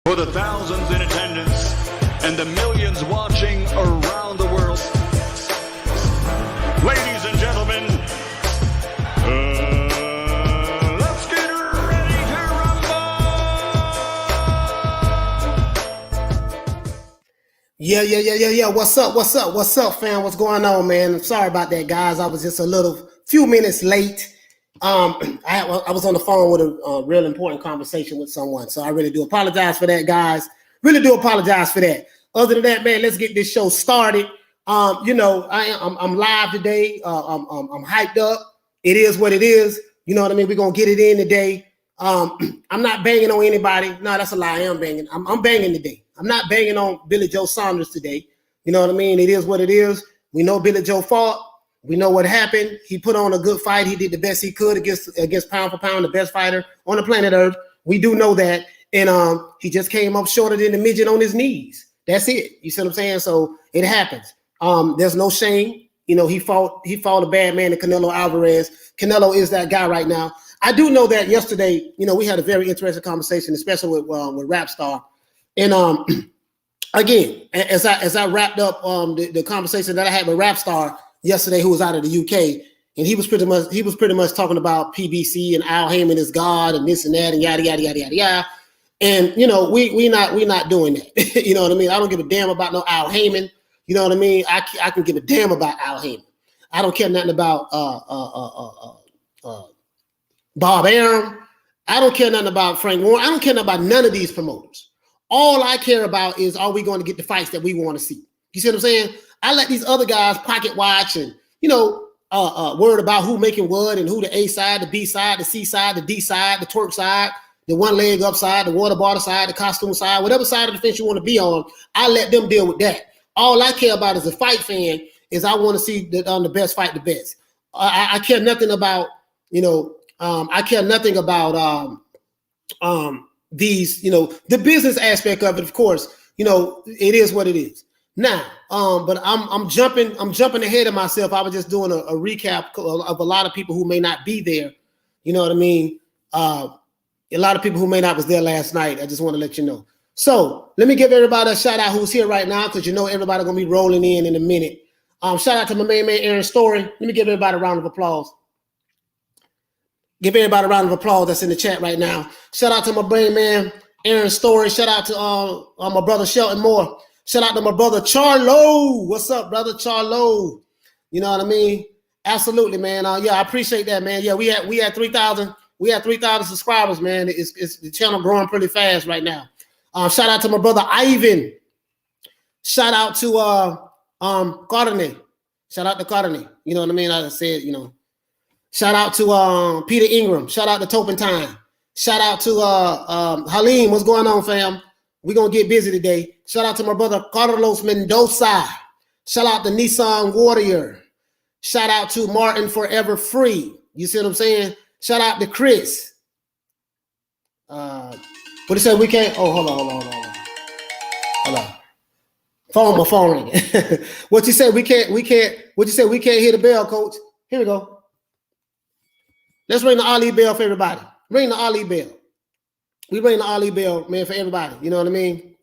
For the thousands in attendance and the millions watching around the world, ladies and gentlemen, let's get ready to rumble! Yeah. What's up, fam? What's going on, man? I'm sorry about that, guys. I was just a few minutes late. I was on the phone with a real important conversation with someone, so I really do apologize for that, guys. Really do apologize for that. Other than that, man, let's get this show started. I'm live today. I'm hyped up. It is what it is. You know what I mean? We're gonna get it in today. I'm not banging on anybody. No, that's a lie. I am banging. I'm banging today. I'm not banging on Billy Joe Saunders today. You know what I mean? It is what it is. We know Billy Joe fought. We know what happened. He put on a good fight. He did the best he could against pound for pound, the best fighter on the planet Earth. We do know that. And he just came up shorter than the midget on his knees. That's it. You see what I'm saying? So it happens. There's no shame. You know, he fought a bad man in Canelo Alvarez. Canelo is that guy right now. I do know that yesterday, you know, we had a very interesting conversation, especially with Rap Star. And again, as I wrapped up the conversation that I had with Rap Star yesterday, who was out of the UK, and he was pretty much talking about PBC and Al Heyman is God and this and that and yada yada yada yada yada. And you know, we not doing that. You know what I mean? I don't give a damn about no Al Heyman. You know what I mean? I can give a damn about Al Heyman. I don't care nothing about Bob Arum. I don't care nothing about Frank Warren. I don't care nothing about none of these promoters. All I care about is, are we going to get the fights that we want to see? You see what I'm saying? I let these other guys pocket watch and, you know, worried about who making what and who the A side, the B side, the C side, the D side, the twerk side, the one leg up side, the water bottle side, the costume side, whatever side of the fence you want to be on. I let them deal with that. All I care about as a fight fan is I want to see the best fight the best. I care nothing about, you know, I care nothing about these, you know, the business aspect of it. Of course, you know, it is what it is. Now, but I'm jumping ahead of myself. I was just doing a recap of a lot of people who may not be there. You know what I mean? A lot of people who may not was there last night. I just want to let you know. So let me give everybody a shout out who's here right now, because you know everybody gonna be rolling in a minute. Shout out to my main man Aaron Story. Let me give everybody a round of applause. Give everybody a round of applause that's in the chat right now. Shout out to my brain man Aaron Story. Shout out to my brother Shelton Moore. Shout out to my brother Charlo. What's up, brother Charlo? You know what I mean? Absolutely, man. Yeah, I appreciate that, man. Yeah, we had 3,000. We had 3,000 subscribers, man. It's the channel growing pretty fast right now. Shout out to my brother Ivan. Shout out to Cardinal. Shout out to Cardinal. You know what I mean? Like I said, you know. Shout out to Peter Ingram. Shout out to Topentine. Shout out to Halim. What's going on, fam? We're going to get busy today. Shout out to my brother Carlos Mendoza. Shout out to Nissan Warrior. Shout out to Martin Forever Free. You see what I'm saying? Shout out to Chris. What he said we can't. Oh, hold on. My phone ringing. What you said we can't. What you said we can't hear the bell, coach? Here we go. Let's ring the Ali bell for everybody. Ring the Ali bell. We ring the Ali bell, man, for everybody. You know what I mean?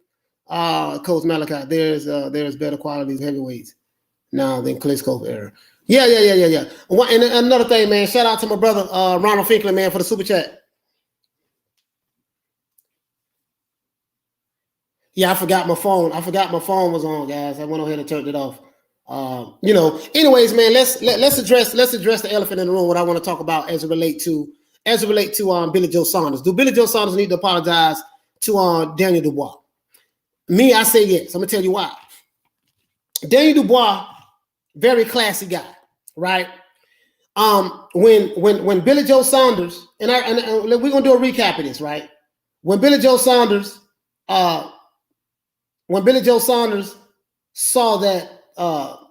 Coach Malachi, there's better qualities heavyweights now than Klitschko era. Yeah. And another thing, man, shout out to my brother Ronald Finkler, man, for the super chat. Yeah, I forgot my phone. My phone was on, guys. I went ahead and turned it off. You know, anyways, man, let's address the elephant in the room. What I want to talk about as it relate to Billy Joe Saunders. Do Billy Joe Saunders need to apologize to Daniel Dubois? Me, I say yes. I'm gonna tell you why. Daniel Dubois, very classy guy, right? When Billy Joe Saunders and we're gonna do a recap of this, right? When Billy Joe Saunders saw that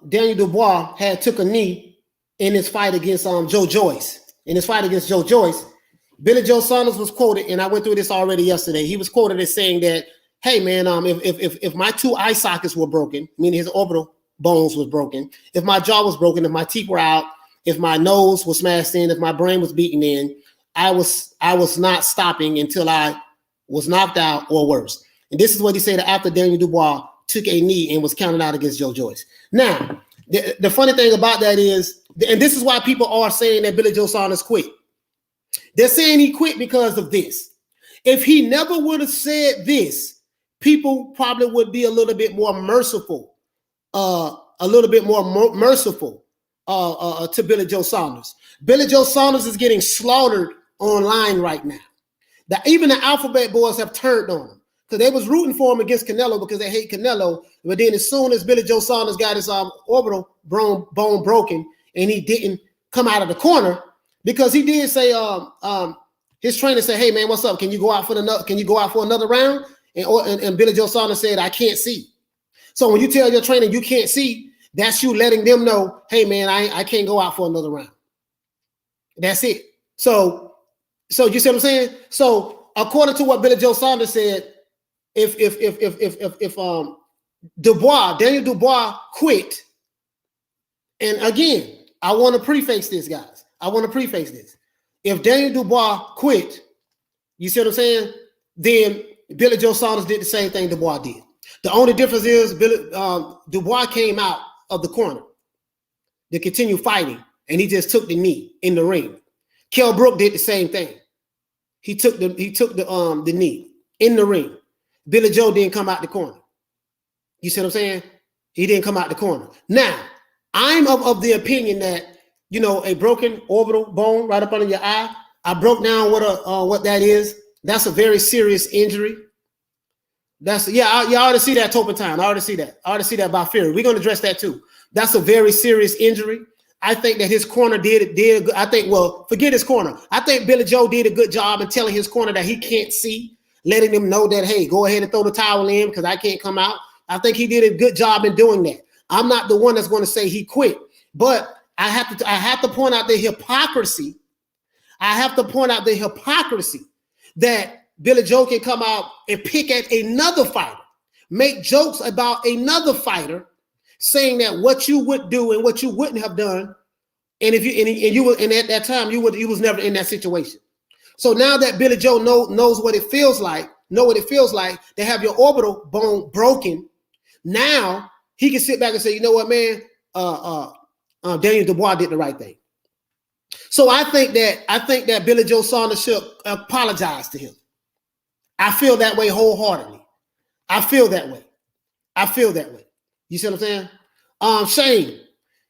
Daniel Dubois had took a knee in his fight against Joe Joyce. In his fight against Joe Joyce, Billy Joe Saunders was quoted, and I went through this already yesterday. He was quoted as saying that, "Hey man, if my two eye sockets were broken, meaning his orbital bones was broken, if my jaw was broken, if my teeth were out, if my nose was smashed in, if my brain was beaten in, I was not stopping until I was knocked out or worse." And this is what he said after Daniel Dubois took a knee and was counted out against Joe Joyce. Now, the funny thing about that is, and this is why people are saying that Billy Joe Saunders quit. They're saying he quit because of this. If he never would have said this, people probably would be a little bit more merciful, to Billy Joe Saunders. Billy Joe Saunders is getting slaughtered online right now. Even the Alphabet Boys have turned on him because they was rooting for him against Canelo because they hate Canelo. But then as soon as Billy Joe Saunders got his orbital bone broken and he didn't come out of the corner, because he did say his trainer said, "Hey man, what's up? Can you go out for another round?" And Billy Joe Saunders said, "I can't see." So when you tell your trainer you can't see, that's you letting them know, "Hey man, I can't go out for another round." That's it. So you see what I'm saying? So according to what Billy Joe Saunders said, if Daniel Dubois quit, and again, I want to preface this, guys. If Daniel Dubois quit, you see what I'm saying? Then Billy Joe Saunders did the same thing Dubois did. The only difference is Dubois came out of the corner to continue fighting, and he just took the knee in the ring. Kell Brook did the same thing. He took the knee in the ring. Billy Joe didn't come out the corner. You see what I'm saying? He didn't come out the corner. Now, I'm of the opinion that, you know, a broken orbital bone right up under your eye. I broke down what that is. That's a very serious injury. You already see that Topin time. I already see that by Fury. We're going to address that too. That's a very serious injury. I think that his corner did. I think, well, forget his corner. I think Billy Joe did a good job in telling his corner that he can't see, letting him know that, hey, go ahead and throw the towel in because I can't come out. I think he did a good job in doing that. I'm not the one that's going to say he quit, but I have to point out the hypocrisy. That Billy Joe can come out and pick at another fighter, make jokes about another fighter, saying that what you would do and what you wouldn't have done, and at that time you was never in that situation. So now that Billy Joe knows what it feels like, to have your orbital bone broken, now he can sit back and say, you know what, man, Daniel Dubois did the right thing. So I think that Billy Joe Saunders should apologize to him. I feel that way wholeheartedly. I feel that way. You see what I'm saying?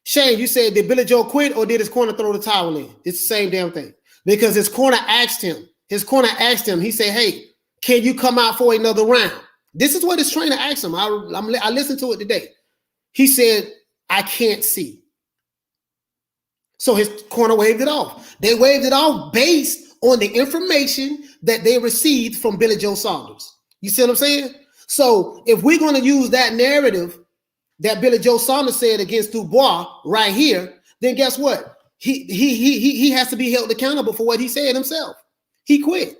Shane, you said, did Billy Joe quit or did his corner throw the towel in? It's the same damn thing. Because his corner asked him, he said, hey, can you come out for another round? This is what his trainer asked him. I listened to it today. He said, I can't see. So his corner waved it off. They waved it off based on the information that they received from Billy Joe Saunders. You see what I'm saying? So if we're going to use that narrative that Billy Joe Saunders said against Dubois right here, then guess what? He has to be held accountable for what he said himself. He quit.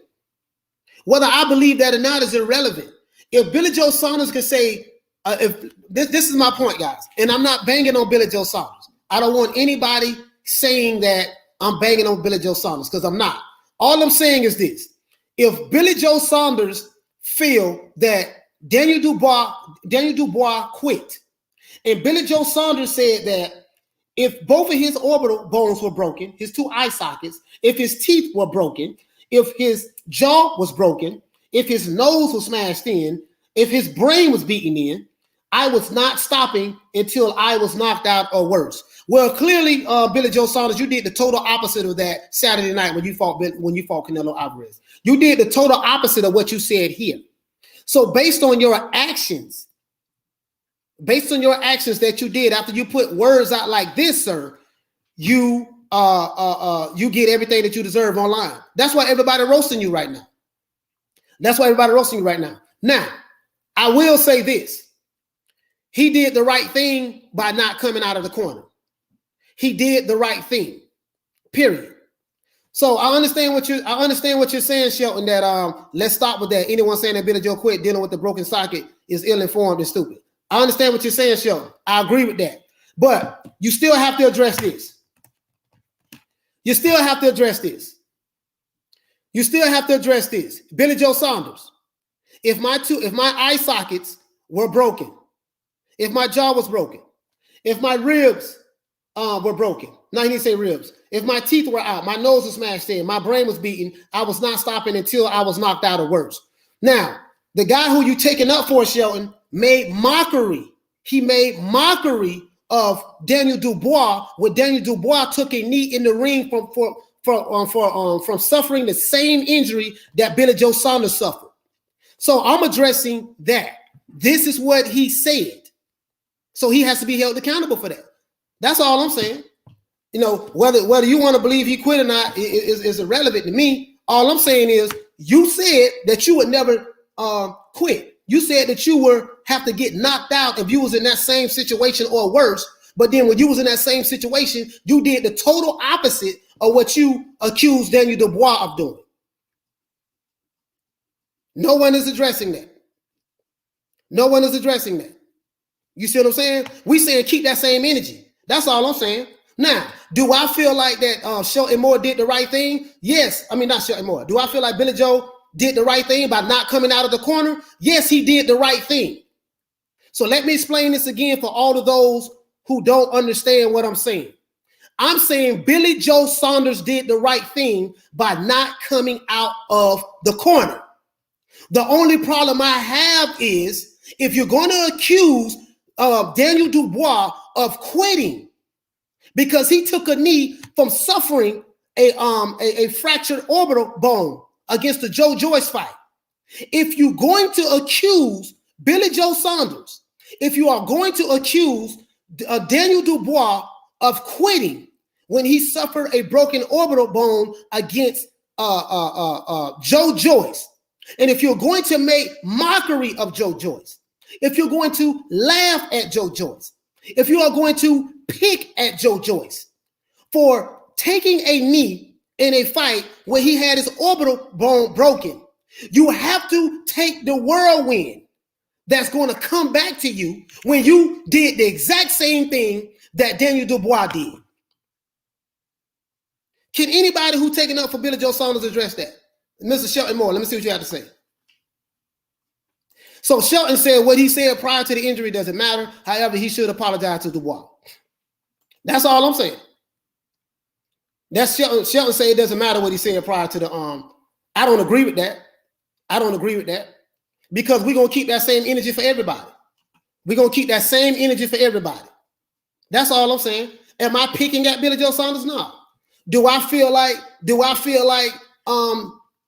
Whether I believe that or not is irrelevant. If Billy Joe Saunders can say, if this is my point, guys, and I'm not banging on Billy Joe Saunders. I don't want anybody saying that I'm banging on Billy Joe Saunders because I'm not. All I'm saying is this. If Billy Joe Saunders feel that Daniel Dubois quit, and Billy Joe Saunders said that if both of his orbital bones were broken, his two eye sockets, if his teeth were broken, if his jaw was broken, if his nose was smashed in, if his brain was beaten in, I was not stopping until I was knocked out or worse. Well, clearly, Billy Joe Saunders, you did the total opposite of that Saturday night when you fought Canelo Alvarez. You did the total opposite of what you said here. So based on your actions that you did after you put words out like this, sir, you get everything that you deserve online. That's why everybody roasting you right now. Now, I will say this. He did the right thing by not coming out of the corner. He did the right thing, period. So I understand what you're saying, Shelton, that let's stop with that. Anyone saying that Billy Joe quit dealing with the broken socket is ill-informed and stupid. I understand what you're saying, Shelton. I agree with that. But you still have to address this. Billy Joe Saunders. If my eye sockets were broken, if my jaw was broken, if my ribs were broken, no, he didn't say ribs. If my teeth were out, my nose was smashed in, my brain was beaten, I was not stopping until I was knocked out or worse. Now, the guy who you taking up for, Shelton, made mockery. He made mockery of Daniel Dubois when Daniel Dubois took a knee in the ring from suffering the same injury that Billy Joe Saunders suffered. So I'm addressing that. This is what he said. So he has to be held accountable for that. That's all I'm saying. You know, whether you want to believe he quit or not is irrelevant to me. All I'm saying is you said that you would never quit. You said that you would have to get knocked out if you was in that same situation or worse. But then when you was in that same situation, you did the total opposite of what you accused Daniel Dubois of doing. No one is addressing that. No one is addressing that. You see what I'm saying? We saying keep that same energy. That's all I'm saying. Now, do I feel like that Shelton Moore did the right thing? Yes. I mean, not Shelton Moore. Do I feel like Billy Joe did the right thing by not coming out of the corner? Yes, he did the right thing. So let me explain this again for all of those who don't understand what I'm saying. I'm saying Billy Joe Saunders did the right thing by not coming out of the corner. The only problem I have is if you're going to accuse Daniel Dubois of quitting because he took a knee from suffering a fractured orbital bone against the Joe Joyce fight. If you're going to accuse Billy Joe Saunders, if you are going to accuse Daniel Dubois of quitting when he suffered a broken orbital bone against Joe Joyce, and if you're going to make mockery of Joe Joyce, if you're going to laugh at Joe Joyce, if you are going to pick at Joe Joyce for taking a knee in a fight where he had his orbital bone broken, you have to take the whirlwind that's going to come back to you when you did the exact same thing that Daniel Dubois did. Can anybody who taken up for Billy Joe Saunders address that? Mr. Shelton Moore, let me see what you have to say. So Shelton said what he said prior to the injury doesn't matter. However, he should apologize to Dubois. That's all I'm saying. That's Shelton said it doesn't matter what he said prior to the I don't agree with that. I don't agree with that. Because we're going to keep that same energy for everybody. We're going to keep that same energy for everybody. That's all I'm saying. Am I picking at Billy Joe Saunders? No. Do I feel like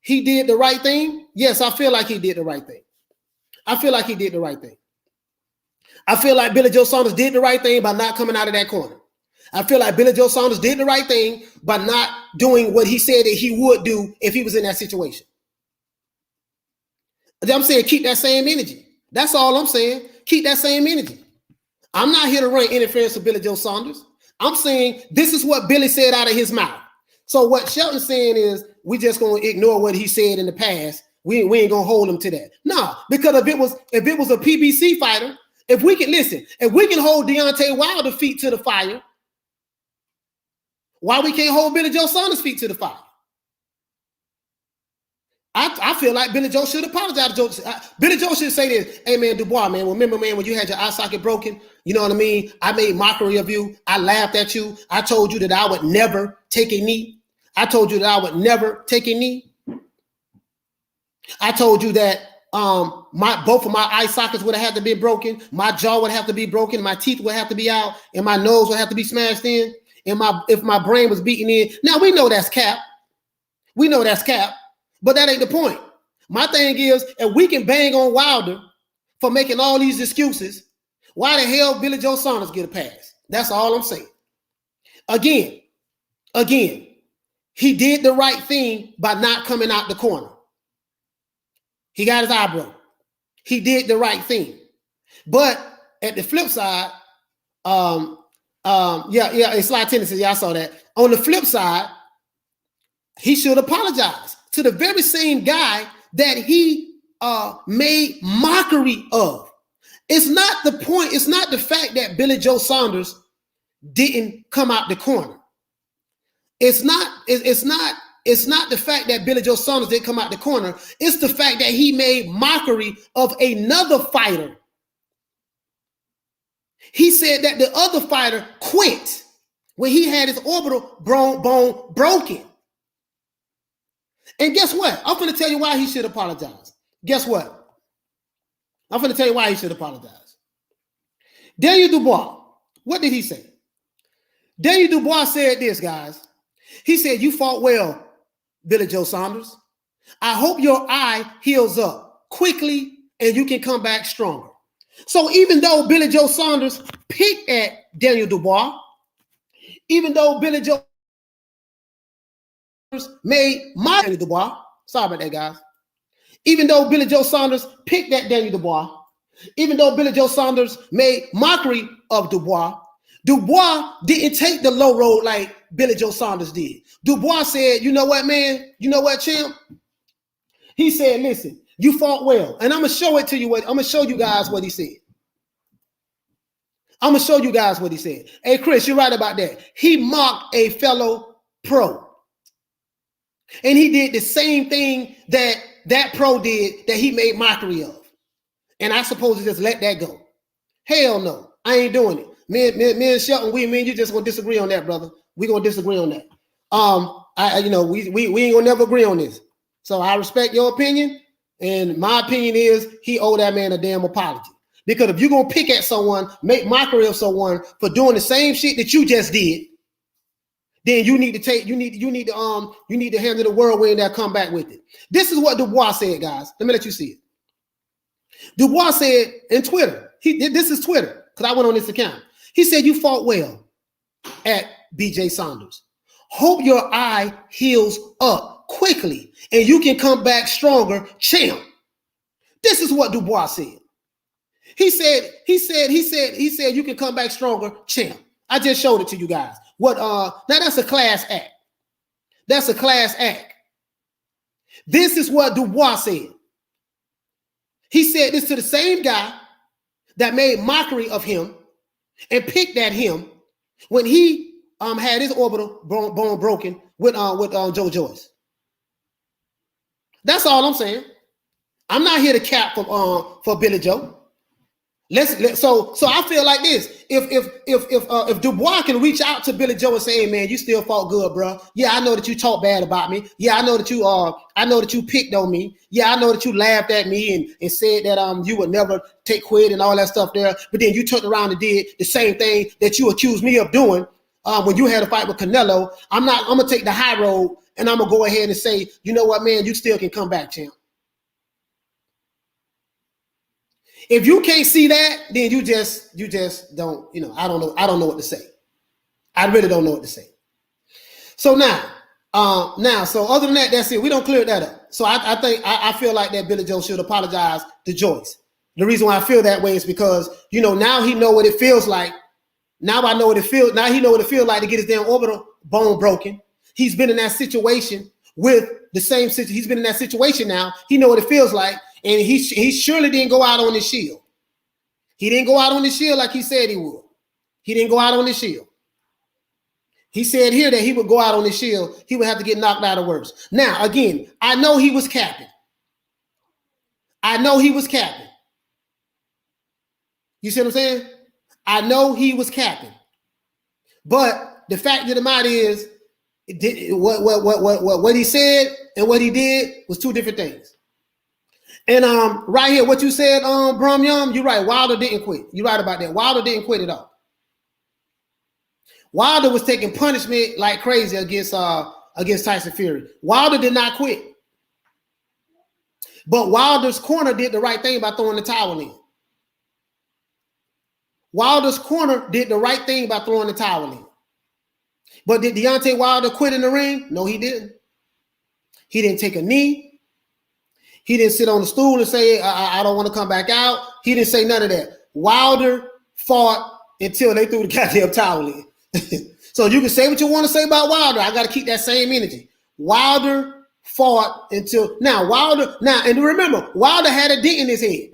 he did the right thing? Yes, I feel like he did the right thing. I feel like he did the right thing. I feel like Billy Joe Saunders did the right thing by not coming out of that corner. I feel like Billy Joe Saunders did the right thing by not doing what he said that he would do if he was in that situation. I'm saying keep that same energy. That's all I'm saying. Keep that same energy. I'm not here to run interference with Billy Joe Saunders. I'm saying this is what Billy said out of his mouth. So what Shelton's saying is we just going to ignore what he said in the past. We ain't going to hold him to that. No, because if it was a PBC fighter, if we can hold Deontay Wilder's feet to the fire, why we can't hold Billy Joe Saunders' feet to the fire? I feel like Billy Joe should apologize to Joe. Billy Joe should say this, hey, man, Dubois, man, remember, man, when you had your eye socket broken, you know what I mean? I made mockery of you. I laughed at you. I told you that I would never take a knee. I told you that I would never take a knee. I told you that both of my eye sockets would have had to be broken. My jaw would have to be broken. My teeth would have to be out. And my nose would have to be smashed in. And if my brain was beaten in. Now, we know that's cap. We know that's cap. But that ain't the point. My thing is, if we can bang on Wilder for making all these excuses, why the hell Billy Joe Saunders get a pass? That's all I'm saying. Again, he did the right thing by not coming out the corner. He got his eye broke. He did the right thing. But at the flip side, it's slide tendency. Yeah, I saw that. On the flip side, he should apologize to the very same guy that he made mockery of. It's not the point. It's not the fact that Billy Joe Saunders didn't come out the corner. It's not it's not the fact that Billy Joe Saunders didn't come out the corner. It's the fact that he made mockery of another fighter. He said that the other fighter quit when he had his orbital bone broken. And guess what? I'm going to tell you why he should apologize. Guess what? I'm going to tell you why he should apologize. Daniel Dubois, what did he say? Daniel Dubois said this, guys. He said, you fought well, Billy Joe Saunders. I hope your eye heals up quickly and you can come back stronger. So even though Billy Joe Saunders picked at Daniel Dubois, even though Billy Joe Saunders made my Daniel Dubois, sorry about that, guys. Even though Billy Joe Saunders picked at Daniel Dubois, even though Billy Joe Saunders made mockery of Dubois, Dubois didn't take the low road like Billy Joe Saunders did. Dubois said, you know what, man? You know what, champ? He said, listen, you fought well. And I'm going to show it to you. I'm going to show you guys what he said. I'm going to show you guys what he said. Hey, Chris, you're right about that. He mocked a fellow pro. And he did the same thing that pro did that he made mockery of. And I suppose to just let that go. Hell no, I ain't doing it. Me and Shelton, me and you just gonna disagree on that, brother. We gonna disagree on that. We ain't gonna never agree on this. So I respect your opinion, and my opinion is he owe that man a damn apology. Because if you're gonna pick at someone, make mockery of someone for doing the same shit that you just did, then you need to handle the whirlwind that come back with it. This is what Dubois said, guys. Let me let you see it. Dubois said in Twitter, this is Twitter, because I went on this account. He said, you fought well at BJ Saunders. Hope your eye heals up quickly and you can come back stronger, champ. This is what Dubois said. He said, you can come back stronger, champ. I just showed it to you guys. Now that's a class act. That's a class act. This is what Dubois said. He said this to the same guy that made mockery of him and picked at him when he had his orbital bone broken with Joe Joyce. That's all I'm saying. I'm not here to cap for Billy Joe. So I feel like this. If Dubois can reach out to Billy Joe and say, "Hey man, you still fought good, bro. Yeah, I know that you talked bad about me. Yeah, I know that you picked on me. Yeah, I know that you laughed at me and said that you would never take quit and all that stuff there. But then you turned around and did the same thing that you accused me of doing when you had a fight with Canelo. I'm gonna take the high road and I'm gonna go ahead and say, you know what, man, you still can come back, champ. If you can't see that, then you just don't, I don't know what to say. I really don't know what to say. So so other than that, that's it. We don't clear that up. So I feel like that Billy Joe should apologize to Joyce. The reason why I feel that way is because, now he know what it feels like. Now he know what it feels like to get his damn orbital bone broken. He's been in that situation with the same situation. He's been in that situation now. He know what it feels like. And he surely didn't go out on his shield. He didn't go out on his shield like he said he would. He didn't go out on his shield. He said here that he would go out on his shield. He would have to get knocked out of worse. Now, again, I know he was capping. You see what I'm saying? I know he was capping. But the fact of the matter is, what he said and what he did was two different things. And right here, what you said, Brum Yum, you're right. Wilder didn't quit. You're right about that. Wilder didn't quit at all. Wilder was taking punishment like crazy against Tyson Fury. Wilder did not quit. But Wilder's corner did the right thing by throwing the towel in. Wilder's corner did the right thing by throwing the towel in. But did Deontay Wilder quit in the ring? No, he didn't. He didn't take a knee. He didn't sit on the stool and say, I don't want to come back out. He didn't say none of that. Wilder fought until they threw the goddamn towel in. So you can say what you want to say about Wilder. I got to keep that same energy. Wilder fought until and remember, Wilder had a dent in his head.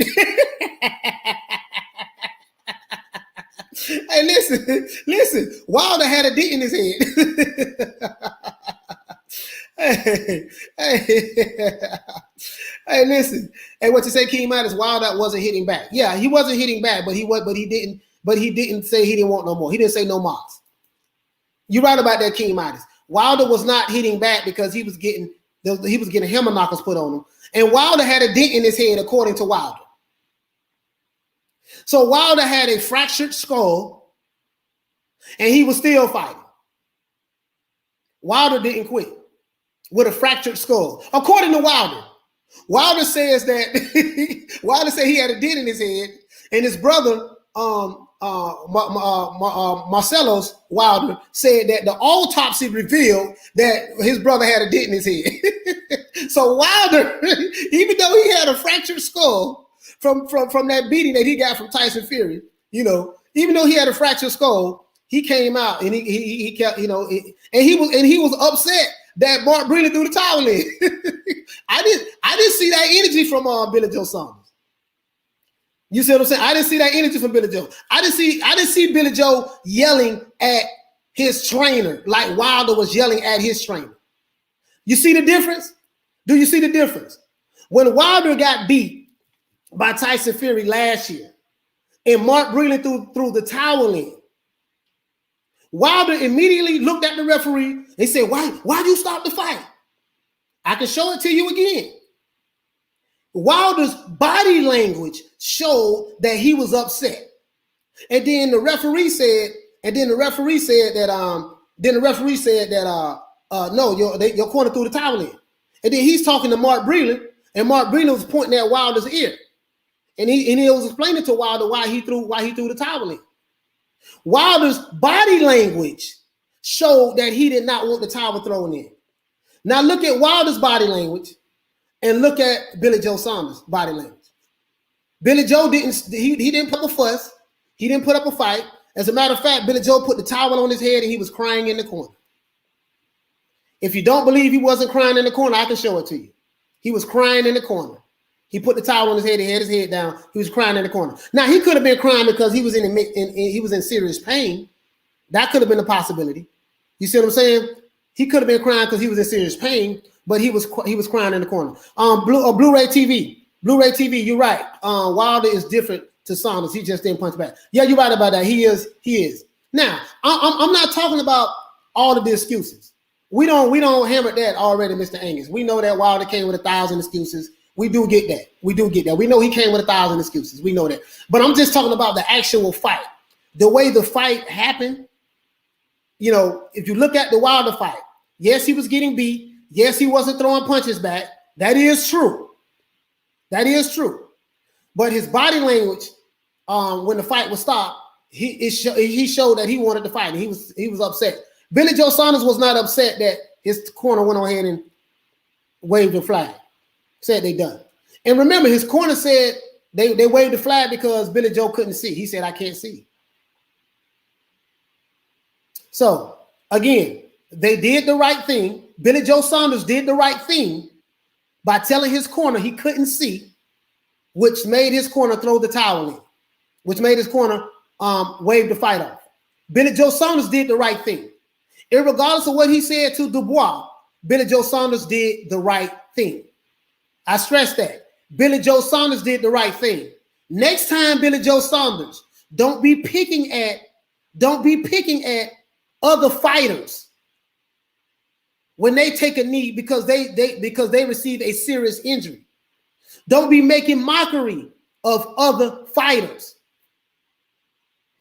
Hey, listen, Wilder had a dent in his head. Hey, hey, hey, listen. Hey, what you say, King Midas? Wilder wasn't hitting back. Yeah, he wasn't hitting back, but he didn't say he didn't want no more. He didn't say no more. You're right about that, King Midas. Wilder was not hitting back because he was getting hammer knockers put on him. And Wilder had a dent in his head, according to Wilder. So Wilder had a fractured skull, and he was still fighting. Wilder didn't quit with a fractured skull. According to Wilder, Wilder says that Wilder said he had a dent in his head, and his brother, Marcelos Wilder, said that the autopsy revealed that his brother had a dent in his head. So Wilder, even though he had a fractured skull from that beating that he got from Tyson Fury, even though he had a fractured skull, he came out and he kept, and he was upset that Mark Breland threw the towel in. I didn't see that energy from Billy Joe Saunders. You see what I'm saying? I didn't see that energy from Billy Joe. I didn't see Billy Joe yelling at his trainer like Wilder was yelling at his trainer. You see the difference? Do you see the difference? When Wilder got beat by Tyson Fury last year and Mark Breland threw the towel in, Wilder immediately looked at the referee and said, why'd you stop the fight? I can show it to you again. Wilder's body language showed that he was upset. And then the referee said that no, your corner threw the towel in. And then he's talking to Mark Breland, and Mark Breland was pointing at Wilder's ear. And he was explaining to Wilder why he threw the towel in. Wilder's body language showed that he did not want the towel thrown in. Now look at Wilder's body language and look at Billy Joe Saunders' body language. Billy Joe didn't put up a fuss. He didn't put up a fight. As a matter of fact, Billy Joe put the towel on his head and he was crying in the corner. If you don't believe he wasn't crying in the corner, I can show it to you. He was crying in the corner. He put the towel on his head. He had his head down. He was crying in the corner. Now he could have been crying because he was in serious pain. That could have been a possibility. You see what I'm saying? He could have been crying because he was in serious pain, but he was crying in the corner. Blu-ray TV. You're right. Wilder is different to Saunders. He just didn't punch back. Yeah, you're right about that. He is. Now I'm not talking about all of the excuses. We don't hammer that already, Mr. Angus. We know that Wilder came with 1,000 excuses. We do get that. We know he came with 1,000 excuses. We know that. But I'm just talking about the actual fight. The way the fight happened, if you look at the Wilder fight, yes, he was getting beat. Yes, he wasn't throwing punches back. That is true. But his body language, when the fight was stopped, he showed that he wanted to fight. He was upset. Billy Joe Saunders was not upset that his corner went on ahead and waved the flag. Said they done. And remember, his corner said they waved the flag because Billy Joe couldn't see. He said, I can't see. So, again, they did the right thing. Billy Joe Saunders did the right thing by telling his corner he couldn't see, which made his corner throw the towel in, which made his corner wave the fight off. Billy Joe Saunders did the right thing. Irregardless of what he said to Dubois, Billy Joe Saunders did the right thing. I stress that. Billy Joe Saunders did the right thing. Next time, Billy Joe Saunders, don't be picking at other fighters when they take a knee because they received a serious injury. Don't be making mockery of other fighters.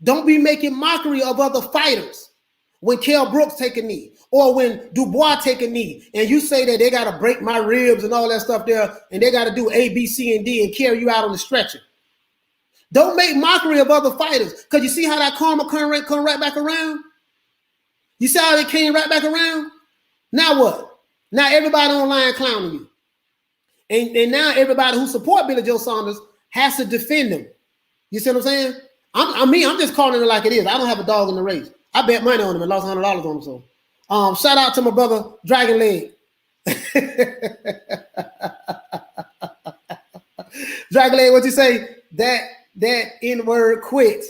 Don't be making mockery of other fighters when Kell Brooks take a knee or when Dubois take a knee and you say that they got to break my ribs and all that stuff there and they got to do A, B, C, and D and carry you out on the stretcher. Don't make mockery of other fighters because you see how that karma come right back around? You see how it came right back around? Now what? Now everybody online clowning you. And now everybody who support Billy Joe Saunders has to defend him. You see what I'm saying? I'm just calling it like it is. I don't have a dog in the race. I bet money on him and lost $100 on him. So shout out to my brother Dragon Leg. Dragon Leg, what you say? That N-word quit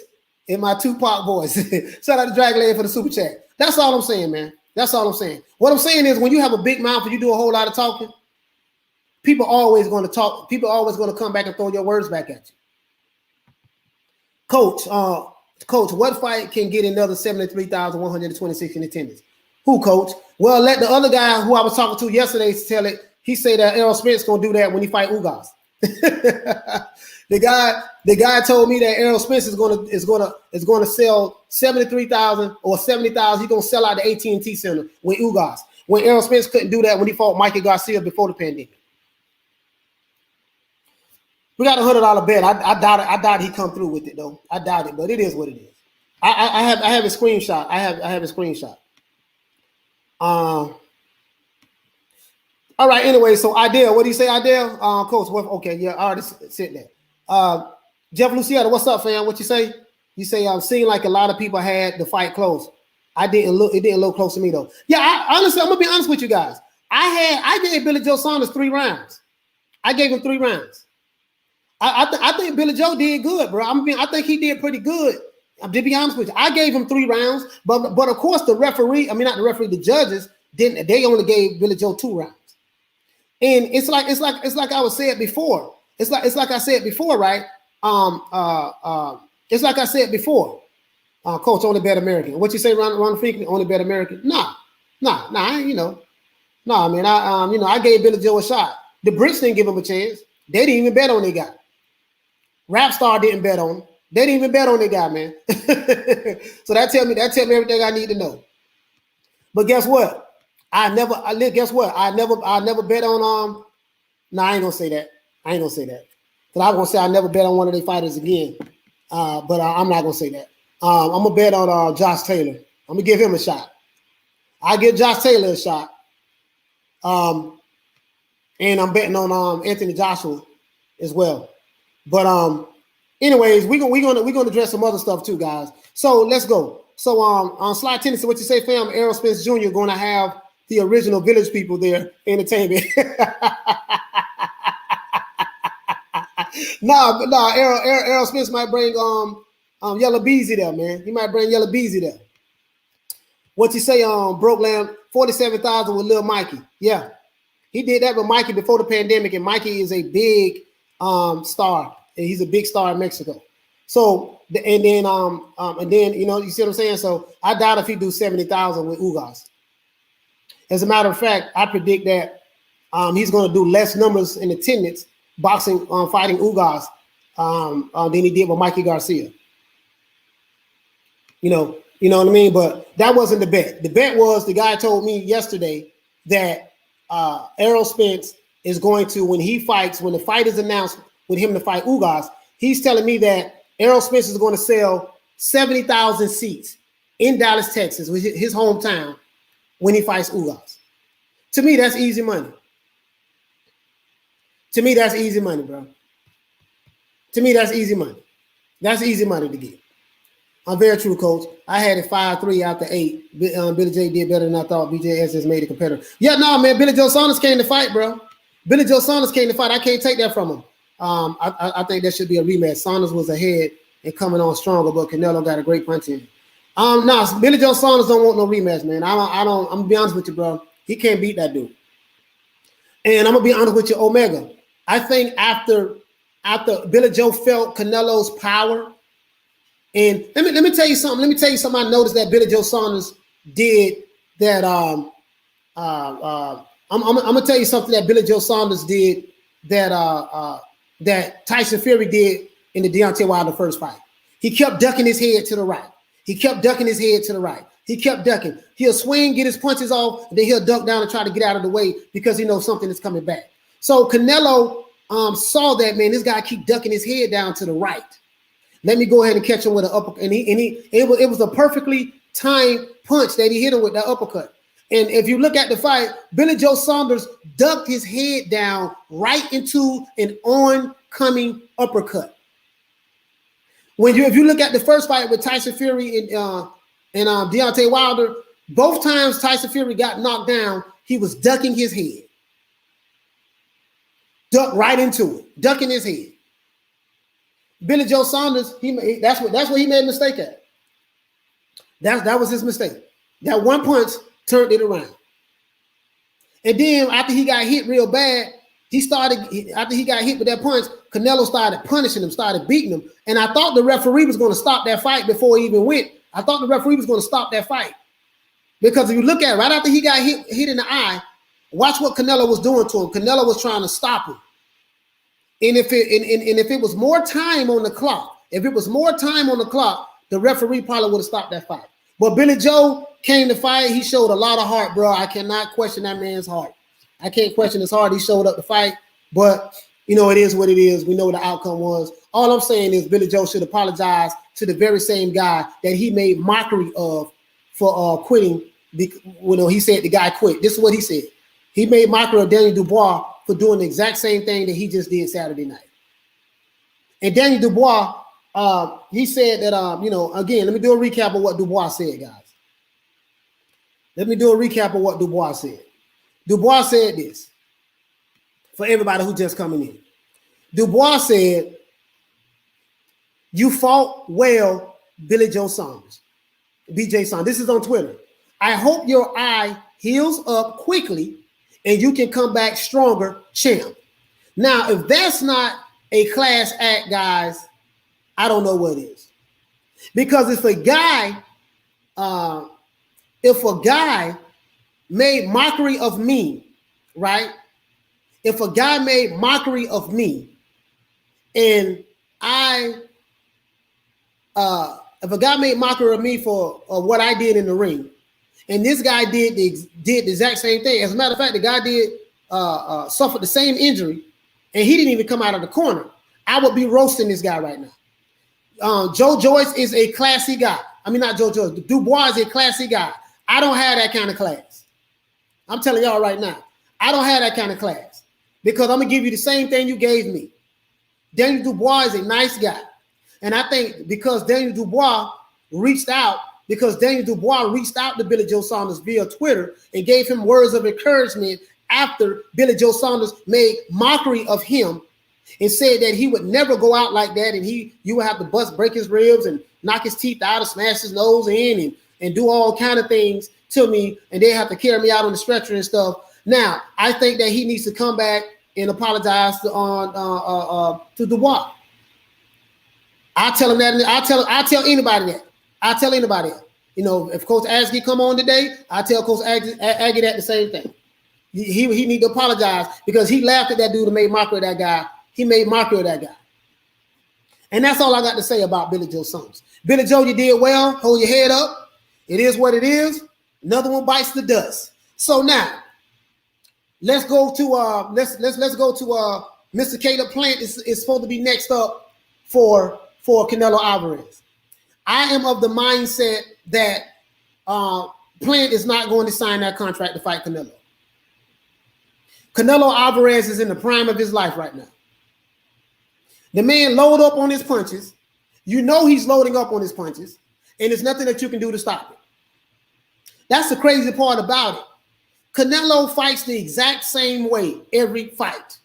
in my Tupac voice. Shout out to Dragon Leg for the super chat. That's all I'm saying, man. That's all I'm saying. What I'm saying is when you have a big mouth and you do a whole lot of talking, people are always going to talk. People are always going to come back and throw your words back at you. Coach, what fight can get another 73,126 in attendance? Who, Coach? Well, let the other guy who I was talking to yesterday tell it. He said that Errol Spence gonna do that when he fight Ugas. The guy told me that Errol Spence is gonna sell 73,000 or 70,000. He's gonna sell out the AT&T Center with Ugas. When Errol Spence couldn't do that when he fought Mikey Garcia before the pandemic. We got $100 bet. I doubt he come through with it though. I doubt it, but it is what it is. I have a screenshot. I have a screenshot. All right. Anyway, so Idell, what do you say, Idell? Coach, what? Okay, yeah, I already said that. Jeff Luciano, what's up, fam? What you say? You say I'm seeing like a lot of people had the fight close. It didn't look close to me though. Yeah, honestly, I'm gonna be honest with you guys. I gave Billy Joe Saunders 3 rounds. I gave him 3 rounds. I think Billy Joe did good, bro. I think he did pretty good. To be honest with you, I gave him 3 rounds, but of course the referee, the judges didn't. They only gave Billy Joe 2 rounds. And it's like I was said before. It's like I said before, right? It's like I said before. Coach, only bet American. What you say, Ron Freakin? Only bet American? Nah, man. I gave Billy Joe a shot. The Brits didn't give him a chance. They didn't even bet on their guy. Rapstar didn't bet on him. They didn't even bet on their guy, man. So that tell me everything I need to know. But guess what? I never bet on no, I ain't gonna say that. Because I'm gonna say I never bet on one of their fighters again. But I'm not gonna say that. I'm gonna bet on Josh Taylor. I'm gonna give him a shot. I give Josh Taylor a shot. And I'm betting on Anthony Joshua as well. But anyways, we're gonna address some other stuff too, guys. So let's go. So on slide tendency, what you say, fam? Errol Spence Jr. gonna have the original Village People there entertainment. No, Errol Spence might bring Yellow Beezy there, man. He might bring Yellow Beezy there. What you say Broke Lamb, 47,000 with Lil Mikey. Yeah. He did that with Mikey before the pandemic, and Mikey is a big star. And he's a big star in Mexico. So and then you know, you see what I'm saying? So I doubt if he do 70,000 with Ugas. As a matter of fact, I predict that he's going to do less numbers in attendance boxing fighting Ugas than he did with Mikey Garcia. You know what I mean? But that wasn't the bet. The bet was the guy told me yesterday that Errol Spence is going to, when the fight is announced with him to fight Ugas, he's telling me that Errol Spence is going to sell 70,000 seats in Dallas, Texas, which is his hometown, when he fights Ugas. To me, that's easy money. To me, that's easy money, bro. To me, that's easy money. That's easy money to get. I'm very true, Coach. I had it 5-3 after 8. Billy J did better than I thought. BJS has made a competitor. Yeah, no, man. Billy Joe Saunders came to fight, bro. Billy Joe Saunders came to fight. I can't take that from him. I think there should be a rematch. Saunders was ahead and coming on stronger, but Canelo got a great punch in. No, Billy Joe Saunders don't want no rematch, man. I'm gonna be honest with you, bro. He can't beat that dude. And I'm gonna be honest with you, Omega. I think after Billy Joe felt Canelo's power, and let me tell you something. Let me tell you something I noticed that Billy Joe Saunders did that. I'm gonna tell you something that Billy Joe Saunders did that Tyson Fury did in the Deontay Wilder first fight. He kept ducking his head to the right. He kept ducking his head to the right. He kept ducking. He'll swing, get his punches off, and then he'll duck down and try to get out of the way because he knows something is coming back. So Canelo saw that, man, this guy keep ducking his head down to the right. Let me go ahead and catch him with an uppercut. And it was a perfectly timed punch that he hit him with that uppercut. And if you look at the fight, Billy Joe Saunders ducked his head down right into an oncoming uppercut. If you look at the first fight with Tyson Fury and Deontay Wilder, both times Tyson Fury got knocked down, he was ducking his head. Ducked right into it, ducking his head. Billy Joe Saunders, that's what he made a mistake at. That was his mistake. That one punch turned it around. And then after he got hit real bad, after he got hit with that punch, Canelo started punishing him, started beating him. And I thought the referee was going to stop that fight before he even went. I thought the referee was going to stop that fight. Because if you look at it, right after he got hit in the eye, watch what Canelo was doing to him. Canelo was trying to stop him. And if it was more time on the clock, the referee probably would have stopped that fight. But Billy Joe came to fight. He showed a lot of heart, bro. I cannot question that man's heart. I can't question his heart. He showed up to fight. But, you know, it is what it is. We know what the outcome was. All I'm saying is Billy Joe should apologize to the very same guy that he made mockery of for quitting. He said the guy quit. This is what he said. He made mockery of Daniel Dubois for doing the exact same thing that he just did Saturday night. And Daniel Dubois, he said that, again, let me do a recap of what Dubois said, guys. Let me do a recap of what Dubois said. Dubois said this for everybody who just coming in. Dubois said, "You fought well, Billy Joe Saunders, BJ Saunders." This is on Twitter. "I hope your eye heals up quickly and you can come back stronger, champ." Now, if that's not a class act, guys, I don't know what is. Because if a guy made mockery of me, right? If a guy made mockery of me, and if a guy made mockery of me for what I did in the ring, and this guy did the exact same thing. As a matter of fact, the guy did suffered the same injury, and he didn't even come out of the corner. I would be roasting this guy right now. Joe Joyce is a classy guy. I mean, not Joe Joyce. Dubois is a classy guy. I don't have that kind of class. I'm telling y'all right now, I don't have that kind of class because I'm going to give you the same thing you gave me. Daniel Dubois is a nice guy. And I think because Daniel Dubois reached out to Billy Joe Saunders via Twitter and gave him words of encouragement after Billy Joe Saunders made mockery of him and said that he would never go out like that, and you would have to break his ribs and knock his teeth out and smash his nose in and do all kind of things to me, and they have to carry me out on the stretcher and stuff. Now, I think that he needs to come back and apologize to Dubois. I tell him that. I tell anybody that. I tell anybody that. You know, if Coach Aggie come on today, I tell Coach Aggie that the same thing. He need to apologize because he laughed at that dude and made mockery of that guy. He made mockery of that guy. And that's all I got to say about Billy Joe Saunders. Billy Joe, you did well. Hold your head up. It is what it is. Another one bites the dust. So now, let's go to Mr. Caleb Plant is supposed to be next up for Canelo Alvarez. I am of the mindset that Plant is not going to sign that contract to fight Canelo. Canelo Alvarez is in the prime of his life right now. The man load up on his punches. You know he's loading up on his punches, and there's nothing that you can do to stop it. That's the crazy part about it. Canelo fights the exact same way every fight.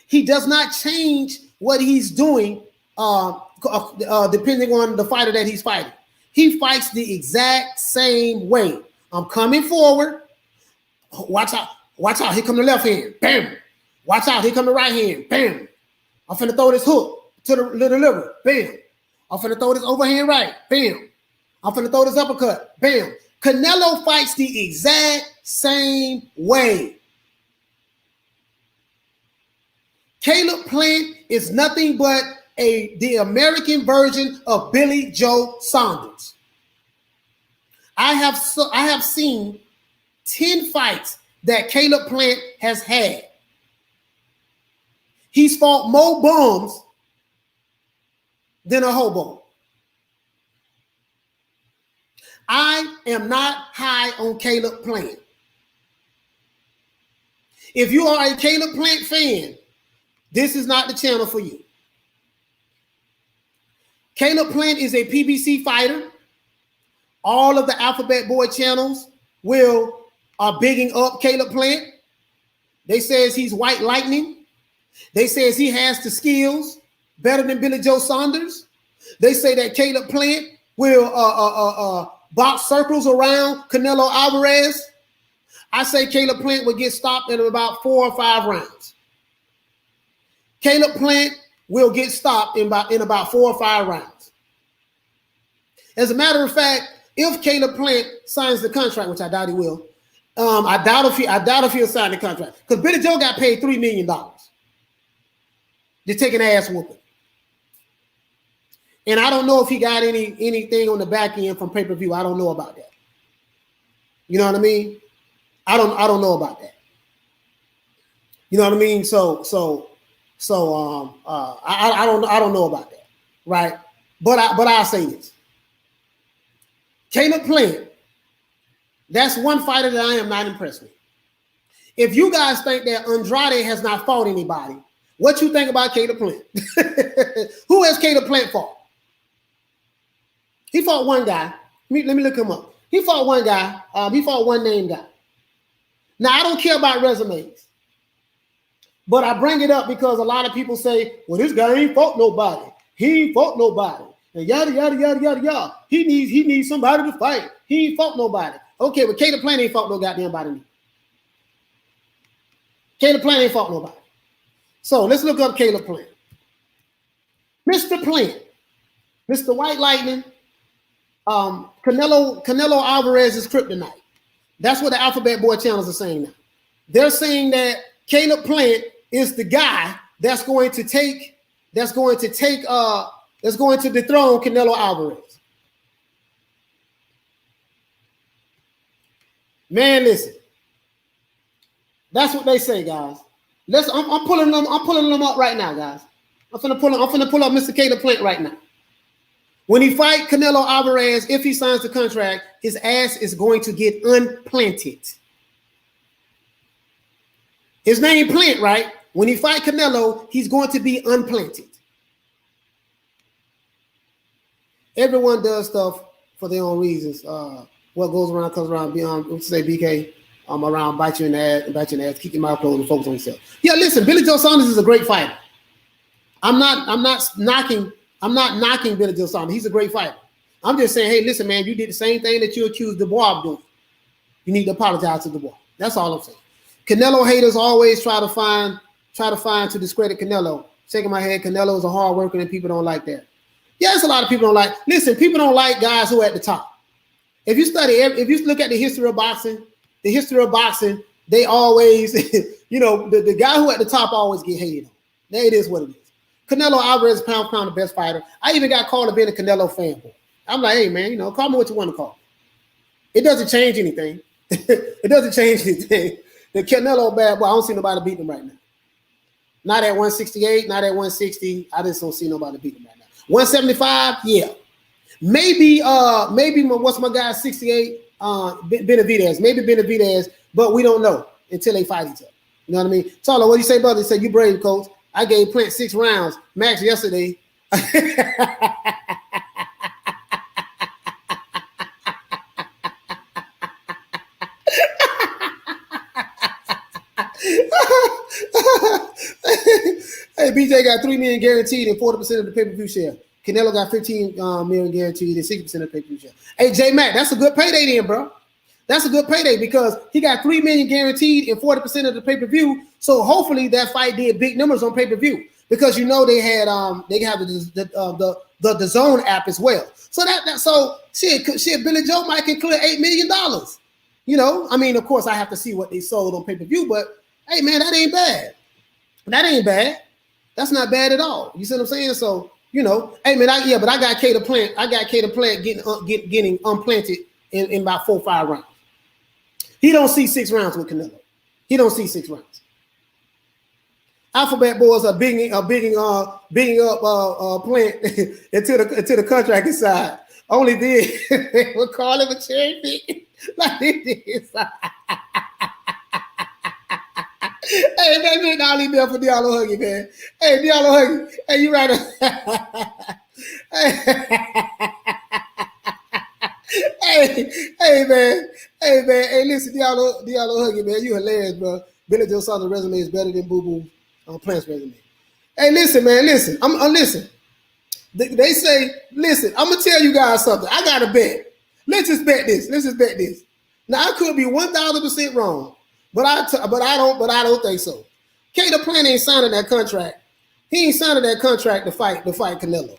He does not change what he's doing depending on the fighter that he's fighting. He fights the exact same way. I'm coming forward. Watch out. Watch out. Here come the left hand. Bam. Watch out. Here come the right hand. Bam. I'm finna throw this hook to the liver. Bam. I'm finna throw this overhand right. Bam. I'm finna throw this uppercut. Bam. Canelo fights the exact same way. Caleb Plant is nothing but the American version of Billy Joe Saunders. I have seen 10 fights that Caleb Plant has had. He's fought more bums than a hobo. I am not high on Caleb Plant. If you are a Caleb Plant fan, this is not the channel for you. Caleb Plant is a PBC fighter. All of the Alphabet Boy channels are bigging up Caleb Plant. They says he's white lightning. They says he has the skills better than Billy Joe Saunders. They say that Caleb Plant will box circles around Canelo Alvarez, I say Caleb Plant would get stopped in about 4 or 5 rounds. Caleb Plant will get stopped in about 4 or 5 rounds. As a matter of fact, if Caleb Plant signs the contract, which I doubt he will, I doubt if he'll sign the contract, because Billy Joe got paid $3 million to take an ass whooping. And I don't know if he got anything on the back end from pay-per-view. I don't know about that. You know what I mean? I don't know about that. You know what I mean? So I don't know about that, right? But I'll say this. Caleb Plant, that's one fighter that I am not impressed with. If you guys think that Andrade has not fought anybody, what you think about Caleb Plant? Who has Caleb Plant fought? He fought one guy. Let me look him up. He fought one guy. He fought one named guy. Now, I don't care about resumes, but I bring it up because a lot of people say, well, this guy ain't fought nobody. He ain't fought nobody. And yada, yada, yada, yada, yada. He needs somebody to fight. He ain't fought nobody. Okay, but Caleb Plant ain't fought no goddamn body. Caleb Plant ain't fought nobody. So let's look up Caleb Plant. Mr. Plant, Mr. White Lightning, Canelo Alvarez is kryptonite. That's what the Alphabet Boy channels are saying now. They're saying that Caleb Plant is the guy that's going to dethrone Canelo Alvarez. Man, listen. That's what they say, guys. I'm pulling them up right now, guys. I'm finna pull up Mr. Caleb Plant right now. When he fight Canelo Alvarez, if he signs the contract, his ass is going to get unplanted. His name Plant, right? When he fight Canelo, he's going to be unplanted. Everyone does stuff for their own reasons. What goes around comes around. Beyond, let's say BK, around bite you in the ass, keep your mouth closed and focus on yourself. Yeah, listen, Billy Joe Saunders is a great fighter. I'm not knocking Billy Joe Saunders. He's a great fighter. I'm just saying, hey, listen, man, you did the same thing that you accused Dubois of doing. You need to apologize to Dubois. That's all I'm saying. Canelo haters always try to find to discredit Canelo. Shaking my head, Canelo is a hard worker and people don't like that. Yes, a lot of people don't like. Listen, people don't like guys who are at the top. If you look at the history of boxing, they always, the guy who at the top always get hated on. It is what it is. Canelo Alvarez is pound for pound the best fighter. I even got called to being a Canelo fanboy. I'm like, hey man, call me what you want to call me. It doesn't change anything. It doesn't change anything. The Canelo bad boy, I don't see nobody beating him right now. Not at 168, not at 160. I just don't see nobody beating him right now. 175, yeah. Maybe what's my guy 68? Benavidez. Maybe Benavidez, but we don't know until they fight each other. You know what I mean? Tolo, what do you say, brother? He said, you brave, coach. I gave Plant 6 rounds. Max yesterday. Hey, BJ got $3 million guaranteed and 40% of the pay-per-view share. Canelo got $15 million guaranteed and 60% of the pay-per-view share. Hey, J Mac, that's a good payday then, bro. That's a good payday because he got $3 million guaranteed and 40% of the pay-per-view. So hopefully that fight did big numbers on pay-per-view because they have the Zone app as well. So so Billy Joe might can clear $8 million. I mean, of course I have to see what they sold on pay-per-view, but hey man, that ain't bad. That ain't bad. That's not bad at all. You see what I'm saying? So hey man, but I got Caleb Plant. Getting unplanted in about 4 or 5 rounds. He don't see 6 rounds with Canelo. He don't see 6 rounds. Alphabet boys are bigging up Plant until the contract is signed. Only then we'll call him a cherry pick like this. Hey man, make all these for Diallo Huggy, man. Hey Diallo Huggy, hey you right? Hey man, hey listen, Diallo Huggy, man, you hilarious, bro. Billy Joe Saunders' resume is better than Boo Boo Plant's resume. Hey, listen, man, listen. I'm listen. They say, listen. I'm gonna tell you guys something. I got a bet. Let's just bet this. Now I could be 1,000% wrong, but I don't think so. Caleb Plant ain't signing that contract. He ain't signing that contract to fight Canelo.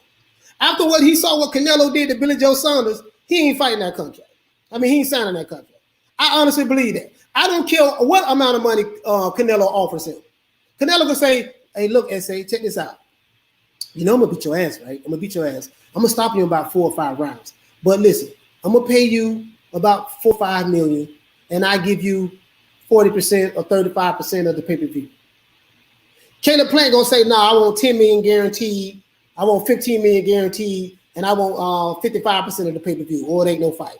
After what he saw what Canelo did to Billy Joe Saunders, he ain't fighting that contract. I mean, he ain't signing that contract. I honestly believe that. I don't care what amount of money Canelo offers him. Canelo can say, hey, look, SA, check this out. You know I'm going to beat your ass, right? I'm going to beat your ass. I'm going to stop you in about 4 or 5 rounds. But listen, I'm going to pay you about $4 or $5 million, and I give you 40% or 35% of the pay-per-view. Caleb Plant going to say, I want 10 million guaranteed. I want 15 million guaranteed, and I want 55% of the pay-per-view, or it ain't no fight.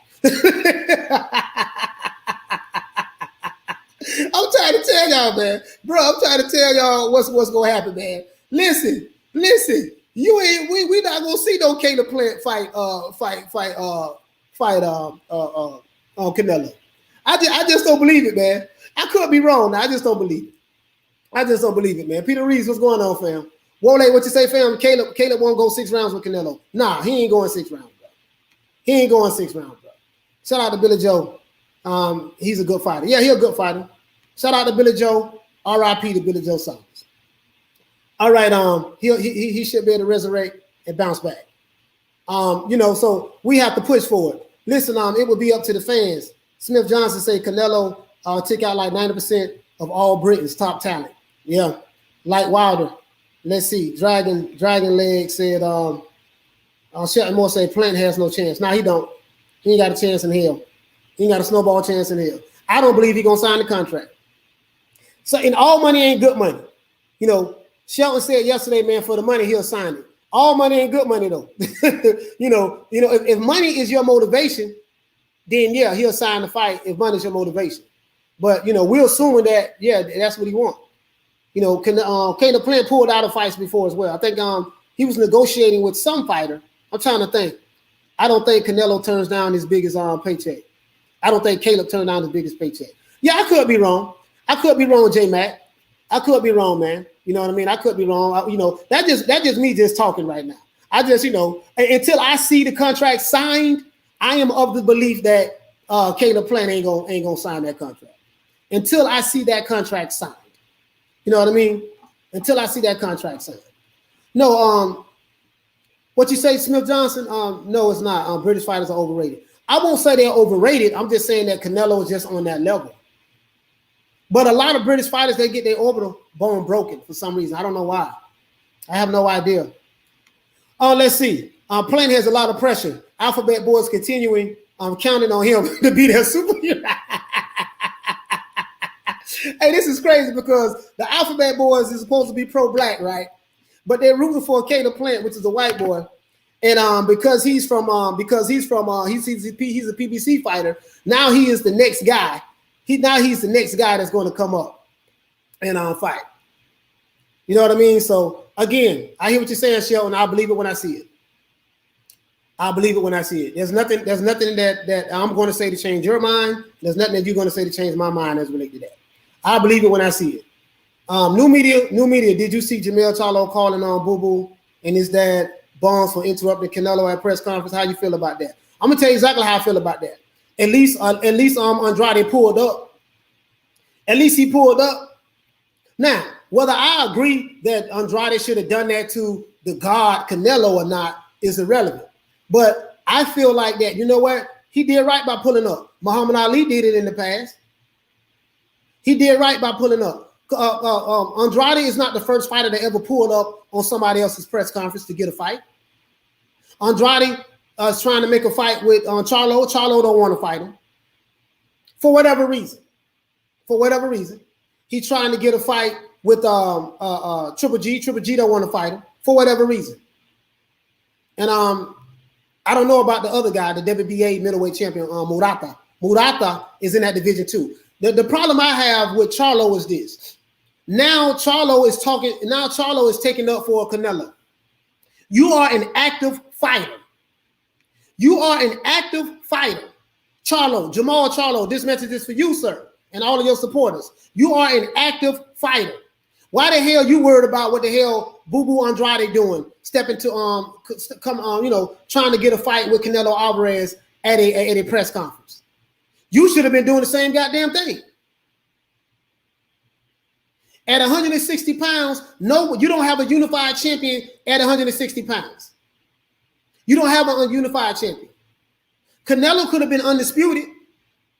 I'm trying to tell y'all, man. Bro, I'm trying to tell y'all what's going to happen, man. Listen. We not going to see no Caleb Plant fight Canelo. I just don't believe it, man. I could be wrong. I just don't believe it. Man. Peter Reeves, what's going on, fam? Wole, what you say, fam? Caleb won't go 6 rounds with Canelo. Nah, he ain't going 6 rounds, bro. He ain't going 6 rounds, bro. Shout out to Billy Joe. He's a good fighter. Yeah, he's a good fighter. Shout out to Billy Joe. R.I.P. to Billy Joe Saunders. All right, he should be able to resurrect and bounce back. So we have to push forward. Listen, it will be up to the fans. Smith Johnson say Canelo took out like 90% of all Britain's top talent. Yeah, like Wilder. Let's see. Dragon Leg said. Shelton Moore say Plant has no chance. Nah, he don't. He ain't got a chance in hell. He ain't got a snowball chance in hell. I don't believe he gonna sign the contract. So, and all money ain't good money. Shelton said yesterday, man, for the money he'll sign it. All money ain't good money though. If money is your motivation, then yeah, he'll sign the fight if money is your motivation. But we're assuming that that's what he wants. Caleb Plant pulled out of fights before as well. I think he was negotiating with some fighter. I'm trying to think. I don't think Canelo turns down his biggest paycheck. I don't think Caleb turned down his biggest paycheck. Yeah, I could be wrong. I could be wrong, J Mac. I could be wrong, man. You know what I mean? I could be wrong. That's just me just talking right now. I just, until I see the contract signed, I am of the belief that Caleb Plant ain't gonna sign that contract. Until I see that contract signed. You know what I mean? Until I see that contract signed. No, what you say, Smith Johnson? No, it's not. British fighters are overrated. I won't say they're overrated. I'm just saying that Canelo is just on that level. But a lot of British fighters, they get their orbital bone broken for some reason. I don't know why. I have no idea. Let's see. Plant has a lot of pressure. Alphabet Boys continuing. I'm counting on him to be their superhero. Hey, this is crazy because the Alphabet Boys is supposed to be pro-black, right? But they're rooting for Caleb Plant, which is a white boy, and because he's a PBC fighter. Now he is the next guy. He's the next guy that's going to come up and fight. You know what I mean? So again, I hear what you're saying, Shelton. I believe it when I see it. There's nothing that I'm going to say to change your mind. There's nothing that you're going to say to change my mind as related to that. I believe it when I see it. New media. Did you see Jamel Charlo calling on Boo Boo and his dad Bonds for interrupting Canelo at press conference? How you feel about that? I'm gonna tell you exactly how I feel about that. At least Andrade pulled up. At least he pulled up. Now, whether I agree that Andrade should have done that to the god Canelo or not is irrelevant. But I feel like that, you know what? He did right by pulling up. Muhammad Ali did it in the past. He did right by pulling up. Andrade is not the first fighter that ever pulled up on somebody else's press conference to get a fight. Andrade is trying to make a fight with Charlo. Charlo don't want to fight him. For whatever reason. He's trying to get a fight with Triple G. Triple G don't want to fight him for whatever reason. And I don't know about the other guy, the WBA middleweight champion, Murata. Murata is in that division too. The problem I have with Charlo is this. Now Charlo is taking up for Canelo. You are an active fighter. Charlo, Jamal Charlo, this message is for you, sir, and all of your supporters. You are an active fighter. Why the hell you worried about what the hell Boo Boo Andrade doing? Stepping to trying to get a fight with Canelo Alvarez at a press conference. You should have been doing the same goddamn thing. At 160 pounds, no, you don't have a unified champion at 160 pounds. You don't have a unified champion. Canelo could have been undisputed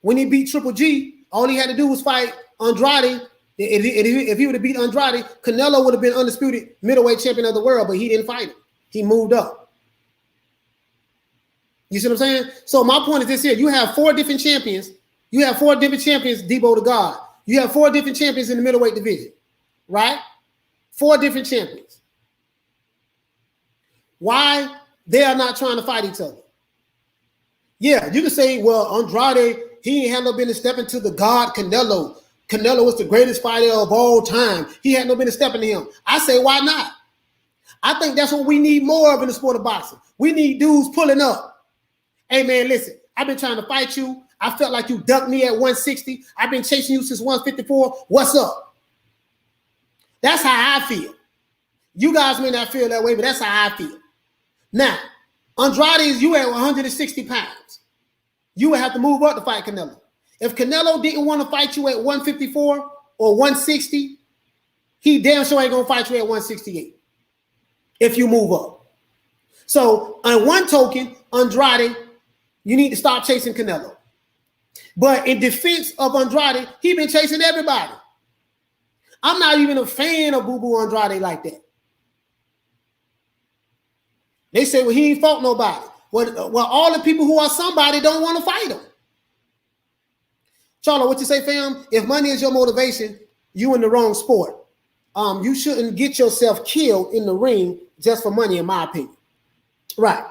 when he beat Triple G. All he had to do was fight Andrade. If he would have beat Andrade, Canelo would have been undisputed middleweight champion of the world, but he didn't fight him. He moved up. You see what I'm saying? So my point is this here. You have 4 different champions. You have 4 different champions, Debo to God. You have 4 different champions in the middleweight division, right? 4 different champions. Why they are not trying to fight each other? Yeah, you can say, well, Andrade, he ain't had no business stepping to the God Canelo. Canelo was the greatest fighter of all time. He had no business stepping to him. I say, why not? I think that's what we need more of in the sport of boxing. We need dudes pulling up. Hey, man, listen, I've been trying to fight you. I felt like you ducked me at 160. I've been chasing you since 154. What's up? That's how I feel. You guys may not feel that way, but that's how I feel. Now, Andrade, you at 160 pounds. You would have to move up to fight Canelo. If Canelo didn't want to fight you at 154 or 160, he damn sure ain't going to fight you at 168 if you move up. So, on one token, Andrade, you need to stop chasing Canelo. But in defense of Andrade, he been chasing everybody. I'm not even a fan of Boo Boo Andrade like that. They say, well, he ain't fought nobody. Well, all the people who are somebody don't want to fight him. Charlo, what you say, fam? If money is your motivation, you in the wrong sport. You shouldn't get yourself killed in the ring just for money, in my opinion. Right.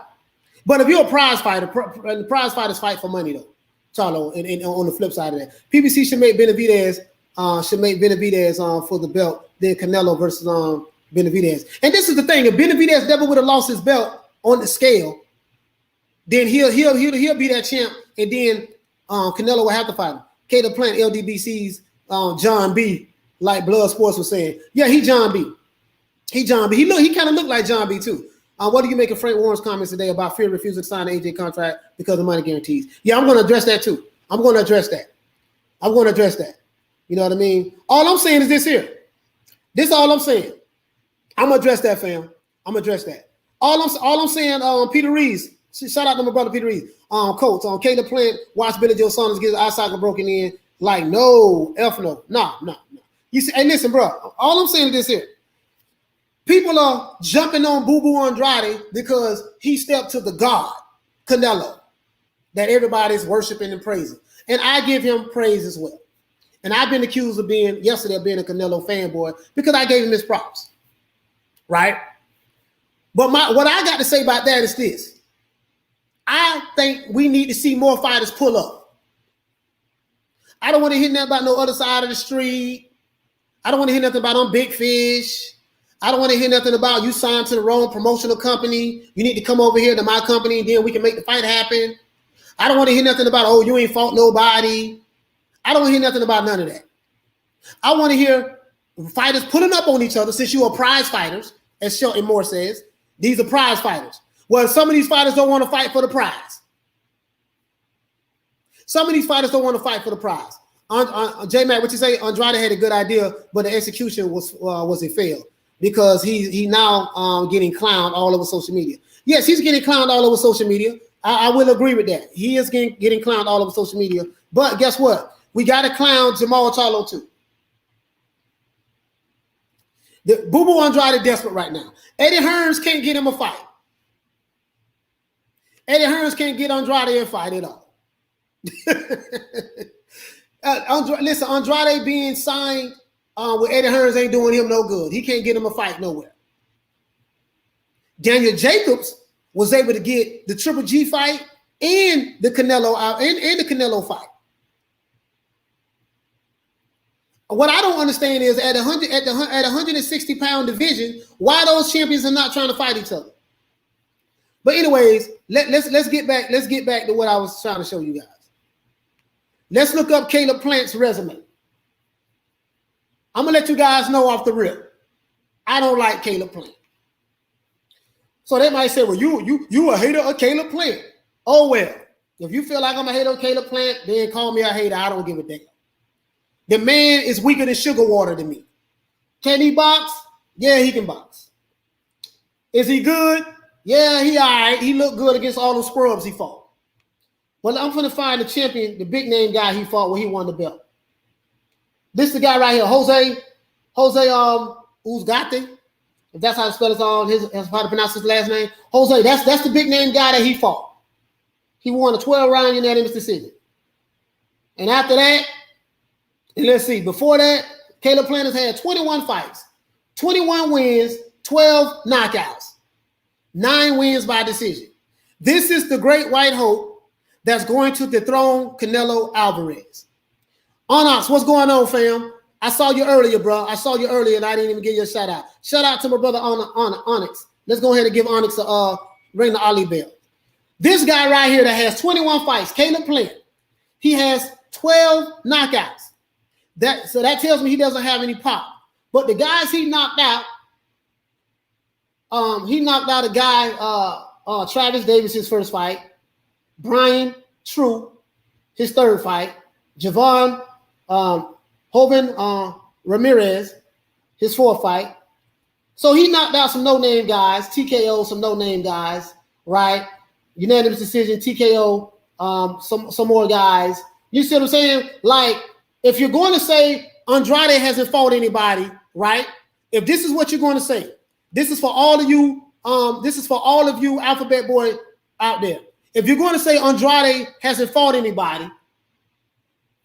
But if you're a prize fighter, prize fighters fight for money, though. Charlo, and on the flip side of that, PBC should make Benavidez for the belt, then Canelo versus Benavidez. And this is the thing: if Benavidez never would have lost his belt on the scale, then he'll be that champ, and then Canelo will have to fight him. Caleb Plant, LDBC's John B, like Blood Sports was saying. Yeah, he John B. He kind of looked like John B too. What do you make of Frank Warren's comments today about Fury refusing to sign the AJ contract because of money guarantees? Yeah, I'm going to address that too. I'm going to address that. You know what I mean? All I'm saying is this here. This is all I'm saying. I'm going to address that, fam. I'm going to address that. All I'm saying, Peter Reeves, shout out to my brother Peter Reeves. Coach, Caleb Plant, watch Billy Joe Saunders get his eye socket broken in. Like, no, no. You see, hey, listen, bro. All I'm saying is this here. People are jumping on Boo Boo Andrade because he stepped to the God, Canelo, that everybody's worshiping and praising. And I give him praise as well. And I've been accused of being a Canelo fanboy because I gave him his props. Right? But what I got to say about that is this. I think we need to see more fighters pull up. I don't want to hear nothing about no other side of the street. I don't want to hear nothing about them big fish. I don't want to hear nothing about you signed to the wrong promotional company. You need to come over here to my company, and then we can make the fight happen. I don't want to hear nothing about, oh, you ain't fought nobody. I don't want to hear nothing about none of that. I want to hear fighters pulling up on each other since you are prize fighters, as Shelton Moore says. These are prize fighters. Well, some of these fighters don't want to fight for the prize. Some of these fighters don't want to fight for the prize. J-Mac, what you say? Andrade had a good idea, but the execution was a fail. Because he now getting clowned all over social media. Yes, he's getting clowned all over social media. I will agree with that. He is getting clowned all over social media. But guess what? We got to clown Jamal Charlo too. Boo Boo Andrade desperate right now. Eddie Hearns can't get him a fight. Eddie Hearns can't get Andrade a fight at all. Listen, Andrade being signed with Eddie Hearns ain't doing him no good. He can't get him a fight nowhere. Daniel Jacobs was able to get the Triple G fight and the Canelo out and the Canelo fight. What I don't understand is at 160-pound division, why those champions are not trying to fight each other. But anyways, let's get back to what I was trying to show you guys. Let's look up Caleb Plant's resume. I'm gonna let you guys know off the rip. I don't like Caleb Plant. So they might say, well, you a hater of Caleb Plant. Oh well. If you feel like I'm a hater on Caleb Plant, then call me a hater. I don't give a damn. The man is weaker than sugar water to me. Can he box? Yeah, he can box. Is he good? Yeah, he all right. He looked good against all those scrubs he fought. But I'm going to find the champion, the big name guy he fought when he won the belt. This is the guy right here, Jose Uzgate. If that's how to spell that's how to pronounce his last name. Jose, that's the big name guy that he fought. He won a 12-round unanimous decision. And after that, and let's see, before that, Caleb Plant has had 21 fights, 21 wins, 12 knockouts, 9 wins by decision. This is the great white hope that's going to dethrone Canelo Alvarez. Onyx, what's going on, fam? I saw you earlier, bro. I saw you earlier, and I didn't even give you a shout out. Shout out to my brother Onyx. Let's go ahead and give Onyx a ring the Ali bell. This guy right here that has 21 fights, Caleb Plant, he has 12 knockouts. So that tells me he doesn't have any pop. But the guys he knocked out a guy, Travis Davis, his first fight, Brian True, his third fight, Javon Hoven Ramirez, his fourth fight. So he knocked out some no-name guys, TKO, some no-name guys, right? Unanimous decision, TKO, some more guys. You see what I'm saying? Like, if you're going to say Andrade hasn't fought anybody, right? If this is what you're going to say, this is for all of you, Alphabet Boy out there. If you're going to say Andrade hasn't fought anybody,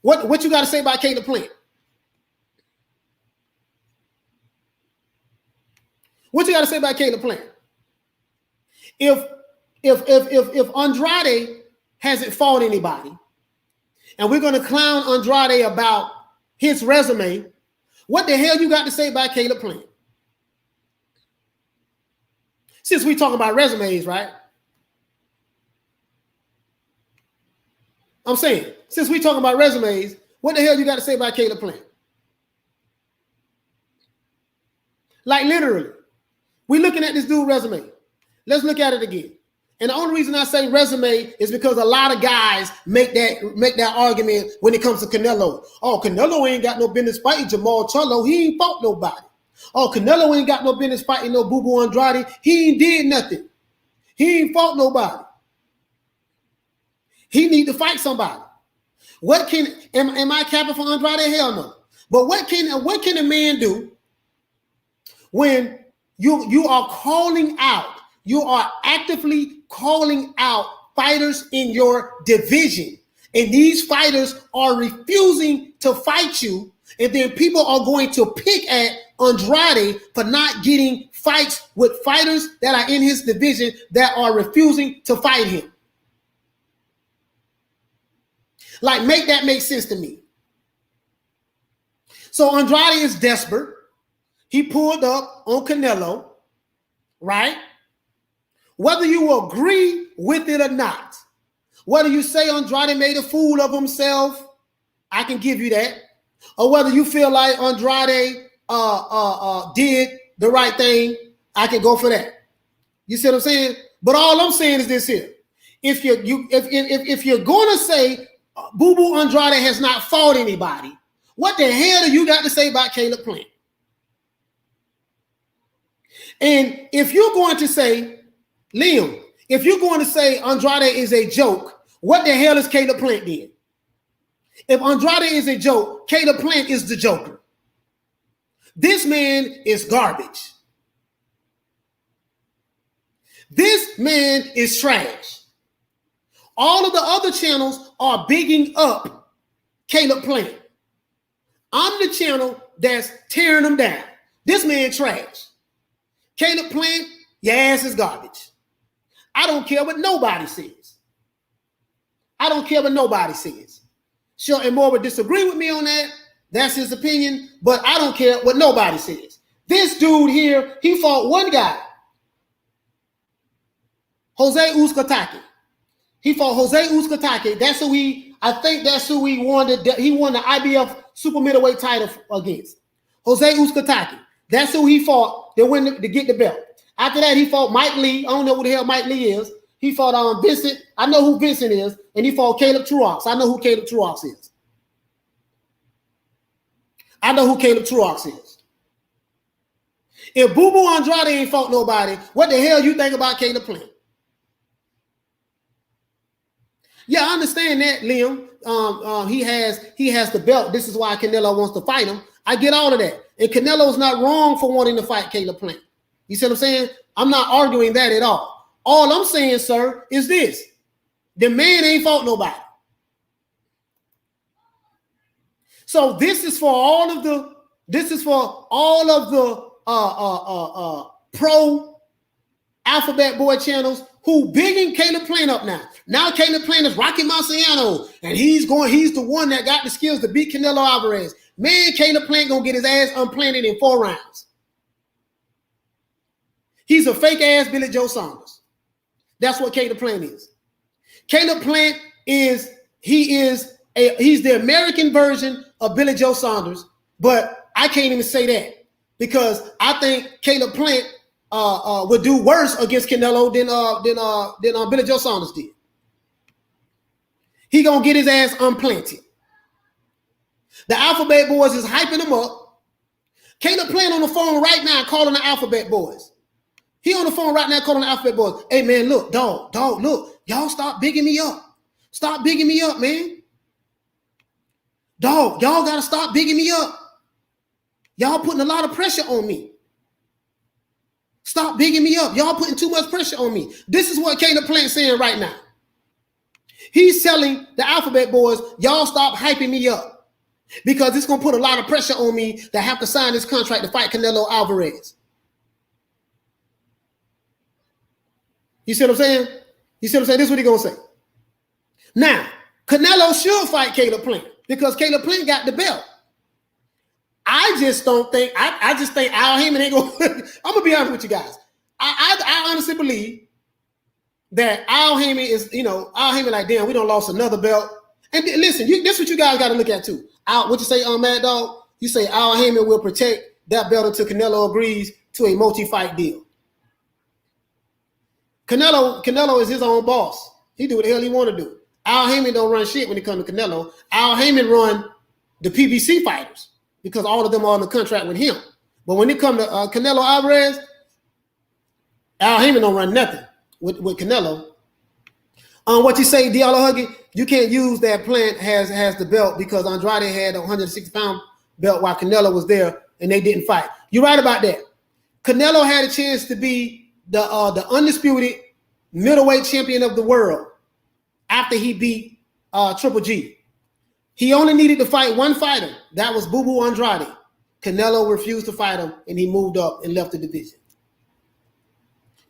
what you got to say about Caleb Plant? What you got to say about Caleb Plant? If Andrade hasn't fought anybody, and we're going to clown Andrade about his resume, what the hell you got to say about Caleb Plant? Since we talking about resumes, right? I'm saying, since we talking about resumes, what the hell you got to say about Caleb Plant? Like literally, we looking at this dude's resume. Let's look at it again. And the only reason I say resume is because a lot of guys make that argument when it comes to Canelo. Oh, Canelo ain't got no business fighting Jamal Charlo. He ain't fought nobody. Oh, Canelo ain't got no business fighting no Boo-Boo Andrade. He ain't did nothing. He ain't fought nobody. He need to fight somebody. Am I capping for Andrade? Hell no. But what can a man do when you are calling out? You are actively calling out fighters in your division, and these fighters are refusing to fight you, and then people are going to pick at Andrade for not getting fights with fighters that are in his division that are refusing to fight him. Like, make that make sense to me. So Andrade is desperate. He pulled up on Canelo, right? Whether you agree with it or not, whether you say Andrade made a fool of himself, I can give you that. Or whether you feel like Andrade did the right thing, I can go for that. You see what I'm saying? But all I'm saying is this here. If you're going to say Boo-Boo Andrade has not fought anybody, what the hell do you got to say about Caleb Plant? And if you're going to say, Liam, if you're going to say Andrade is a joke, what the hell is Caleb Plant then? If Andrade is a joke, Caleb Plant is the joker. This man is garbage. This man is trash. All of the other channels are bigging up Caleb Plant. I'm the channel that's tearing them down. This man trash. Caleb Plant, your ass is garbage. I don't care what nobody says. I don't care what nobody says. Sure, and Moore would disagree with me on that. That's his opinion, but I don't care what nobody says. This dude here, he fought one guy, Jose Uzcategui. He fought Jose Uzcategui. That's who he won the IBF super middleweight title against. Jose Uzcategui. That's who he fought to get the belt. After that, he fought Mike Lee. I don't know who the hell Mike Lee is. He fought Vincent. I know who Vincent is, and he fought Caleb Truax. I know who Caleb Truax is. I know who Caleb Truax is. If Boo Boo Andrade ain't fought nobody, what the hell you think about Caleb Plant? Yeah, I understand that, Liam. He has the belt. This is why Canelo wants to fight him. I get all of that. And Canelo's not wrong for wanting to fight Caleb Plant. You see what I'm saying? I'm not arguing that at all. All I'm saying, sir, is this. The man ain't fought nobody. So this is for all of the pro Alphabet Boy channels who bigging Caleb Plant up now. Now Caleb Plant is Rocky Marciano, and he's the one that got the skills to beat Canelo Alvarez. Man, Caleb Plant gonna get his ass unplanted in 4 rounds. He's a fake ass Billy Joe Saunders. That's what Caleb Plant is. Caleb Plant he's the American version of Billy Joe Saunders, but I can't even say that because I think Caleb Plant would do worse against Canelo than Billy Joe Saunders did. He gonna get his ass unplanted. The Alphabet Boys is hyping him up. Caleb Plant on the phone right now calling the Alphabet Boys. He on the phone right now calling the Alphabet Boys. Hey man, look, dog, look, y'all stop bigging me up. Stop bigging me up, man. Dog, y'all gotta stop bigging me up. Y'all putting a lot of pressure on me. Stop bigging me up. Y'all putting too much pressure on me. This is what Caleb Plant saying right now. He's telling the Alphabet Boys, y'all stop hyping me up because it's going to put a lot of pressure on me to have to sign this contract to fight Canelo Alvarez. You see what I'm saying? You see what I'm saying? This is what he's going to say. Now, Canelo should fight Caleb Plant because Caleb Plant got the belt. I just don't think, I just think Al Heyman ain't going to, I'm going to be honest with you guys. I honestly believe that Al Heyman is, Al Heyman like, damn, we done lost another belt. And listen, this is what you guys got to look at too. What you say, Mad Dog? You say Al Heyman will protect that belt until Canelo agrees to a multi-fight deal. Canelo is his own boss. He do what the hell he want to do. Al Heyman don't run shit when it comes to Canelo. Al Heyman run the PBC fighters because all of them are on the contract with him. But when it comes to Canelo Alvarez, Al Heyman don't run nothing with Canelo. What you say, Diallo Huggy, you can't use that Plant has the belt because Andrade had a 160-pound belt while Canelo was there and they didn't fight. You're right about that. Canelo had a chance to be the undisputed middleweight champion of the world after he beat Triple G. He only needed to fight one fighter. That was Boo Boo Andrade. Canelo refused to fight him, and he moved up and left the division.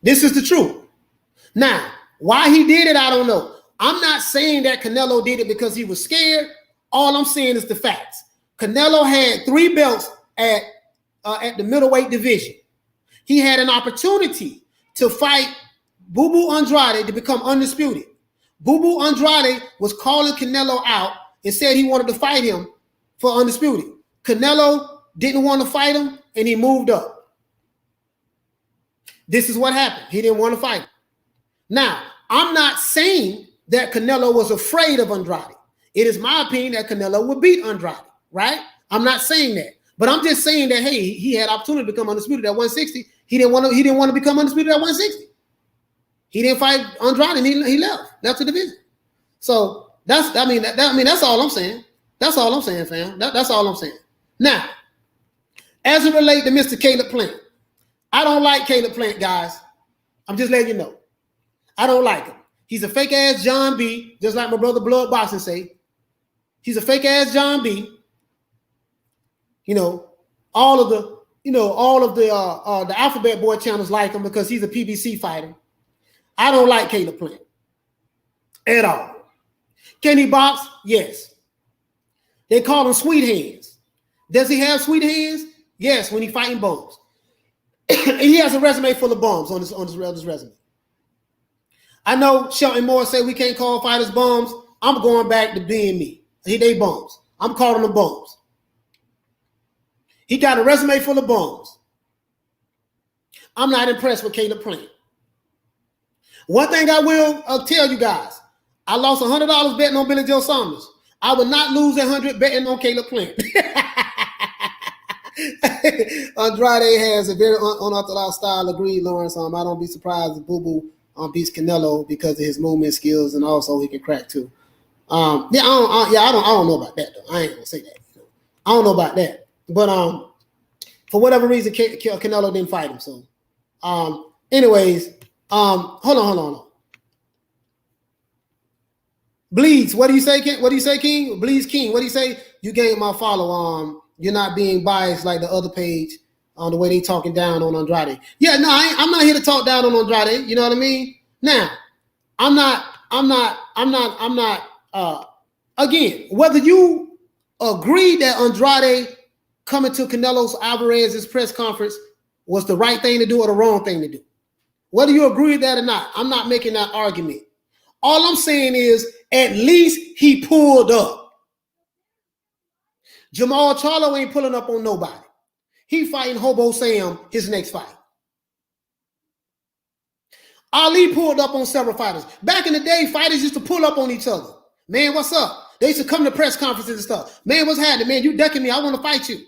This is the truth. Now, why he did it, I don't know. I'm not saying that Canelo did it because he was scared. All I'm saying is the facts. Canelo had 3 belts at the middleweight division. He had an opportunity to fight Boo Boo Andrade to become undisputed. Boo Boo Andrade was calling Canelo out and said he wanted to fight him for undisputed. Canelo didn't want to fight him, and he moved up. This is what happened. He didn't want to fight him. Now, I'm not saying that Canelo was afraid of Andrade. It is my opinion that Canelo would beat Andrade, right? I'm not saying that. But I'm just saying that, hey, he had opportunity to become undisputed at 160. He didn't want to become undisputed at 160. He didn't fight Andrade, and he left the division. So that's all I'm saying. That's all I'm saying, fam. That's all I'm saying. Now, as it relates to Mr. Caleb Plant, I don't like Caleb Plant, guys. I'm just letting you know. I don't like him. He's a fake ass John B, just like my brother Blood Boxing say. He's a fake ass John B. All of the Alphabet Boy channels like him because he's a PBC fighter. I don't like Caleb Plant at all. Can he box? Yes. They call him sweet hands. Does he have sweet hands? Yes, when he's fighting bums. He has a resume full of bums on his resume. I know Shelton Moore said we can't call fighters bums. I'm going back to being me. They bums. I'm calling them bums. He got a resume full of bums. I'm not impressed with Caleb Plant. One thing I will tell you guys, I lost $100 betting on Billy Joe Saunders. I would not lose $100 betting on Caleb Plant. Andrade has a very unorthodox style. Agreed, Lawrence. I don't be surprised if Boo Boo beats Canelo because of his movement skills, and also he can crack too. I don't know about that though. I ain't gonna say that. I don't know about that. But for whatever reason, Canelo didn't fight him. So, anyways, hold on. Bleeds. What do you say, King? What do you say, King? Bleeds King. What do you say? You gave my follow. You're not being biased like the other page on the way they talking down on Andrade. Yeah, no, I'm not here to talk down on Andrade. You know what I mean? Now, I'm not. Again, whether you agree that Andrade coming to Canelo Alvarez's press conference was the right thing to do or the wrong thing to do, whether you agree with that or not, I'm not making that argument. All I'm saying is at least he pulled up. Jamal Charlo ain't pulling up on nobody. He fighting Hobo Sam his next fight. Ali pulled up on several fighters. Back in the day, fighters used to pull up on each other. Man, what's up? They used to come to press conferences and stuff. Man, what's happening? Man, you ducking me. I want to fight you.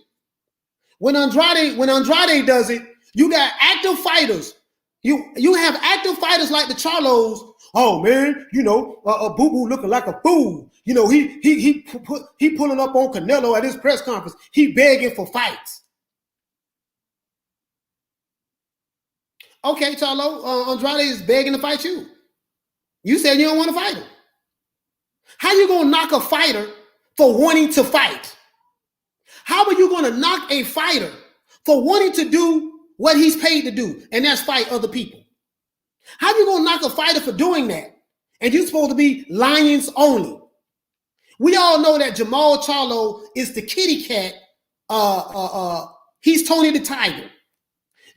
When Andrade does it, you got active fighters. You have active fighters like the Charlos. Oh man, Boo Boo looking like a fool. He pulling up on Canelo at his press conference. He begging for fights. Okay, Charlo, Andrade is begging to fight you. You said you don't want to fight him. How you gonna knock a fighter for wanting to fight? How are you gonna knock a fighter for wanting to do what he's paid to do, and that's fight other people? How you gonna knock a fighter for doing that? And you're supposed to be lions only. We all know that Jamal Charlo is the kitty cat. He's Tony the Tiger.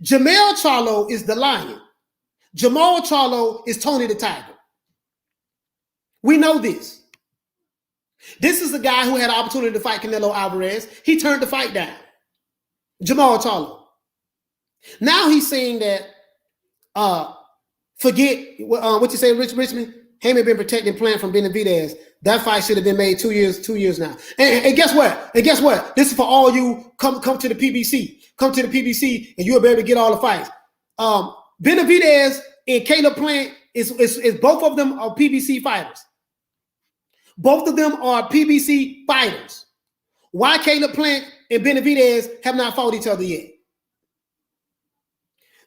Jamal Charlo is the lion. Jamal Charlo is Tony the Tiger. We know this. This is the guy who had the opportunity to fight Canelo Alvarez. He turned the fight down. Jamal Charlo. Now he's saying that forget what you say, Richmond. Haymon been protecting Plant from Benavidez. That fight should have been made 2 years now. And guess what? This is for all you come to the PBC. Come to the PBC and you'll be able to get all the fights. Benavidez and Caleb Plant is both of them are PBC fighters. Both of them are PBC fighters. Why Caleb Plant and Benavidez have not fought each other yet?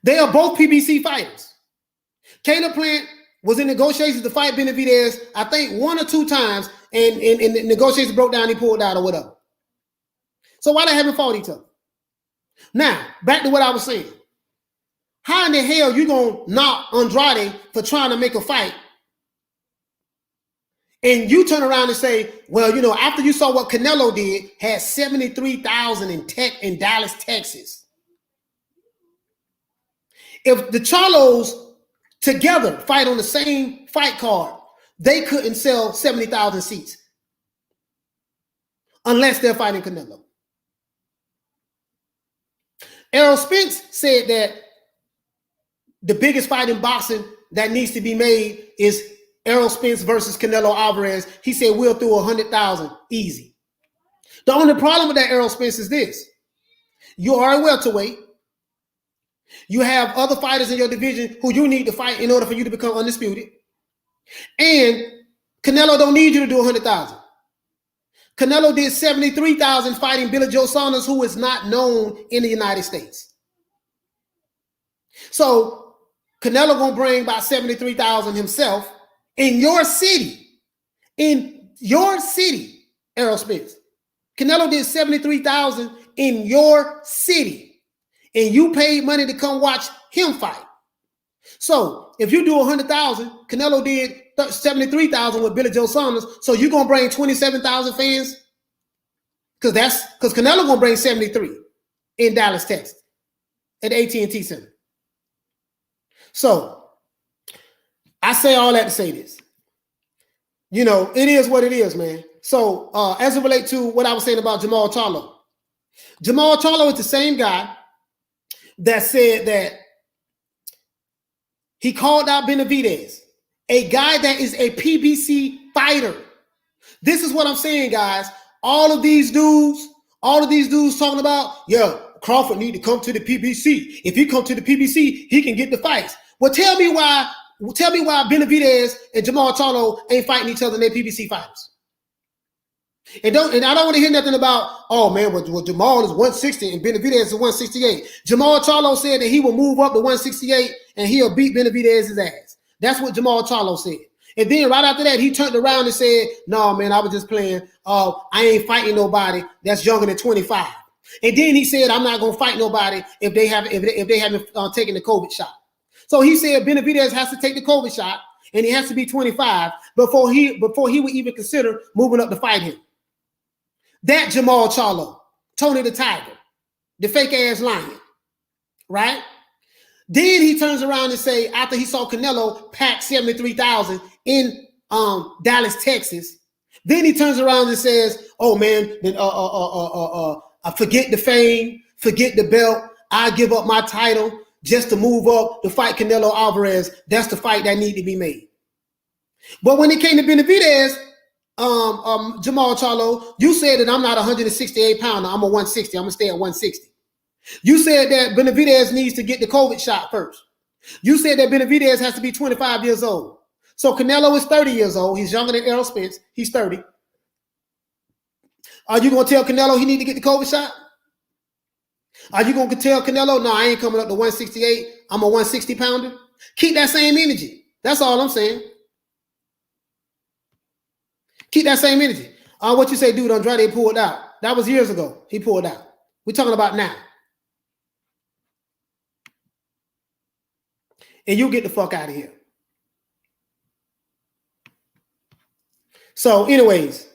They are both PBC fighters. Caleb Plant was in negotiations to fight Benavidez, I think 1 or 2 times, and the negotiations broke down, he pulled out or whatever. So why they haven't fought each other? Now, back to what I was saying. How in the hell you gonna knock Andrade for trying to make a fight? And you turn around and say, well, after you saw what Canelo did, had 73,000 in Dallas, Texas. If the Charlos together fight on the same fight card, they couldn't sell 70,000 seats unless they're fighting Canelo. Errol Spence said that the biggest fight in boxing that needs to be made is Errol Spence versus Canelo Alvarez. He said we'll do 100,000 easy. The only problem with that Errol Spence is this. You are a welterweight. You have other fighters in your division who you need to fight in order for you to become undisputed. And Canelo don't need you to do 100,000. Canelo did 73,000 fighting Billy Joe Saunders, who is not known in the United States. So Canelo gonna bring about 73,000 himself in your city. In your city, Errol Spence. Canelo did 73,000 in your city. And you paid money to come watch him fight. So if you do 100,000, Canelo did 73,000 with Billy Joe Saunders. So you're gonna bring 27,000 fans, because Canelo gonna bring 73 in Dallas, Texas, at the AT&T Center. So I say all that to say this. It is what it is, man. So as it relates to what I was saying about Jamal Charlo, Jamal Charlo is the same guy that said that He called out Benavidez, a guy that is a PBC fighter. This is what I'm saying, guys. All of these dudes talking about, yeah, Crawford need to come to the PBC. If he come to the PBC, he can get the fights. Well, tell me why Benavidez and Jamal Charlo ain't fighting each other in their PBC fighters. And I don't want to hear nothing about, oh man, well Jamal is 160 and Benavidez is 168. Jamal Charlo said that he will move up to 168 and he'll beat Benavidez's ass. That's what Jamal Charlo said. And then right after that, he turned around and said, no, man, I was just playing. I ain't fighting nobody that's younger than 25. And then he said, I'm not going to fight nobody if they haven't taken the COVID shot. So he said Benavidez has to take the COVID shot and he has to be 25 before he would even consider moving up to fight him. That Jamal Charlo, Tony the Tiger, the fake ass lion, right? Then he turns around and say, after he saw Canelo pack 73,000 in Dallas, Texas, then he turns around and says, oh man, I forget the fame, forget the belt. I give up my title just to move up to fight Canelo Alvarez. That's the fight that need to be made. But when it came to Benavidez, Jamal Charlo, you said that I'm not a 168 pounder. I'm a 160. I'm gonna stay at 160. You said that Benavidez needs to get the COVID shot first. You said that Benavidez has to be 25 years old. So Canelo is 30 years old. He's younger than Errol Spence. He's 30. Are you gonna tell Canelo he need to get the COVID shot? Are you gonna tell Canelo, no, I ain't coming up to 168. I'm a 160 pounder? Keep that same energy. That's all I'm saying. Keep that same energy. What you say, dude, Andrade pulled out. That was years ago. He pulled out. We're talking about now. And you get the fuck out of here. So, anyways,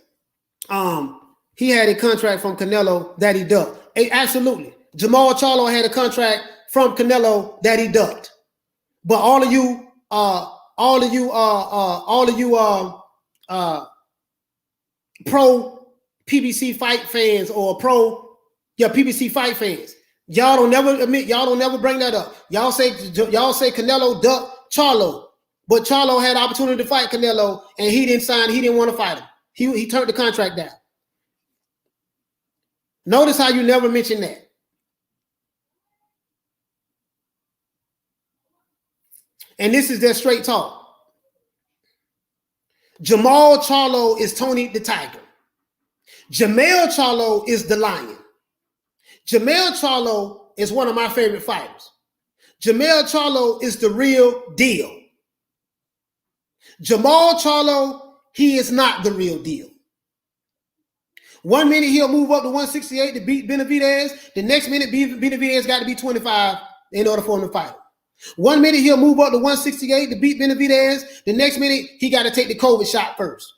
he had a contract from Canelo that he ducked. Absolutely. Jamal Charlo had a contract from Canelo that he ducked. But all of you pro PBC fight fans or PBC fight fans, y'all don't never bring that up. Y'all say Canelo ducked Charlo, but Charlo had opportunity to fight Canelo and he didn't want to fight him. He turned the contract down. Notice how you never mention that. And this is their straight talk. Jamal Charlo is Tony the Tiger. Jamal Charlo is the Lion. Jamal Charlo is one of my favorite fighters. Jamal Charlo is the real deal. Jamal Charlo, he is not the real deal. 1 minute he'll move up to 168 to beat Benavidez. The next minute Benavidez got to be 25 in order for him to fight him. 1 minute he'll move up to 168 to beat Benavidez. The next minute he got to take the COVID shot first.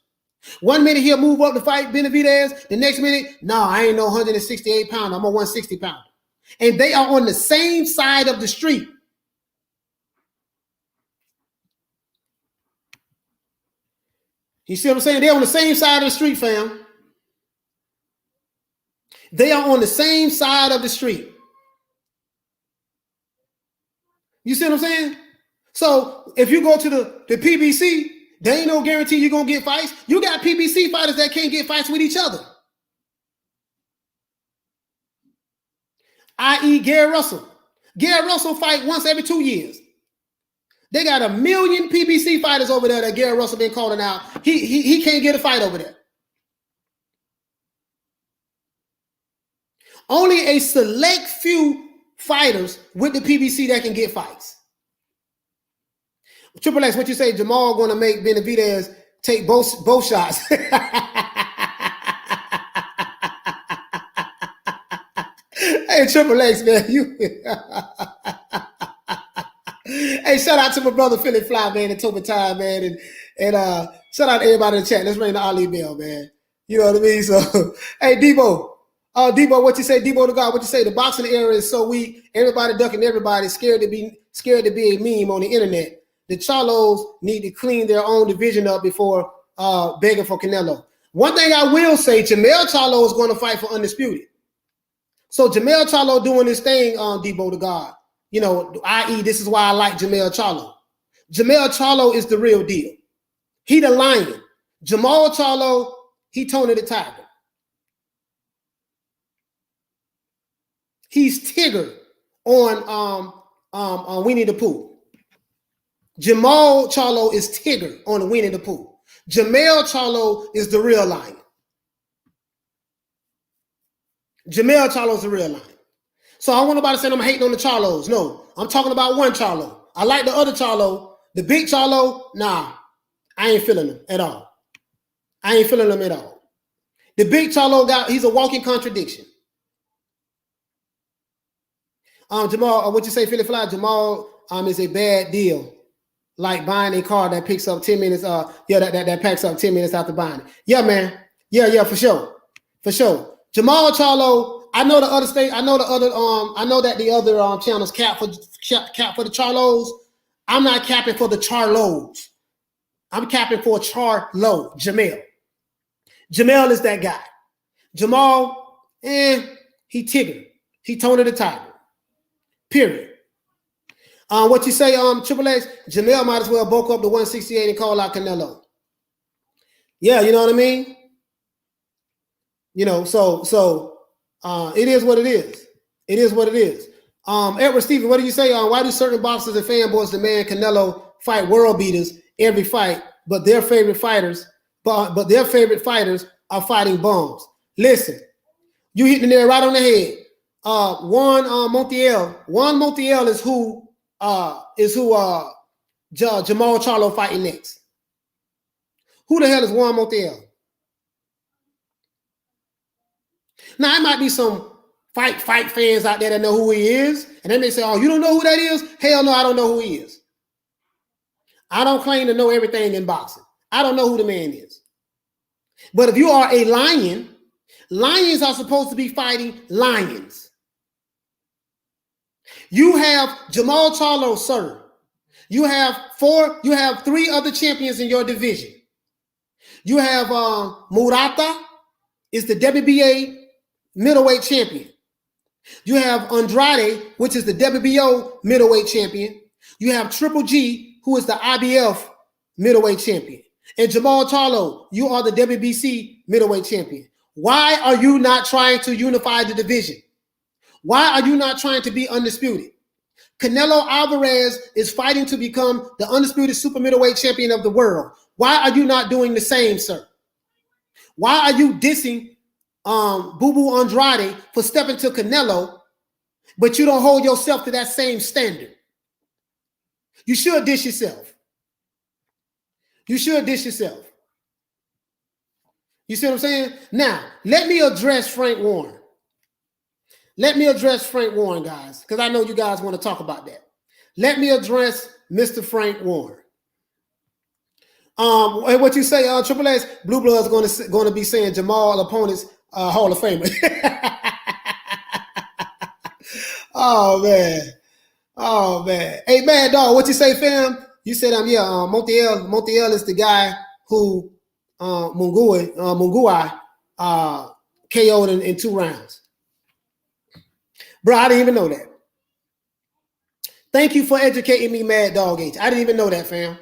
1 minute he'll move up to fight Benavidez. The next minute, no, I ain't no 168 pounder. I'm a 160 pounder. And they are on the same side of the street. You see what I'm saying? They're on the same side of the street, fam. They are on the same side of the street. You see what I'm saying? So if you go to the PBC, there ain't no guarantee you're going to get fights. You got PBC fighters that can't get fights with each other. I.e. Gary Russell. Gary Russell fight once every 2 years. They got 1 million PBC fighters over there that Gary Russell been calling out. He can't get a fight over there. Only a select few fighters with the PBC that can get fights. Triple X, what you say? Jamal going to make Benavidez take both shots. Hey, Triple X, man, you. Hey, shout out to my brother Philly Fly, man, and Toby Time, man, and shout out to everybody in the chat. Let's ring the Ali bell, man. You know what I mean? So, hey, Debo. Debo, what you say? Debo to God, what you say? The boxing era is so weak. Everybody ducking everybody, scared to be a meme on the internet. The Charlos need to clean their own division up before begging for Canelo. One thing I will say, Jamal Charlo is going to fight for undisputed. So Jamal Charlo doing this thing on Debo to God. You know, i.e. this is why I like Jamal Charlo. Jermell Charlo is the real deal. He the lion. Jamal Charlo, he Tony the Tiger. He's Tigger on Winnie the Pooh. Jamal Charlo is Tigger on Winnie the Pooh. Jermell Charlo is the real lion. Jermell Charlo is the real lion. So I want nobody saying I'm hating on the Charlos. No, I'm talking about one Charlo. I like the other Charlo. The big Charlo, nah, I ain't feeling him at all. I ain't feeling him at all. The big Charlo he's a walking contradiction. Jamal, what you say, Philly Fly? Jamal is a bad deal. Like buying a car that picks up 10 minutes, that packs up 10 minutes after buying it. Yeah, man. Yeah, for sure. For sure. Jamal Charlo, I know that the other channels cap for the Charlos. I'm not capping for the Charlos. I'm capping for Charlo, Jamel. Jamel is that guy. Jamal, he Tigger. He Tony the Tiger. Period. What you say, Triple X? Jamel might as well bulk up to 168 and call out Canelo. Yeah, you know what I mean? You know, so it is what it is. It is what it is. Edward Stephen, what do you say? Why do certain boxers and fanboys demand Canelo fight world beaters every fight, but their favorite fighters are fighting bums? Listen, you hit the nail right on the head. Juan Montiel is who Jamal Charlo fighting next. Who the hell is Juan Montiel? Now, there might be some fight fans out there that know who he is, and they may say, oh, you don't know who that is? Hell no, I don't know who he is. I don't claim to know everything in boxing. I don't know who the man is. But if you are a lion, lions are supposed to be fighting lions. You have Jamal Charlo, sir. You have three other champions in your division. You have Murata, is the WBA middleweight champion. You have Andrade, which is the WBO middleweight champion. You have Triple G, who is the IBF middleweight champion. And Jamal Charlo, you are the WBC middleweight champion. Why are you not trying to unify the division? Why are you not trying to be undisputed? Canelo Alvarez is fighting to become the undisputed super middleweight champion of the world. Why are you not doing the same, sir? Why are you dissing Boo Boo Andrade for stepping to Canelo, but you don't hold yourself to that same standard? You should dish yourself. You should dish yourself. You see what I'm saying? Now, let me address Frank Warren. Let me address Frank Warren, guys, because I know you guys want to talk about that. Let me address Mr. Frank Warren. And what you say, Triple X, Blue Blood is going to be saying Jamal opponents Hall of Famer. Oh man. Hey, Mad Dog, what you say, fam? You said Montiel is the guy who Mungui KO'd in 2 rounds. Bro, I didn't even know that. Thank you for educating me, Mad Dog H. I didn't even know that, fam.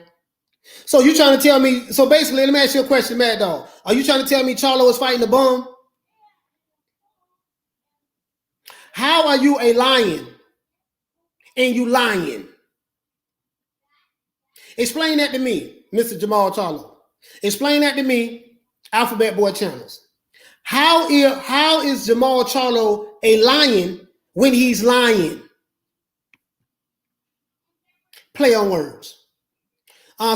So you trying to tell me, so basically, let me ask you a question, Mad Dog. Are you trying to tell me Charlo is fighting the bum? How are you a lion and you lying? Explain that to me, Mr. Jamal Charlo. Explain that to me, Alphabet Boy Channels. How is Jamal Charlo a lion when he's lying? Play on words.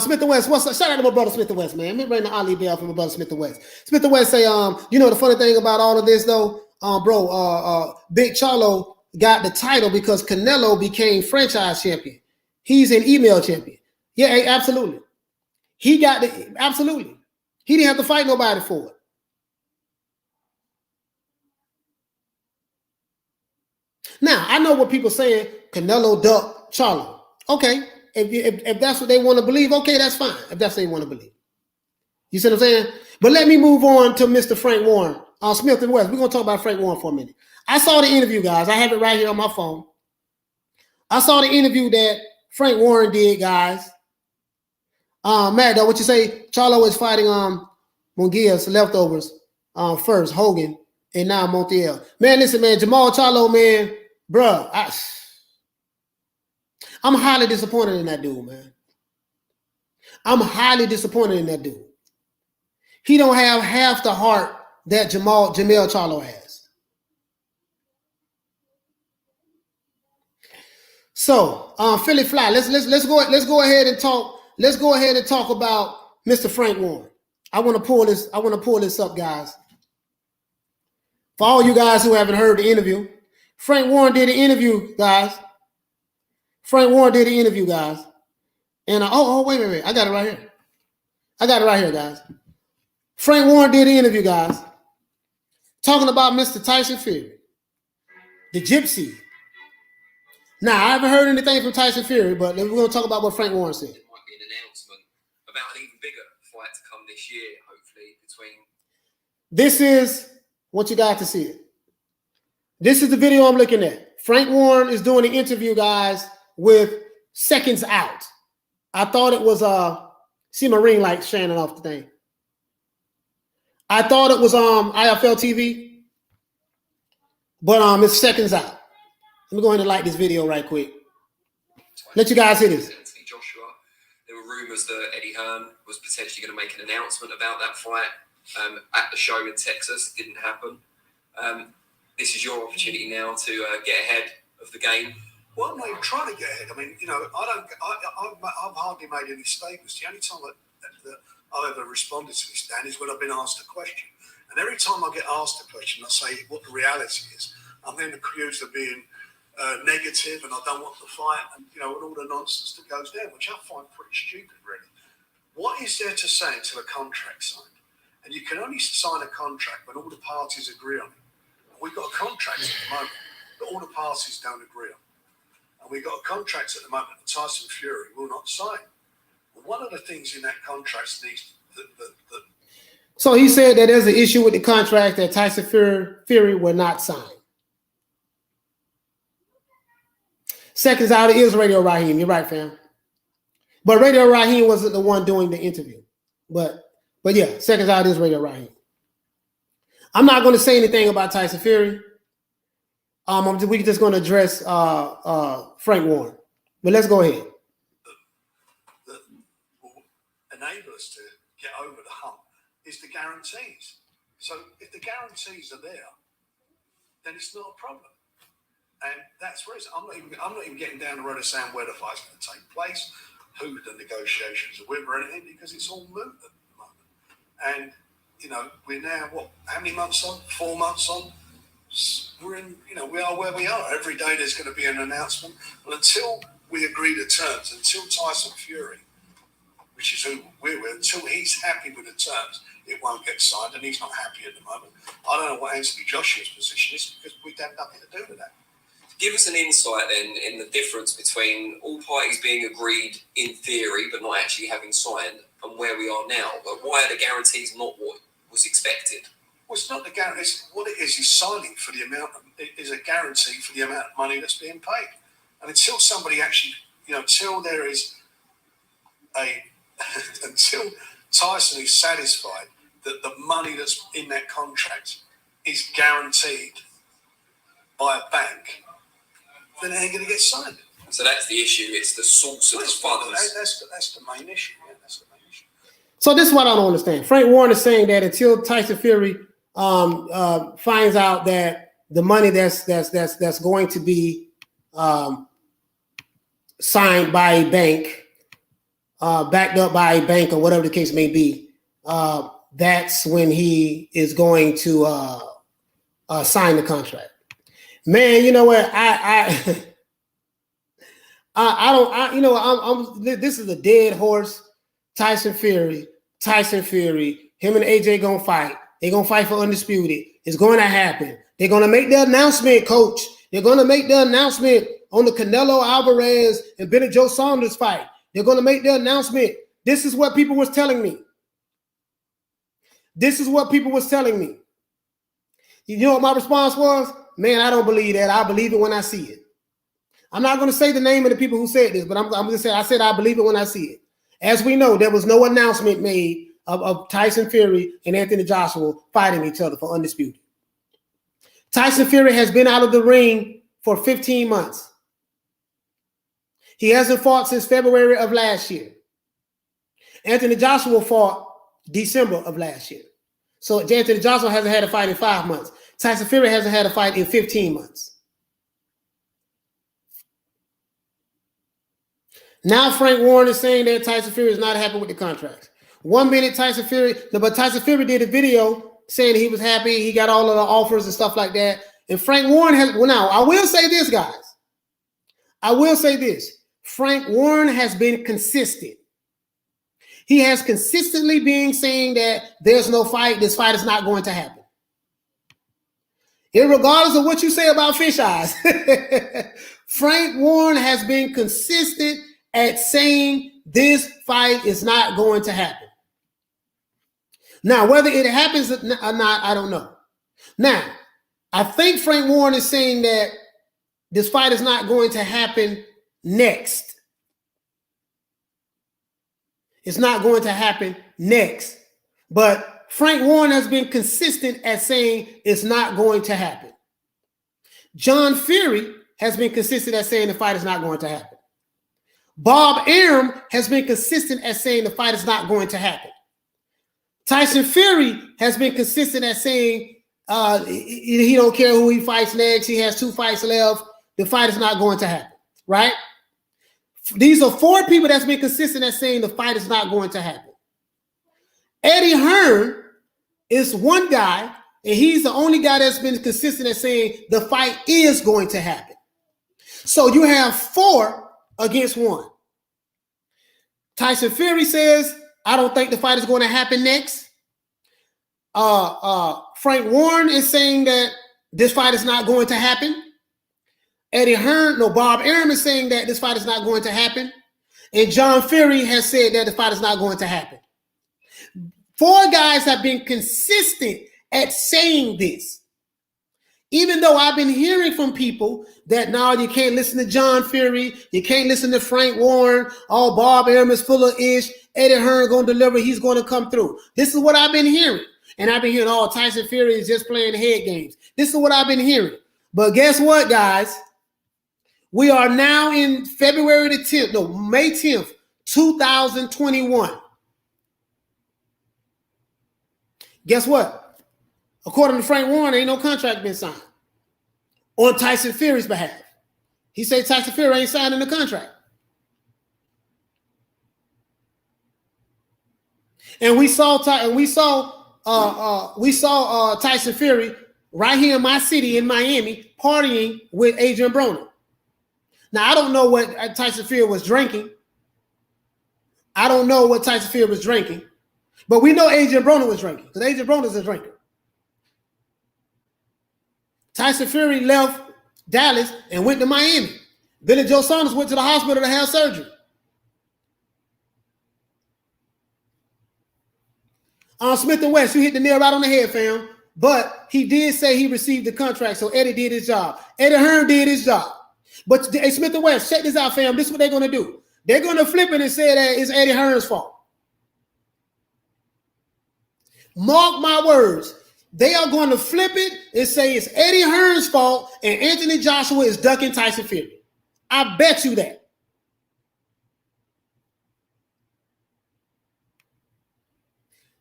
Smith and West, what's up? Shout out to my brother Smith and West, man. Let me bring the Ali Bell from my brother Smith and West. Smith and West say, you know the funny thing about all of this though, Big Charlo got the title because Canelo became franchise champion. He's an email champion. Yeah, absolutely. Absolutely. He didn't have to fight nobody for it. Now, I know what people saying, Canelo ducked Charlo. Okay, if that's what they want to believe, okay, that's fine. If that's what they want to believe. You see what I'm saying? But let me move on to Mr. Frank Warren. Smith and West. We're going to talk about Frank Warren for a minute. I saw the interview, guys. I have it right here on my phone. I saw the interview that Frank Warren did, guys, Matt, what you say? Charlo is fighting Munguia's leftovers first, Hogan, and now Montiel. Man, listen, man, Jamal Charlo, man, bruh, I'm highly disappointed in that dude, man. I'm highly disappointed in that dude. He don't have half the heart that Jamel Charlo has. So, Philly Fly, let's go ahead and talk. Let's go ahead and talk about Mr. Frank Warren. I want to pull this up, guys. For all you guys who haven't heard the interview, Frank Warren did an interview, guys. And wait. I got it right here. Guys. Frank Warren did an interview, guys, talking about Mr. Tyson Fury, the Gypsy. Now, I haven't heard anything from Tyson Fury, but we're going to talk about what Frank Warren said. There might be an announcement about an even bigger fight to come this year, hopefully, between... This is what you got to see it. This is the video I'm looking at. Frank Warren is doing an interview, guys, with Seconds Out. I thought it was see my ring light shining off the thing. I thought it was IFL TV, but it's Seconds Out. Let me go ahead and like this video right quick. Let you guys hear this. Joshua. There were rumors that Eddie Hearn was potentially going to make an announcement about that fight at the show in Texas. It didn't happen. This is your opportunity now to get ahead of the game. Well, I'm not even trying to get ahead. I mean, I've hardly made any statements. The only time that I've ever responded to this, Dan, is when I've been asked a question. And every time I get asked a question, I say what the reality is. I'm then accused of being negative and I don't want the fight and, all the nonsense that goes there, which I find pretty stupid, really. What is there to say until a contract's signed? And you can only sign a contract when all the parties agree on it. And we've got a contract at the moment that all the parties don't agree on. And we've got a contract at the moment that Tyson Fury will not sign. Well, one of the things in that contract needs that. So he said that there's an issue with the contract that Tyson Fury will not sign. Seconds Out, it is Radio Raheem. You're right, fam. But Radio Raheem wasn't the one doing the interview. But yeah, Seconds Out is Radio Raheem. I'm not going to say anything about Tyson Fury. We're just going to address Frank Warren. But let's go ahead. That will enable us to get over the hump is the guarantees. So if the guarantees are there, then it's not a problem. And that's where I'm not even getting down the road of saying where the fight's going to take place, who the negotiations are with or anything, because it's all moot at the moment. And, we're now, how many months on? 4 months on? We're in, we are where we are. Every day there's going to be an announcement. Well, until we agree to terms, until Tyson Fury, which is who we're with, until he's happy with the terms, it won't get signed, and he's not happy at the moment. I don't know what Anthony Joshua's position is because we've had nothing to do with that. Give us an insight then in the difference between all parties being agreed in theory but not actually having signed and where we are now. But why are the guarantees not what was expected? Well, it's not the guarantee. What it is signing for the amount. It is a guarantee for the amount of money that's being paid. And until somebody actually, until there is until Tyson is satisfied that the money that's in that contract is guaranteed by a bank, then it ain't going to get signed. So that's the issue. It's the source of the funds. That's the main issue. Yeah, that's the main issue. So this is what I don't understand. Frank Warren is saying that until Tyson Fury finds out that the money that's going to be signed by a bank, backed up by a bank or whatever the case may be, that's when he is going to sign the contract. Man, you know what? This is a dead horse. Tyson Fury, him and AJ gonna fight. They're gonna fight for undisputed. It's going to happen. They're gonna make the announcement, coach. They're gonna make the announcement on the Canelo Alvarez and Joe Saunders fight. They're gonna make the announcement. This is what people was telling me. You know what my response was? Man, I don't believe that. I believe it when I see it. I'm not going to say the name of the people who said this, but I'm going to say I said I believe it when I see it. As we know, there was no announcement made of Tyson Fury and Anthony Joshua fighting each other for undisputed. Tyson Fury has been out of the ring for 15 months. He hasn't fought since February of last year. Anthony Joshua fought December of last year. So Anthony Joshua hasn't had a fight in 5 months. Tyson Fury hasn't had a fight in 15 months. Now Frank Warren is saying that Tyson Fury is not happy with the contract. 1 minute Tyson Fury did a video saying he was happy. He got all of the offers and stuff like that. And Frank Warren has, well, now I will say this, guys. I will say this. Frank Warren has been consistent. He has consistently been saying that there's no fight. This fight is not going to happen. Irregardless of what you say about fish eyes, Frank Warren has been consistent at saying this fight is not going to happen. Now, whether it happens or not, I don't know. Now, I think Frank Warren is saying that this fight is not going to happen next. It's not going to happen next. But Frank Warren has been consistent at saying it's not going to happen. John Fury has been consistent at saying the fight is not going to happen. Bob Arum has been consistent at saying the fight is not going to happen. Tyson Fury has been consistent at saying he don't care who he fights next. He has 2 fights left. The fight is not going to happen, right? These are 4 people that's been consistent at saying the fight is not going to happen. Eddie Hearn is one guy, and he's the only guy that's been consistent at saying the fight is going to happen. So you have 4 against 1. Tyson Fury says, I don't think the fight is going to happen next. Frank Warren is saying that this fight is not going to happen. Bob Arum is saying that this fight is not going to happen. And John Fury has said that the fight is not going to happen. 4 guys have been consistent at saying this. Even though I've been hearing from people that now you can't listen to John Fury, you can't listen to Frank Warren, oh, Bob Arum is full of ish, Eddie Hearn going to deliver, he's going to come through. This is what I've been hearing. And I've been hearing, oh, Tyson Fury is just playing head games. This is what I've been hearing. But guess what, guys? We are now in May 10th, 2021. Guess what? According to Frank Warren, ain't no contract been signed on Tyson Fury's behalf. He said Tyson Fury ain't signing the contract. And we saw Tyson Fury right here in my city in Miami partying with Adrian Broner. Now, I don't know what Tyson Fury was drinking. But we know Adrian Broner was drinking because Adrian Broner is a drinker. Tyson Fury left Dallas and went to Miami. Billy Joe Saunders went to the hospital to have surgery. Smith and West, you hit the nail right on the head, fam. But he did say he received the contract, so Eddie did his job. Eddie Hearn did his job. But hey, Smith and West, check this out, fam. This is what they're going to do. They're going to flip it and say that it's Eddie Hearn's fault. Mark my words. They are going to flip it and say it's Eddie Hearn's fault and Anthony Joshua is ducking Tyson Fury. I bet you that.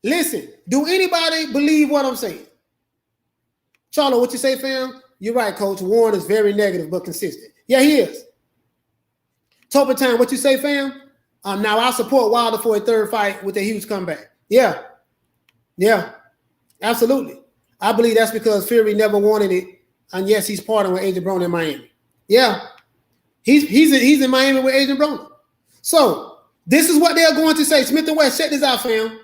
Listen, do anybody believe what I'm saying? Charlo, what you say, fam? You're right, Coach. Warren is very negative but consistent. Yeah, he is. Topa Time, what you say, fam? Now I support Wilder for a 3rd fight with a huge comeback. Yeah, absolutely. I believe that's because Fury never wanted it, and yes, he's partnering with Adrian Broner in Miami. Yeah, he's in Miami with Adrian Broner. So this is what they're going to say. Smith and West, check this out, fam.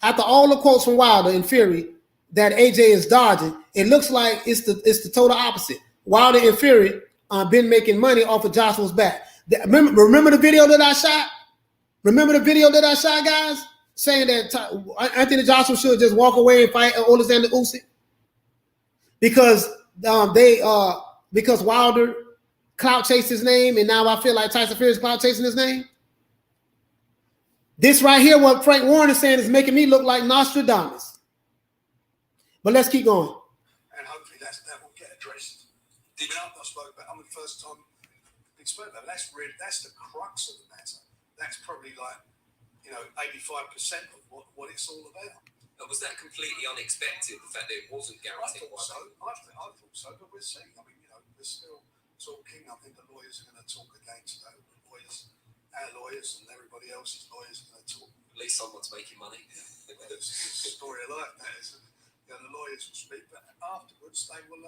After all the quotes from Wilder and Fury that AJ is dodging, it looks like it's the total opposite. Wilder and Fury been making money off of Joshua's back. Remember the video that I shot? Guys? Saying that Anthony Joshua should just walk away and fight Alexander Usyk because Wilder clout chased his name, and now I feel like Tyson Fury is clout chasing his name. This right here, what Frank Warren is saying, is making me look like Nostradamus. But let's keep going. And hopefully that will get addressed. I've not spoken about. I'm the first time been spoken about. That's the crux of the matter. That's probably like 85% of what it's all about. But was that completely unexpected? The fact that it wasn't guaranteed. I thought so, but we'll see. I mean, we're still talking. I think the lawyers are going to talk against that. Our lawyers and everybody else's lawyers are going to talk. At least someone's making money. It's a story like that, isn't it? The lawyers will speak, but afterwards they will,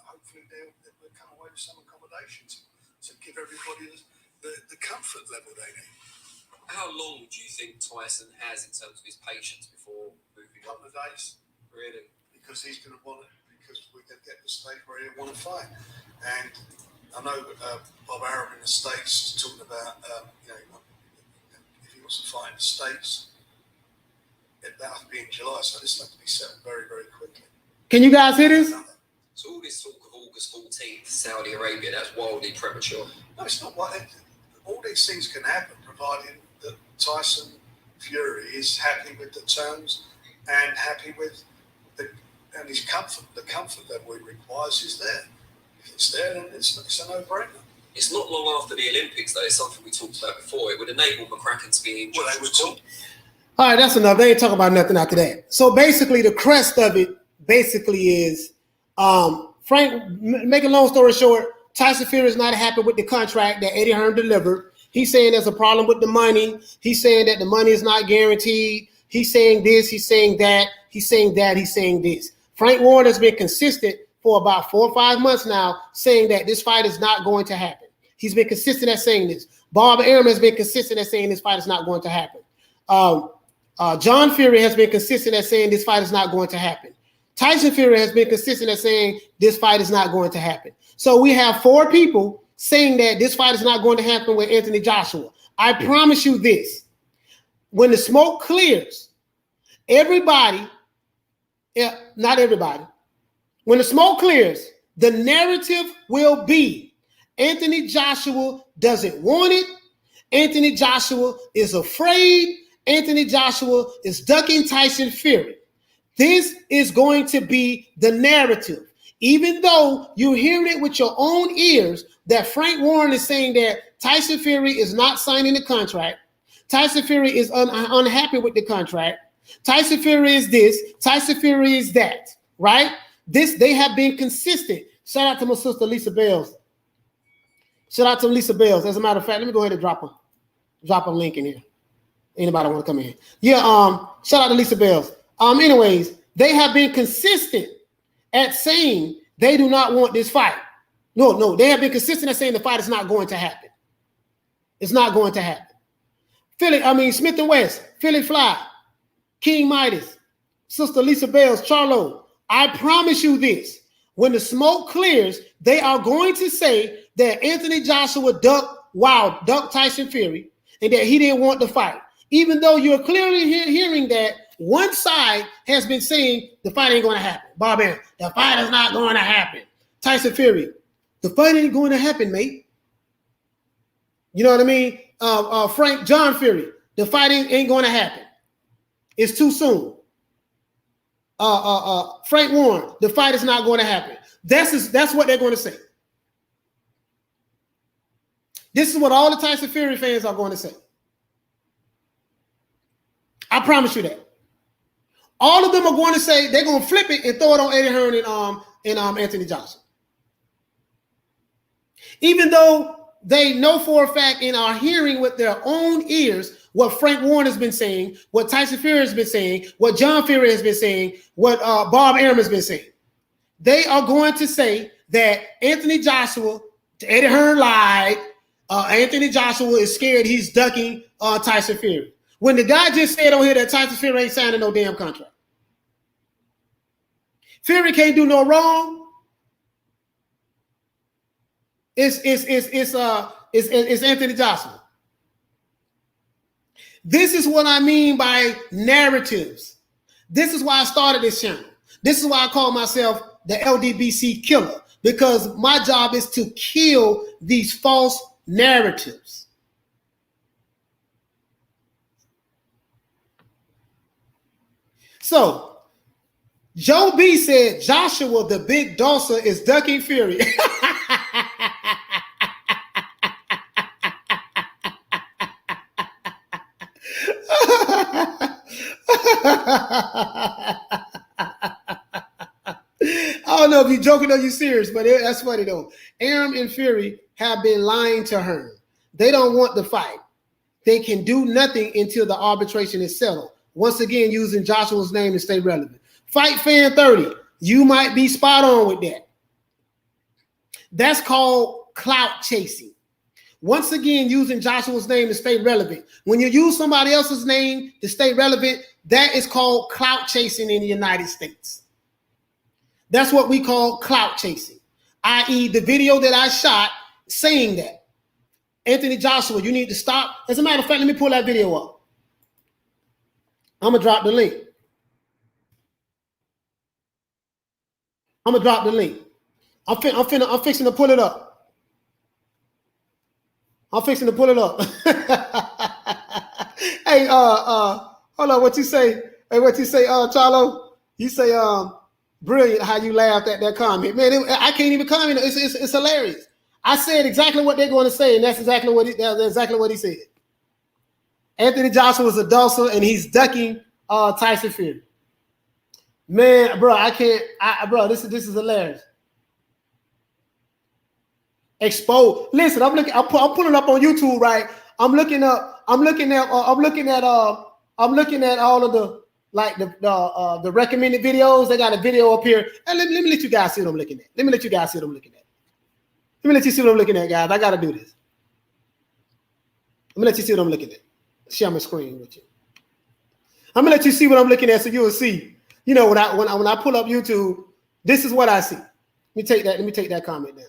hopefully they'll come away with some accommodations to give everybody the comfort level they need. How long do you think Tyson has in terms of his patience before moving on? A couple of days. Really? Because he's going to want it, because we're going to get to the stage where he'll want to fight. And I know Bob Arum in the States is talking about, if he wants to fight in the States, that'll have to be in July, so this will have to be settled very, very quickly. Can you guys hear this? So all this talk of August 14th, Saudi Arabia, that's wildly premature. No, it's not. All these things can happen, providing that Tyson Fury is happy with the terms and happy with and his comfort. The comfort that we requires is there. If it's there, then it's a no-brainer. It's not long after the Olympics, though. It's something we talked about before. It would enable McCracken to be in Well, they would talk. All right, that's enough. They ain't talking about nothing after that. So basically, the crest of it is Frank, make a long story short, Tyson Fury is not happy with the contract that Eddie Hearn delivered. He's saying there's a problem with the money. He's saying that the money is not guaranteed. He's saying this, he's saying that, he's saying that, he's saying this. Frank Warren has been consistent for about 4 or 5 months now, saying that this fight is not going to happen. He's been consistent at saying this. Bob Arum has been consistent at saying this fight is not going to happen. John Fury has been consistent at saying this fight is not going to happen. Tyson Fury has been consistent at saying this fight is not going to happen. So we have 4 people saying that this fight is not going to happen with Anthony Joshua. I promise you this. When the smoke clears, everybody, not everybody, when the smoke clears, the narrative will be Anthony Joshua doesn't want it. Anthony Joshua is afraid. Anthony Joshua is ducking Tyson Fury. This is going to be the narrative. Even though you're hearing it with your own ears that Frank Warren is saying that Tyson Fury is not signing the contract. Tyson Fury is unhappy with the contract. Tyson Fury is this. Tyson Fury is that, right? They have been consistent. Shout out to my sister, Lisa Bells. Shout out to Lisa Bells. As a matter of fact, let me go ahead and drop a link in here. Anybody want to come in? Yeah, shout out to Lisa Bells. Anyways, they have been consistent at saying they do not want this fight. No, they have been consistent at saying the fight is not going to happen. It's not going to happen. Smith and West, Philly Fly, King Midas, Sister Lisa Bells, Charlo. I promise you this. When the smoke clears, they are going to say that Anthony Joshua ducked Tyson Fury and that he didn't want the fight. Even though you're clearly hearing that one side has been saying the fight ain't going to happen. Bob Arum, the fight is not going to happen. Tyson Fury, the fight ain't going to happen, mate. You know what I mean? John Fury, the fight ain't going to happen. It's too soon. Frank Warren, the fight is not going to happen. That's what they're going to say. This is what all the Tyson Fury fans are going to say. I promise you that. All of them are going to say they're going to flip it and throw it on Eddie Hearn and Anthony Joshua. Even though they know for a fact and are hearing with their own ears what Frank Warren has been saying, what Tyson Fury has been saying, what John Fury has been saying, what Bob Arum has been saying. They are going to say that Anthony Joshua, Eddie Hearn lied. Anthony Joshua is scared he's ducking Tyson Fury. When the guy just said on here that Tyson Fury ain't signing no damn contract. Fury can't do no wrong. It's Anthony Joshua. This is what I mean by narratives. This is why I started this channel. This is why I call myself the LDBC killer, because my job is to kill these false narratives. So Joe B said Joshua the Big Dawson is ducking Fury. I don't know if you're joking or you're serious, but that's funny though. Aram and Fury have been lying to her. They don't want the fight. They can do nothing until the arbitration is settled. Once again, using Joshua's name to stay relevant. Fight Fan 30, you might be spot on with that. That's called clout chasing. Once again, using Joshua's name to stay relevant. When you use somebody else's name to stay relevant, that is called clout chasing in the United States. That's what we call clout chasing, i.e. the video that I shot saying that. Anthony Joshua, you need to stop. As a matter of fact, let me pull that video up. I'm going to drop the link. I'm fixing to pull it up. Hey, hold on, what you say? Hey, Charlo? You say, brilliant how you laughed at that comment. Man, I can't even comment. It's hilarious. I said exactly what they're going to say, and that's exactly what he said. Anthony Joshua is a docile, and he's ducking Tyson Fury. Man, bro, I can't. Bro, this is hilarious. Expose. Listen, I'm pulling up on YouTube, right? I'm looking at all of the recommended videos. They got a video up here. And let me let you guys see what I'm looking at. Let me let you see what I'm looking at, guys. I gotta do this. Let me let you see what I'm looking at. Share my screen with you. I'm gonna let you see what I'm looking at so you'll see. You know, when I pull up YouTube, this is what I see. Let me take that comment down.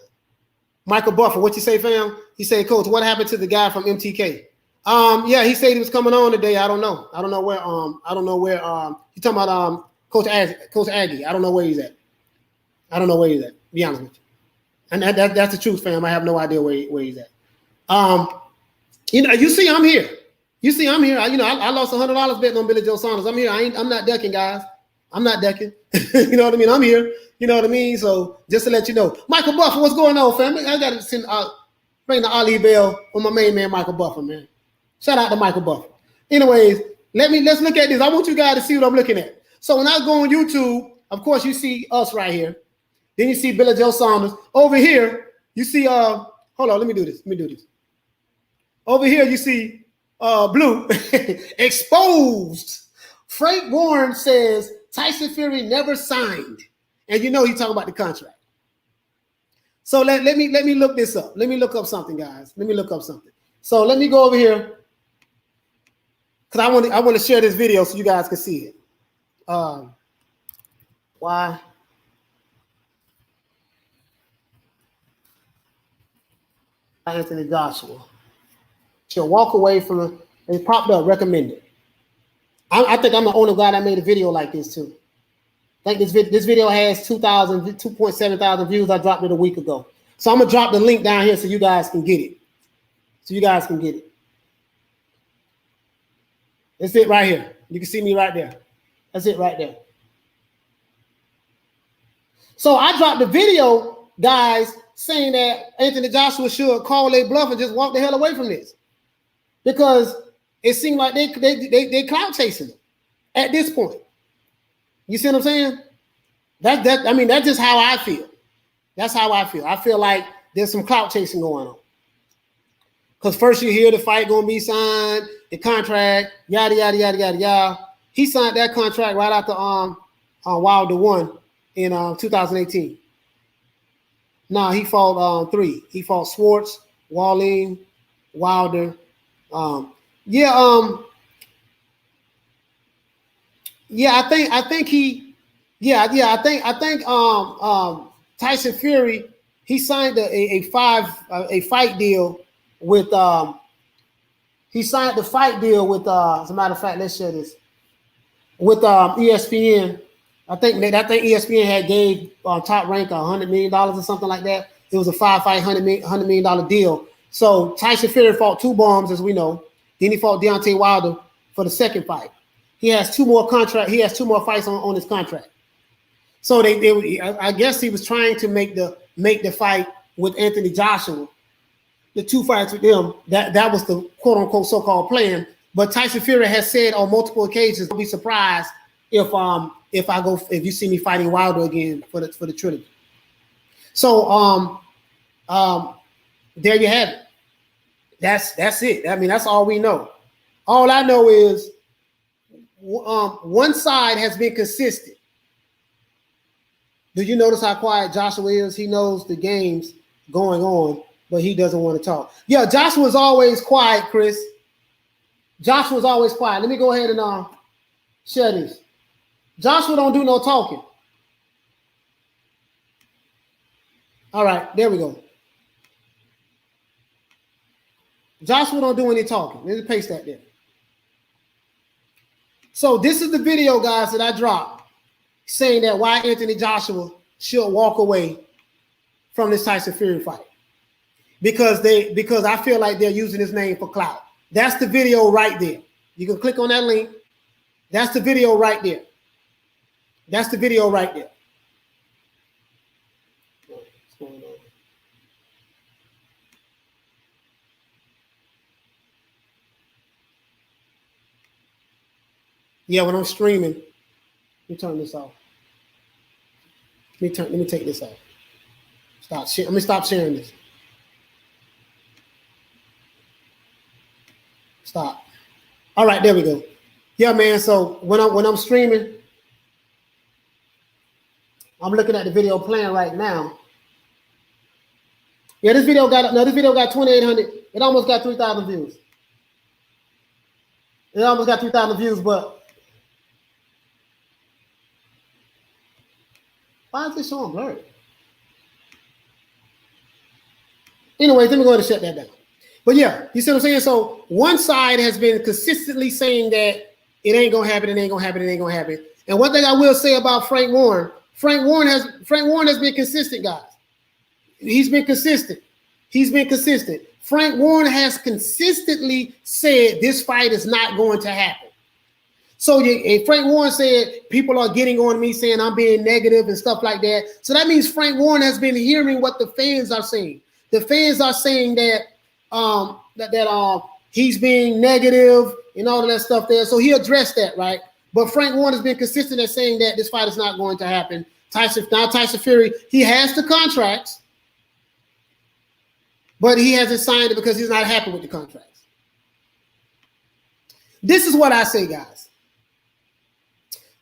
Michael Buffer, what you say, fam? He said, Coach, what happened to the guy from MTK? Yeah, he said he was coming on today. I don't know where. You talking about Coach Aggie? I don't know where he's at. Be honest with you. And that's the truth, fam. I have no idea where he's at. You see, I'm here. I lost $100 betting on Billy Joe Saunders. I'm here. I'm not ducking, guys. I'm not ducking. You know what I mean? I'm here. You know what I mean? So just to let you know, Michael Buffer, what's going on, fam? I got to bring the Ali bell on my main man, Michael Buffer, man. Shout out to Michael Buffer. Anyways, let's look at this. I want you guys to see what I'm looking at. So when I go on YouTube, of course, you see us right here. Then you see Billy Joe Saunders. Over here, you see, hold on, let me do this. Over here, you see Blue exposed. Frank Warren says Tyson Fury never signed. And you know he's talking about the contract. So let me look this up. Let me look up something, guys. So let me go over here. Because I want to share this video so you guys can see it. Why? Anthony Joshua. She'll walk away from it. It popped up, recommended. I think I'm the only guy that made a video like this too. I think this video has 2.7 thousand views. I dropped it a week ago. So I'm going to drop the link down here so you guys can get it. That's it right here. You can see me right there. That's it right there. So I dropped the video, guys, saying that Anthony Joshua should call a bluff and just walk the hell away from this. Because it seemed like they clout chasing him at this point. You see what I'm saying? That's just how I feel. That's how I feel. I feel like there's some clout chasing going on. Because first you hear the fight gonna be signed, the contract, yada yada yada yada yada. He signed that contract right after Wilder won in 2018. Nah, he fought 3. He fought Schwartz, Wallin, Wilder. I think Tyson Fury, he signed a fight deal with as a matter of fact, let's share this with ESPN. I think ESPN had gave Top Rank $100 million or something like that. It was a 5-fight $100 million deal. So Tyson Fury fought 2 bombs, as we know. Then he fought Deontay Wilder for the second fight. He has two more fights on his contract. So I guess he was trying to make the fight with Anthony Joshua, the two fights with them. That was the quote unquote so-called plan. But Tyson Fury has said on multiple occasions, "Don't be surprised if you see me fighting Wilder again for the trilogy." So there you have it. That's it. I mean, that's all we know. All I know is one side has been consistent. Do you notice how quiet Joshua is? He knows the game's going on, but he doesn't want to talk. Yeah, Joshua's always quiet, Chris. Joshua's always quiet. Let me go ahead and share this. Joshua don't do no talking. All right, there we go. Joshua don't do any talking. Let me paste that there. So this is the video, guys, that I dropped saying that why Anthony Joshua should walk away from this Tyson Fury fight. Because I feel like they're using his name for clout. That's the video right there. You can click on that link. That's the video right there. That's the video right there. What's going on? Yeah, when I'm streaming, let me turn this off. Let me take this off. Let me stop sharing this. Stop. All right, there we go. Yeah, man. So when I'm streaming, I'm looking at the video playing right now. Yeah, this video got 2,800. It almost got 3,000 views. It almost got 3,000 views, but why is this showing blurry? Anyways, let me go ahead and shut that down. But yeah, you see what I'm saying? So one side has been consistently saying that it ain't gonna happen, it ain't gonna happen, it ain't gonna happen. And one thing I will say about Frank Warren has been consistent, guys. He's been consistent. Frank Warren has consistently said this fight is not going to happen. So Frank Warren said people are getting on me saying I'm being negative and stuff like that. So that means Frank Warren has been hearing what the fans are saying. The fans are saying that he's being negative and all of that stuff there. So he addressed that, right? But Frank Warren has been consistent at saying that this fight is not going to happen. Tyson Fury, he has the contracts, but he hasn't signed it because he's not happy with the contracts. This is what I say, guys.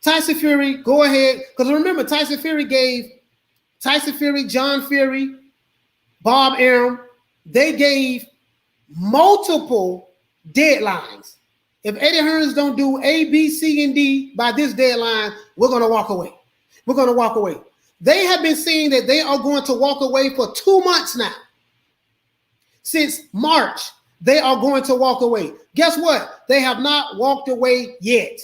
Tyson Fury, go ahead. Because remember, Tyson Fury, John Fury, Bob Arum, they gave multiple deadlines. If Eddie Hearns don't do A, B, C, and D by this deadline, we're going to walk away. We're going to walk away. They have been saying that they are going to walk away for 2 months now. Since March, they are going to walk away. Guess what? They have not walked away yet.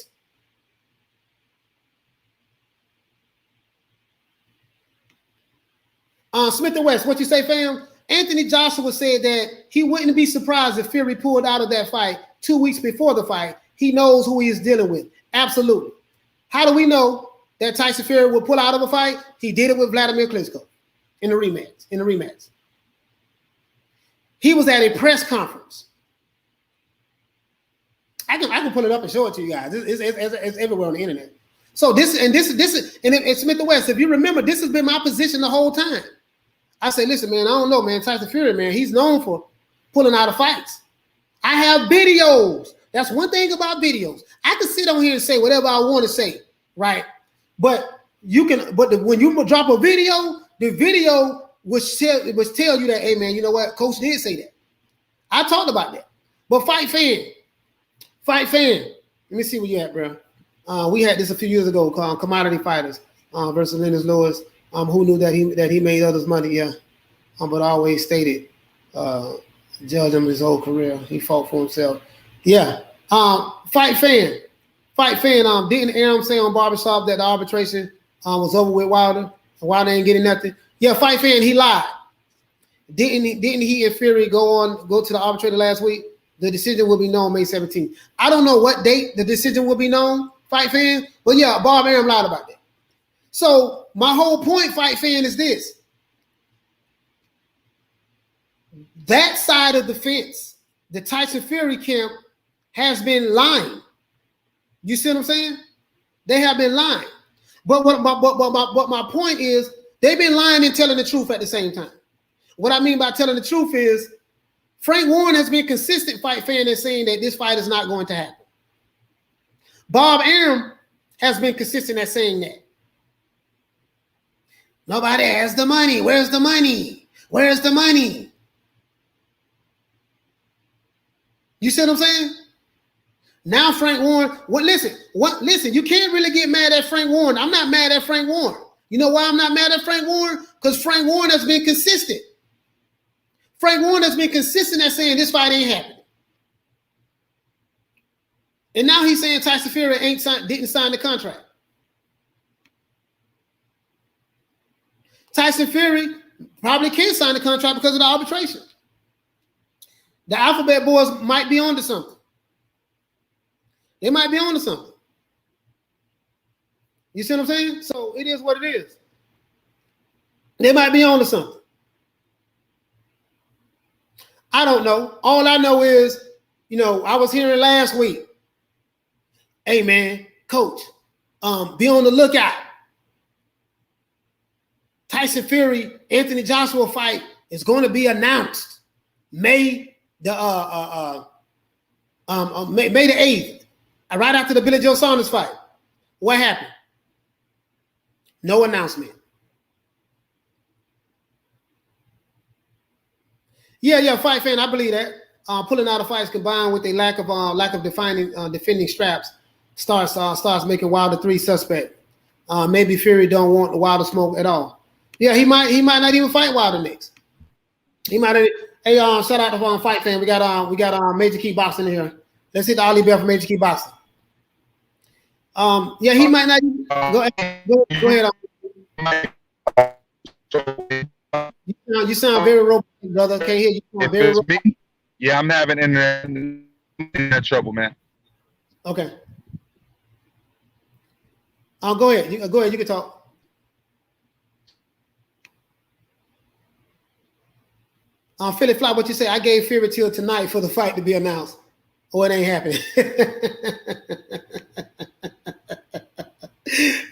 Smith and West, what you say, fam? Anthony Joshua said that he wouldn't be surprised if Fury pulled out of that fight 2 weeks before the fight. He knows who he is dealing with. Absolutely. How do we know that Tyson Fury will pull out of a fight? He did it with Vladimir Klitschko in the rematch. He was at a press conference. I can pull it up and show it to you guys. It's everywhere on the internet. So this is Smith and West. If you remember, this has been my position the whole time. I say, listen, man, I don't know, man. Tyson Fury, man, he's known for pulling out of fights. I have videos. That's one thing about videos. I can sit on here and say whatever I want to say, right? But when you drop a video, the video will tell you that, hey, man, you know what? Coach did say that. I talked about that. But fight fan. Let me see where you at, bro. We had this a few years ago called Commodity Fighters versus Lennox Lewis. Who knew that he made others money? Yeah, but always stated, judge him his whole career. He fought for himself. Yeah. Fight fan. Didn't Arum say on Barbershop that the arbitration was over with Wilder? Wilder ain't getting nothing. Yeah, fight fan. He lied. Didn't he and Fury go to the arbitrator last week? the decision will be known May 17th. I don't know what date the decision will be known, fight fan, but yeah, Bob Arum lied about that. So my whole point, fight fan, is this. That side of the fence, the Tyson Fury camp, has been lying. You see what I'm saying? They have been lying. But my point is, they've been lying and telling the truth at the same time. What I mean by telling the truth is, Frank Warren has been consistent, fight fan, in saying that this fight is not going to happen. Bob Arum has been consistent at saying that. Nobody has the money. Where's the money? Where's the money? You see what I'm saying? Now Frank Warren, listen, you can't really get mad at Frank Warren. I'm not mad at Frank Warren. You know why I'm not mad at Frank Warren? Because Frank Warren has been consistent. Frank Warren has been consistent at saying this fight ain't happening. And now he's saying Tyson Fury didn't sign the contract. Tyson Fury probably can't sign the contract because of the arbitration. The Alphabet Boys might be onto something. They might be onto something. You see what I'm saying? So it is what it is. They might be onto something. I don't know. All I know is, I was hearing last week, hey man, coach, be on the lookout. Tyson Fury, Anthony Joshua fight is going to be announced May the 8th, right after the Billy Joe Saunders fight. What happened? No announcement. Yeah, fight fan, I believe that. Pulling out of fights combined with a lack of defending straps starts making Wilder 3 suspect. Maybe Fury don't want the Wilder smoke at all. Yeah, he might not even fight Wilder next. He might. Hey, shout out to fight fan. We got Major Key Boxing in here. Let's hit the Ollie Bell for Major Key Boxing. Yeah, he might not. Go ahead. You sound very robust, brother. Can't hear you. If it's me, yeah, I'm having internet trouble, man. Okay. Go ahead. You can talk. Philly Fly, what you say? I gave Fury till tonight for the fight to be announced. Oh, it ain't happening.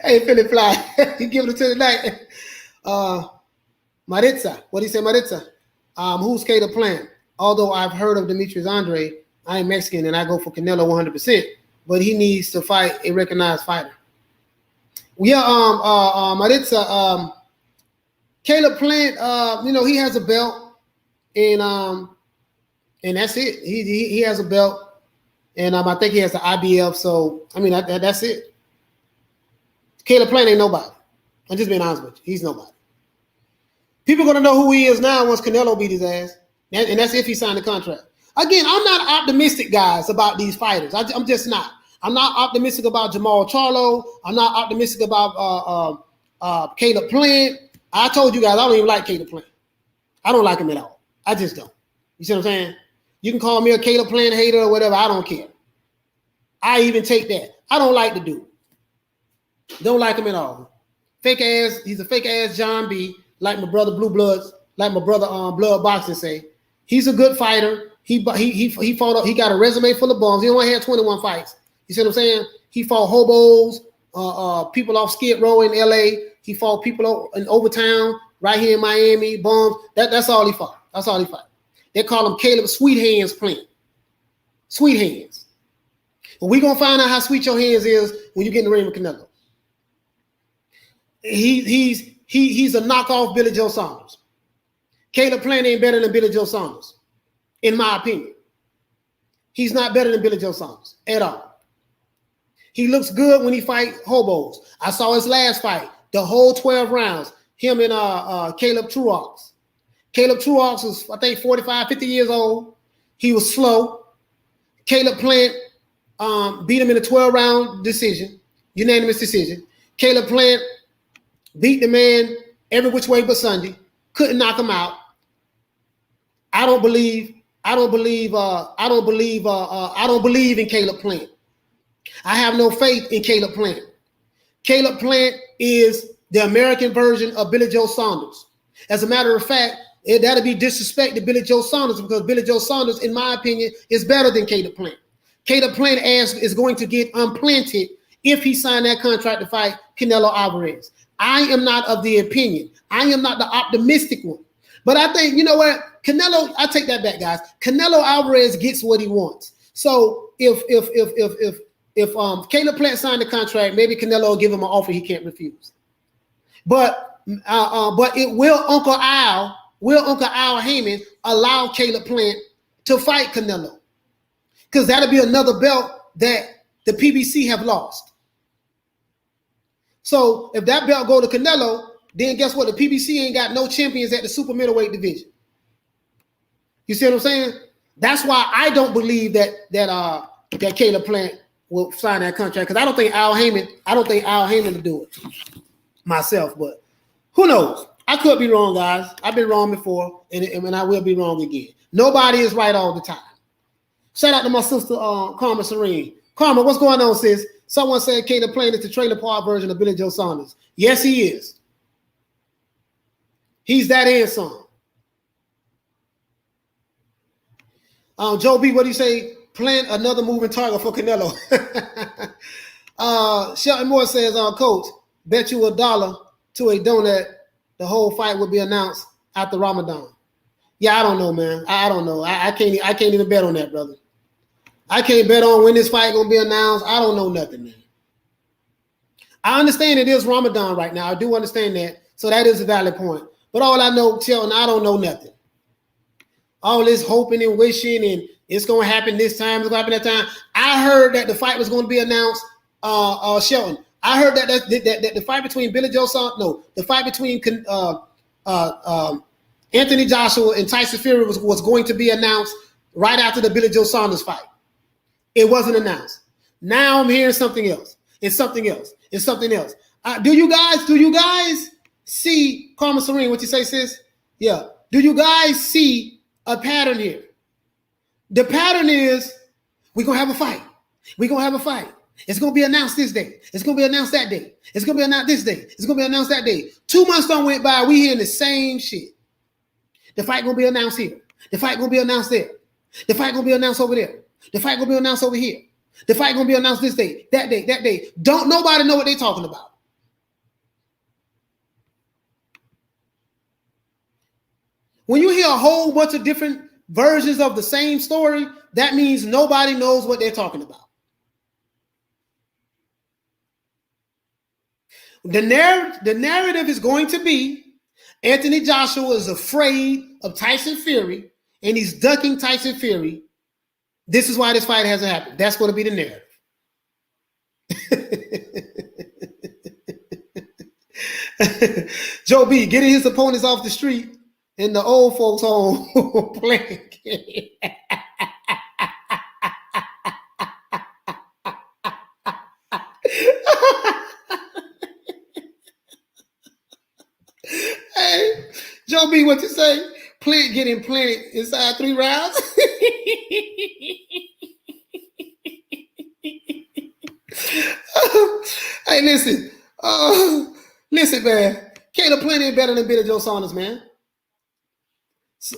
Hey, Philly Fly, you give it to tonight. Maritza, what do you say, Maritza? Who's Cater Plant? Although I've heard of Demetrius Andre, I am Mexican and I go for Canelo 100%, but he needs to fight a recognized fighter. Yeah, Maritza, Caleb Plant, he has a belt. And that's it. He has a belt, and I think he has the IBF. So I mean that's it. Caleb Plant ain't nobody. I'm just being honest with you. He's nobody. People gonna know who he is now once Canelo beat his ass, and that's if he signed the contract. Again, I'm not optimistic, guys, about these fighters. I'm just not. I'm not optimistic about Jamal Charlo. I'm not optimistic about Caleb Plant. I told you guys I don't even like Caleb Plant. I don't like him at all. I just don't. You see what I'm saying? You can call me a Caleb Plant hater or whatever. I don't care. I even take that. I don't like the dude. Don't like him at all. Fake ass. He's a fake ass John B. Like my brother Blue Bloods, like my brother Blood Boxing say. He's a good fighter. He fought. He got a resume full of bums. He only had 21 fights. You see what I'm saying? He fought hobos, people off Skid Row in LA. He fought people in Overtown, right here in Miami, bums. That's all he fought. That's all he fought. They call him Caleb Sweet Hands Plant. Sweet Hands. But we're gonna find out how sweet your hands is when you get in the ring with Canelo. He's a knockoff Billy Joe Saunders. Caleb Plant ain't better than Billy Joe Saunders, in my opinion. He's not better than Billy Joe Saunders at all. He looks good when he fight hobos. I saw his last fight, the whole 12 rounds, him and Caleb Truax. Caleb Truax was, I think, 45, 50 years old. He was slow. Caleb Plant beat him in a 12-round decision, unanimous decision. Caleb Plant beat the man every which way but Sunday. Couldn't knock him out. I I don't believe in Caleb Plant. I have no faith in Caleb Plant. Caleb Plant is the American version of Billy Joe Saunders. As a matter of fact, that'll be disrespect to Billy Joe Saunders, because Billy Joe Saunders, in my opinion, is better than Caleb Plant. Caleb Plant is going to get unplanted if he signed that contract to fight Canelo Alvarez. I am not of the opinion. I am not the optimistic one. But I think, you know what? Canelo, I take that back, guys. Canelo Alvarez gets what he wants. So if Caleb Plant signed the contract, maybe Canelo will give him an offer he can't refuse. But it will Uncle Al Heyman allow Caleb Plant to fight Canelo? Because that'll be another belt that the PBC have lost. So if that belt go to Canelo, then guess what? The PBC ain't got no champions at the super middleweight division. You see what I'm saying? That's why I don't believe that Caleb Plant will sign that contract, because I don't think Al Heyman will do it myself. But who knows? I could be wrong, guys. I've been wrong before, and I will be wrong again. Nobody is right all the time. Shout out to my sister, Karma Serene. Karma, what's going on, sis? Someone said Caleb Plant is the trailer park version of Billy Joe Saunders. Yes, he is. He's that and some. Joe B, what do you say? Plant another moving target for Canelo. Shelton Moore says, Coach, bet you $1 to a donut the whole fight will be announced after Ramadan. Yeah, I don't know, man. I don't know. I can't even bet on that, brother. I can't bet on when this fight gonna be announced. I don't know nothing, man. I understand it is Ramadan right now. I do understand that. So that is a valid point. But all I know, Shelton, I don't know nothing. All this hoping and wishing and it's gonna happen this time, it's gonna happen that time. I heard that the fight was gonna be announced, Shelton. I heard that the fight between the fight between Anthony Joshua and Tyson Fury was going to be announced right after the Billy Joe Saunders fight. It wasn't announced. Now I'm hearing something else. It's something else. It's something else. Do you guys see, Karma Serene, what you say, sis? Yeah. Do you guys see a pattern here? The pattern is we're going to have a fight. We're going to have a fight. It's going to be announced this day. It's going to be announced that day. It's going to be announced this day. It's going to be announced that day. 2 months done went by. We hearing the same shit. The fight going to be announced here. The fight going to be announced there. The fight going to be announced over there. The fight going to be announced over here. The fight going to be announced this day, that day, that day. Don't nobody know what they're talking about. When you hear a whole bunch of different versions of the same story, that means nobody knows what they're talking about. The narrative is going to be Anthony Joshua is afraid of Tyson Fury and he's ducking Tyson Fury. This is why this fight hasn't happened. That's going to be the narrative. Joe B, getting his opponents off the street in the old folks' home playing. Hey, Joe B, what you say? Plant getting planted inside 3 rounds. Hey, listen, man. Caleb Plant ain't better than Billy Joe Saunders, man.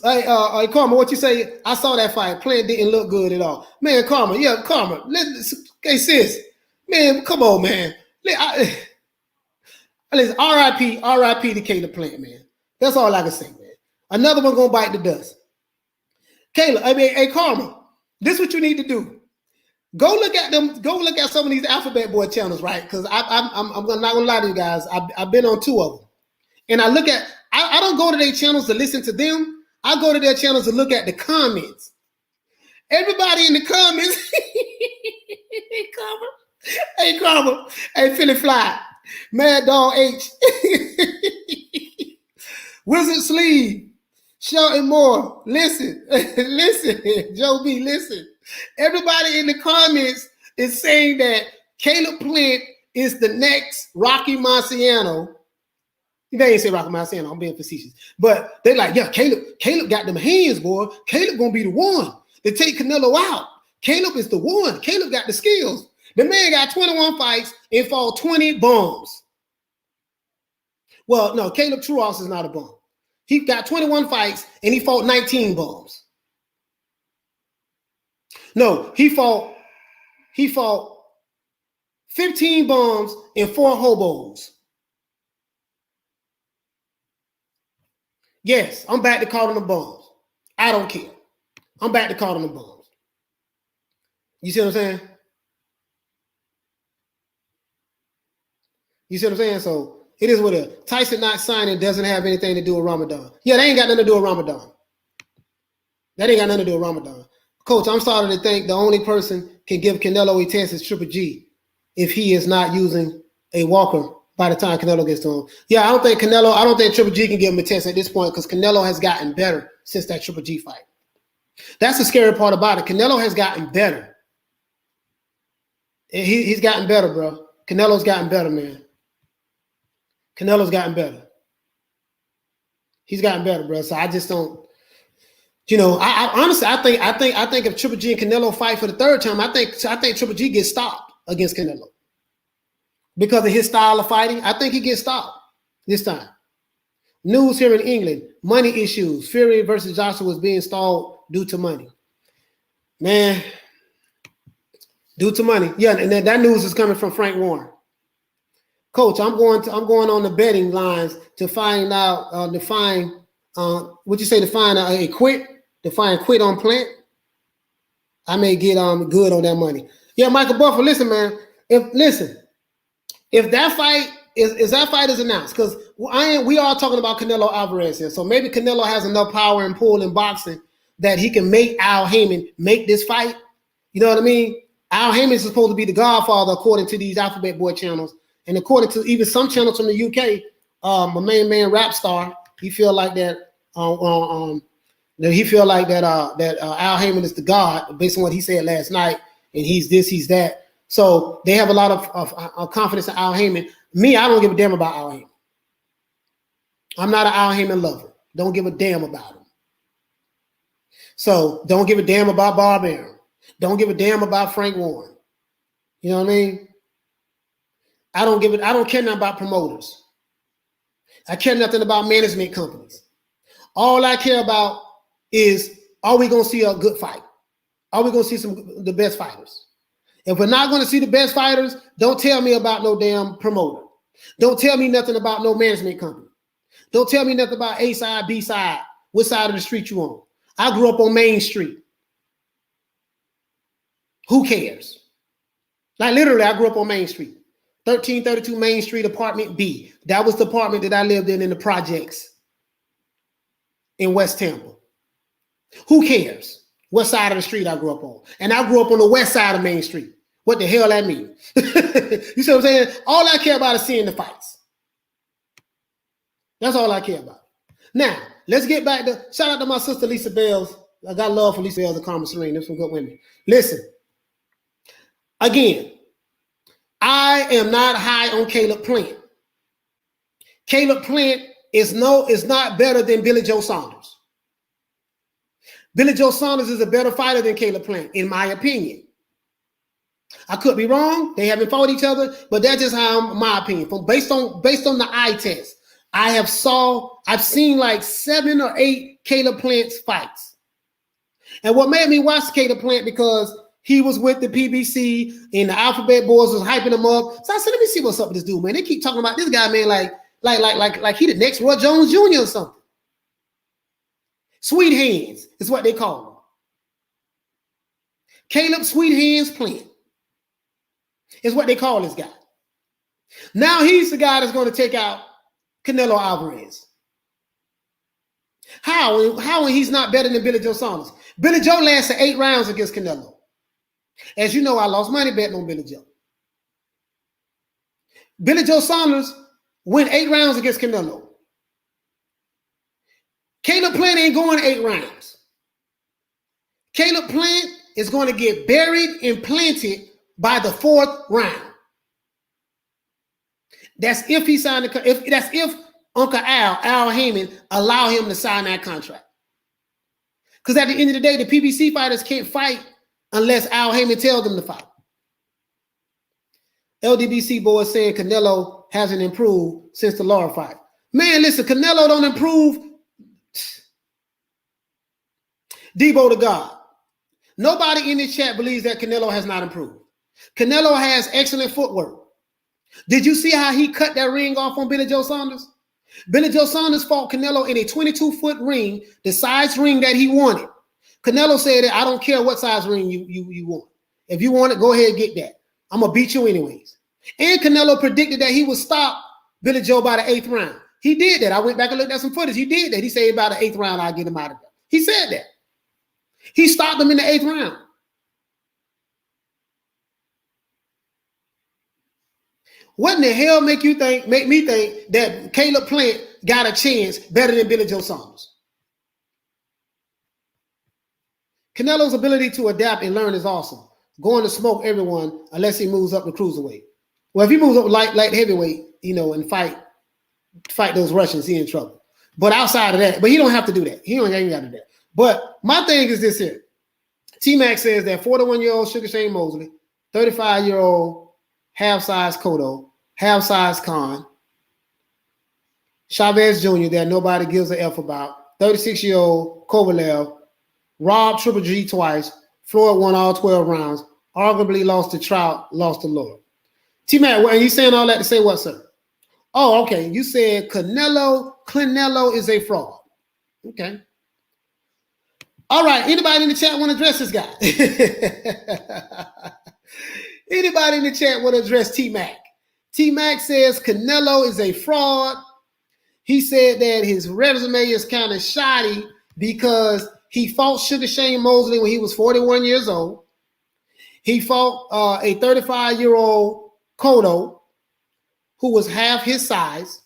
Hey, Karma, what you say? I saw that fight. Plant didn't look good at all, man. Karma. Hey, sis, man, come on, man. Listen, R.I.P. to Caleb Plant, man. That's all I can say, man. Another one gonna bite the dust. Caleb, hey, Karma, this is what you need to do. Go look at them. Go look at some of these Alphabet Boy channels, right? Because I'm not gonna lie to you guys. I've been on 2 of them, and I look at. I don't go to their channels to listen to them. I go to their channels to look at the comments. Everybody in the comments. Hey, Karma. Hey, Philly Fly. Mad Dog H. Wizard Sleeve. Shelton Moore. Listen. Joe B, listen. Everybody in the comments is saying that Caleb Plant is the next Rocky Marciano. They ain't say Rocky Marciano, I'm being facetious. But they're like, yeah, Caleb Caleb got them hands, boy. Caleb gonna be the one to take Canelo out. Caleb is the one. Caleb got the skills. The man got 21 fights and fought 20 bums. Well, no, Caleb Truos is not a bum. He got 21 fights and he fought 19 bums. No, he fought 15 bums and 4 hobos. Yes, I'm back to calling them bums. I don't care. I'm back to calling them bums. You see what I'm saying? You see what I'm saying? So it is what it is. Tyson not signing doesn't have anything to do with Ramadan. Yeah, they ain't got nothing to do with Ramadan. That ain't got nothing to do with Ramadan. Coach, I'm starting to think the only person can give Canelo a test is Triple G if he is not using a walker by the time Canelo gets to him. Yeah, I don't think Triple G can give him a test at this point because Canelo has gotten better since that Triple G fight. That's the scary part about it. Canelo has gotten better. He's gotten better, bro. Canelo's gotten better, man. Canelo's gotten better. He's gotten better, bro. So I just don't, I honestly, I think if Triple G and Canelo fight for the third time, I think Triple G gets stopped against Canelo. Because of his style of fighting, I think he gets stopped this time. News here in England, money issues. Fury versus Joshua was being stalled due to money. Man, due to money. Yeah, and that news is coming from Frank Warren. Coach, I'm going on the betting lines to find out, quit on Plant. I may get good on that money. Yeah, Michael Buffer, listen, man. If that fight is announced, because we are talking about Canelo Alvarez here, so maybe Canelo has enough power and pull in boxing that he can make Al Heyman make this fight. You know what I mean? Al Heyman is supposed to be the godfather according to these Alphabet Boy channels, and according to even some channels from the UK. My main man Rap Star, he feel like that. He feel like that Al Heyman is the god based on what he said last night, and he's this, he's that. So they have a lot of confidence in Al Heyman. Me, I don't give a damn about Al Heyman. I'm not an Al Heyman lover. Don't give a damn about him. So don't give a damn about Bob Arum. Don't give a damn about Frank Warren. You know what I mean? I don't care nothing about promoters. I care nothing about management companies. All I care about is, are we going to see a good fight? Are we going to see the best fighters? If we're not going to see the best fighters, don't tell me about no damn promoter. Don't tell me nothing about no management company. Don't tell me nothing about A side, B side, what side of the street you on. I grew up on Main Street. Who cares? Like literally, I grew up on Main Street. 1332 Main Street, apartment B. That was the apartment that I lived in the projects in West Tampa. Who cares what side of the street I grew up on? And I grew up on the west side of Main Street. What the hell that mean? You see what I'm saying? All I care about is seeing the fights. That's all I care about. Now, let's get back to, shout out to my sister Lisa Bells. I got love for Lisa Bells and Carmen Serene. They're some good women. Listen, again, I am not high on Caleb Plant. Caleb Plant is not better than Billy Joe Saunders. Billy Joe Saunders is a better fighter than Caleb Plant, in my opinion. I could be wrong. They haven't fought each other, but that's just how my opinion. Based on the eye test, I've seen like 7 or 8 Caleb Plant's fights. And what made me watch Caleb Plant, because he was with the PBC and the Alphabet Boys was hyping him up. So I said, let me see what's up with this dude, man. They keep talking about this guy, man, like he the next Roy Jones Jr. or something. Sweet Hands is what they call him. Caleb Sweet Hands Plant is what they call this guy. Now he's the guy that's going to take out Canelo Alvarez. How when he's not better than Billy Joe Saunders? Billy Joe lasted 8 rounds against Canelo. As you know, I lost money betting on Billy Joe. Billy Joe Saunders went 8 rounds against Canelo. Caleb Plant ain't going 8 rounds. Caleb Plant is going to get buried and planted by the 4th round. That's if Uncle Al Heyman allow him to sign that contract. Because at the end of the day, the PBC fighters can't fight unless Al Heyman tells them to fight. LDBC boys saying Canelo hasn't improved since the Lara fight. Man, listen, Canelo don't improve. Debo to God. Nobody in this chat believes that Canelo has not improved. Canelo has excellent footwork. Did you see how he cut that ring off on Billy Joe Saunders? Billy Joe Saunders fought Canelo in a 22-foot ring, the size ring that he wanted. Canelo said, I don't care what size ring you want. If you want it, go ahead and get that. I'm going to beat you anyways. And Canelo predicted that he would stop Billy Joe by the 8th round. He did that. I went back and looked at some footage. He did that. He said about the 8th round, I'll get him out of there. He said that. He stopped him in the 8th round. What in the hell make me think that Caleb Plant got a chance better than Billy Joe Saunders? Canelo's ability to adapt and learn is awesome. Going to smoke everyone unless he moves up to cruiserweight. Well, if he moves up light heavyweight, and fight those Russians, he in trouble. But outside of that, but he don't have to do that. He ain't got to do that. But my thing is this here. T-Mac says that 41-year-old Sugar Shane Mosley, 35-year-old half-size Cotto, half-size Khan, Chavez Jr. that nobody gives a F about, 36-year-old Kovalev, robbed Triple G twice, Floyd won all 12 rounds, arguably lost to Trout, lost to Lord. T-Mac, are you saying all that to say what, sir? Oh, okay. You said Canelo is a fraud. Okay. All right. Anybody in the chat want to address this guy? Anybody in the chat want to address T-Mac? T-Mac says Canelo is a fraud. He said that his resume is kind of shoddy because he fought Sugar Shane Mosley when he was 41 years old. He fought a 35-year-old Cotto, who was half his size.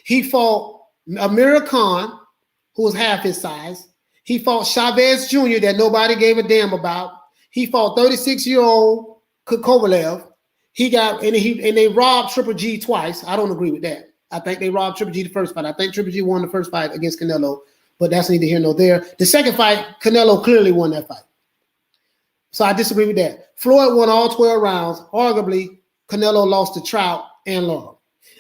He fought Amir Khan, who was half his size. He fought Chavez Jr. that nobody gave a damn about. He fought 36-year-old Kovalev. And they robbed Triple G twice. I don't agree with that. I think they robbed Triple G the first fight. I think Triple G won the first fight against Canelo, but that's neither here nor there. The second fight, Canelo clearly won that fight. So I disagree with that. Floyd won all 12 rounds. Arguably, Canelo lost to Trout and Laura.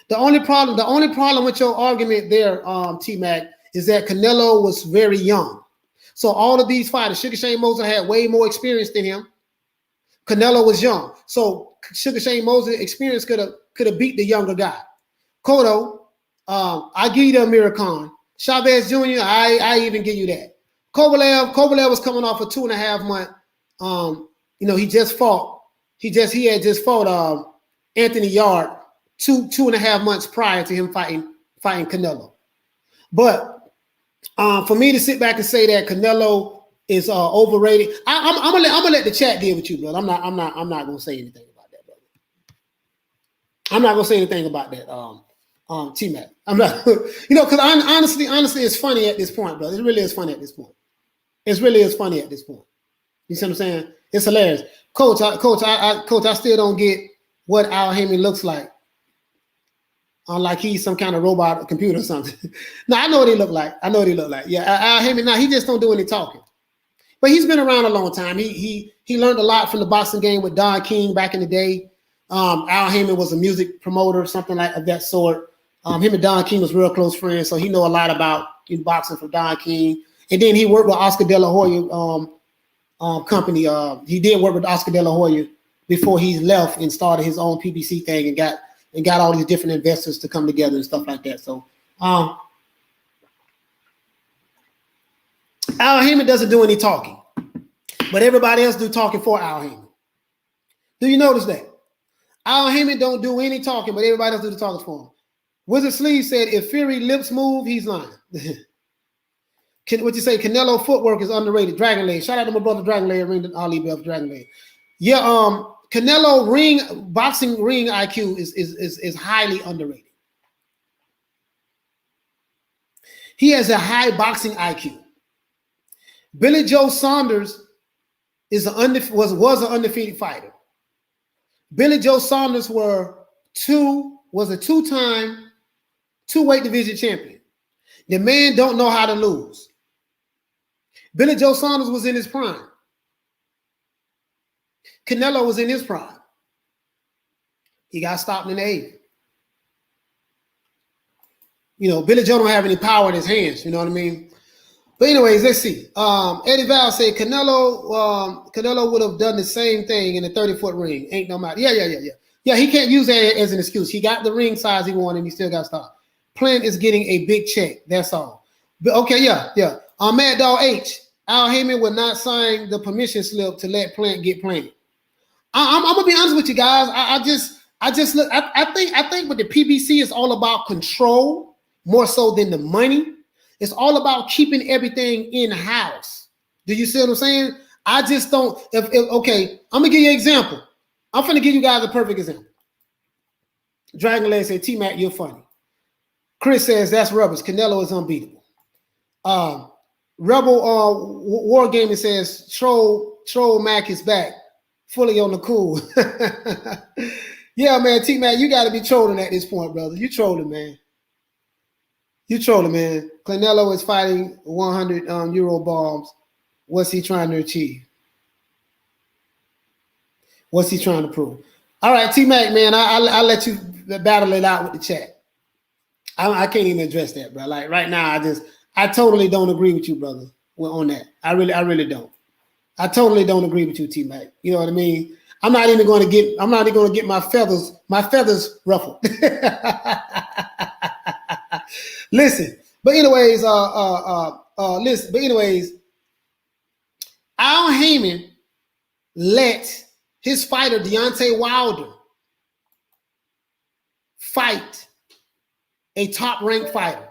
The only problem with your argument there, T-Mac, is that Canelo was very young. So all of these fighters, Sugar Shane Mosley had way more experience than him. Canelo was young. So Sugar Shane Mosley's experience could have beat the younger guy. Cotto, I give you the Amir Khan. Chavez Jr., I even give you that. Kovalev was coming off a 2.5 month. He just fought. He had just fought Anthony Yard 2.5 months prior to him fighting Canelo. But for me to sit back and say that Canelo is overrated, I'm gonna let the chat deal with you, brother. I'm not gonna say anything about that, brother. I'm not gonna say anything about that, T-Mac. I'm not, because honestly, it's funny at this point, brother. It really is funny at this point. It really is funny at this point. You see what I'm saying? It's hilarious. Coach, I still don't get what Al Heyman looks like. Like he's some kind of robot or computer or something. No, I know what he look like. Yeah, Al Heyman, he just don't do any talking. But he's been around a long time. He learned a lot from the boxing game with Don King back in the day. Al Heyman was a music promoter or something of that sort. Him and Don King was real close friends, so he know a lot about boxing from Don King. And then he worked with Oscar De La Hoya company. He did work with Oscar De La Hoya before he left and started his own PBC thing and got all these different investors to come together and stuff like that. So Al Heyman doesn't do any talking, but everybody else do talking for Al Heyman. Do you notice that? Al Heyman don't do any talking, but everybody else do the talking for him. Wizard Sleeve said, if Fury lips move, he's lying. What you say? Canelo footwork is underrated. Dragon Leg. Shout out to my brother Dragon Leg, Ring Ali Bell, Dragon Leg. Yeah, Canelo boxing ring IQ is highly underrated. He has a high boxing IQ. Billy Joe Saunders was an undefeated fighter. Billy Joe Saunders was a two-time two-weight division champion. The man don't know how to lose. Billy Joe Saunders was in his prime. Canelo was in his prime. He got stopped in the 8th. You know, Billy Joe don't have any power in his hands. You know what I mean? But anyways, let's see. Eddie Val said Canelo would have done the same thing in the 30-foot ring. Ain't no matter. Yeah, he can't use that as an excuse. He got the ring size he wanted and he still got stopped. Plant is getting a big check. That's all. But okay, yeah. Mad Dog H. Al Heyman would not sign the permission slip to let Plant get planted. I'm gonna be honest with you guys. I just look. I think with the PBC is all about control more so than the money. It's all about keeping everything in house. Do you see what I'm saying? I just don't. Okay, I'm gonna give you an example. I'm gonna give you guys a perfect example. Dragon Leg said, T-Mac, you're funny. Chris says that's rubbish. Canelo is unbeatable. Rebel War Gaming says Troll Mac is back, fully on the cool. Yeah, man, T-Mac, you got to be trolling at this point, brother. You trolling, man. You trolling, man. Canelo is fighting 100 Euro bombs. What's he trying to achieve? What's he trying to prove? All right, T-Mac, man, I'll let you battle it out with the chat. I can't even address that, bro. Like right now, I totally don't agree with you, brother, on that. I really don't. I totally don't agree with you, T-Mac. You know what I mean? I'm not even going to get my feathers ruffled. Listen, but anyways, Al Heyman let his fighter Deontay Wilder fight a top-ranked fighter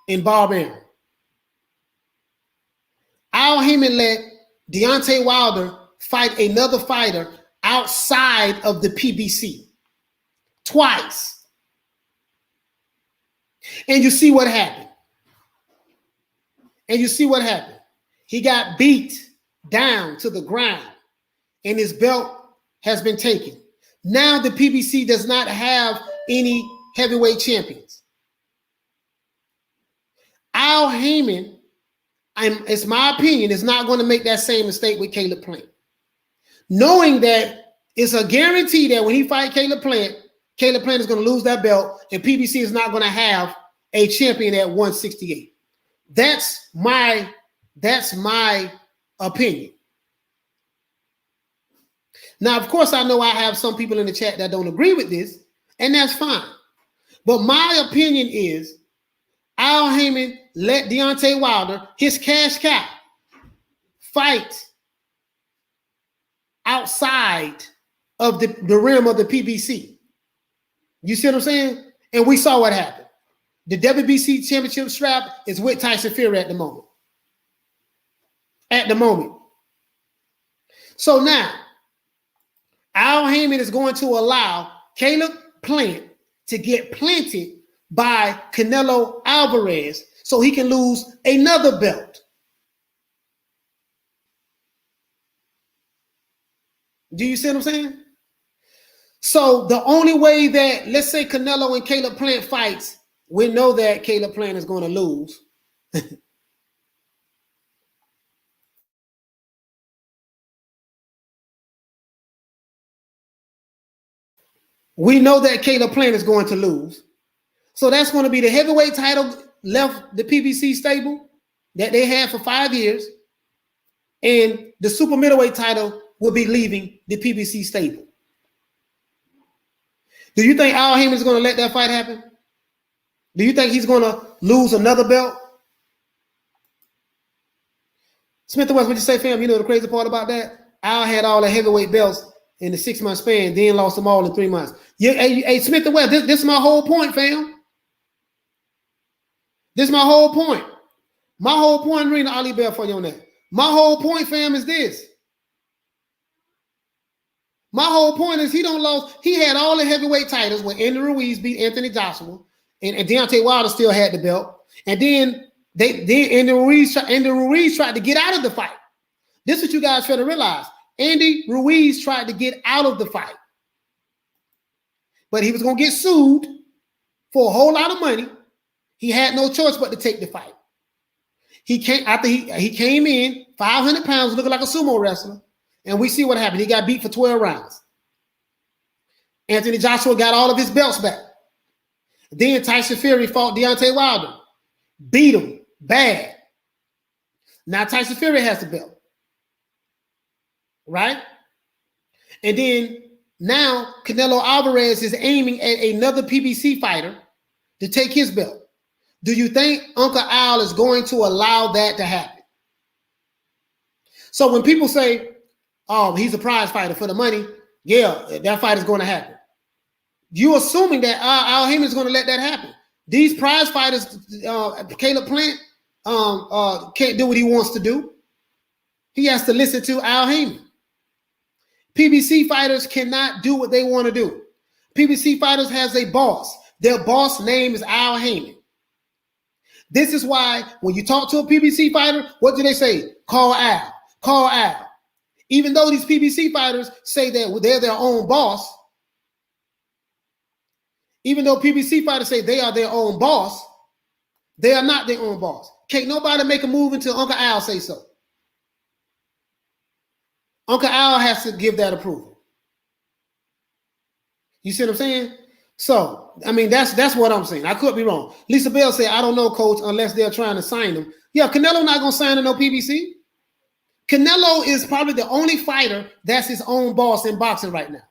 in Bob Arum. Al Heyman let Deontay Wilder fight another fighter outside of the PBC twice. And you see what happened. He got beat down to the ground and his belt has been taken. Now the PBC does not have any heavyweight champions. Al Heyman, it's my opinion, is not going to make that same mistake with Caleb Plant. Knowing that it's a guarantee that when he fights Caleb Plant is going to lose that belt and PBC is not going to have a champion at 168. That's my opinion. Now, of course, I know I have some people in the chat that don't agree with this, and that's fine. But my opinion is Al Heyman let Deontay Wilder, his cash cow, fight outside of the rim of the PBC. You see what I'm saying? And we saw what happened. The WBC championship strap is with Tyson Fury at the moment. So now, Al Heyman is going to allow Caleb Plant to get planted by Canelo Alvarez so he can lose another belt. Do you see what I'm saying? So the only way that, let's say Canelo and Caleb Plant fights, we know that Caleb Plant is going to lose. We know that Caleb Plant is going to lose. So that's going to be the heavyweight title left the PBC stable that they had for 5 years. And the super middleweight title will be leaving the PBC stable. Do you think Al Heyman is going to let that fight happen? Do you think he's going to lose another belt? Smith and West, what you say, fam? You know the crazy part about that? Al had all the heavyweight belts in the 6-month span, then lost them all in 3 months. Yeah, hey, Smith and West, this is my whole point, fam. This is my whole point. My whole point, reading Ali Bell for you on that. My whole point, fam, is this. My whole point is he had all the heavyweight titles when Andy Ruiz beat Anthony Joshua, and Deontay Wilder still had the belt. And then Andy Ruiz tried to get out of the fight. This is what you guys fail to realize. Andy Ruiz tried to get out of the fight. But he was going to get sued for a whole lot of money. He had no choice but to take the fight. He came after he came in 500 pounds, looking like a sumo wrestler, and we see what happened. He got beat for 12 rounds. Anthony Joshua got all of his belts back. Then Tyson Fury fought Deontay Wilder, beat him bad. Now Tyson Fury has the belt, right? And then now Canelo Alvarez is aiming at another PBC fighter to take his belt. Do you think Uncle Al is going to allow that to happen? So when people say, oh, he's a prize fighter for the money, yeah, that fight is going to happen. You assuming that Al Haymon is going to let that happen. These prize fighters, Caleb Plant can't do what he wants to do. He has to listen to Al Haymon. PBC fighters cannot do what they want to do. PBC fighters has a boss. Their boss name is Al Haymon. This is why when you talk to a PBC fighter, what do they say? Call Al. Call Al. Even though these PBC fighters say that they're their own boss, even though PBC fighters say they are their own boss, they are not their own boss. Can't nobody make a move until Uncle Al say so. Uncle Al has to give that approval. You see what I'm saying? So, I mean, that's what I'm saying. I could be wrong. Lisa Bell said, I don't know, coach, unless they're trying to sign him. Yeah, Canelo not going to sign to no PBC. Canelo is probably the only fighter that's his own boss in boxing right now.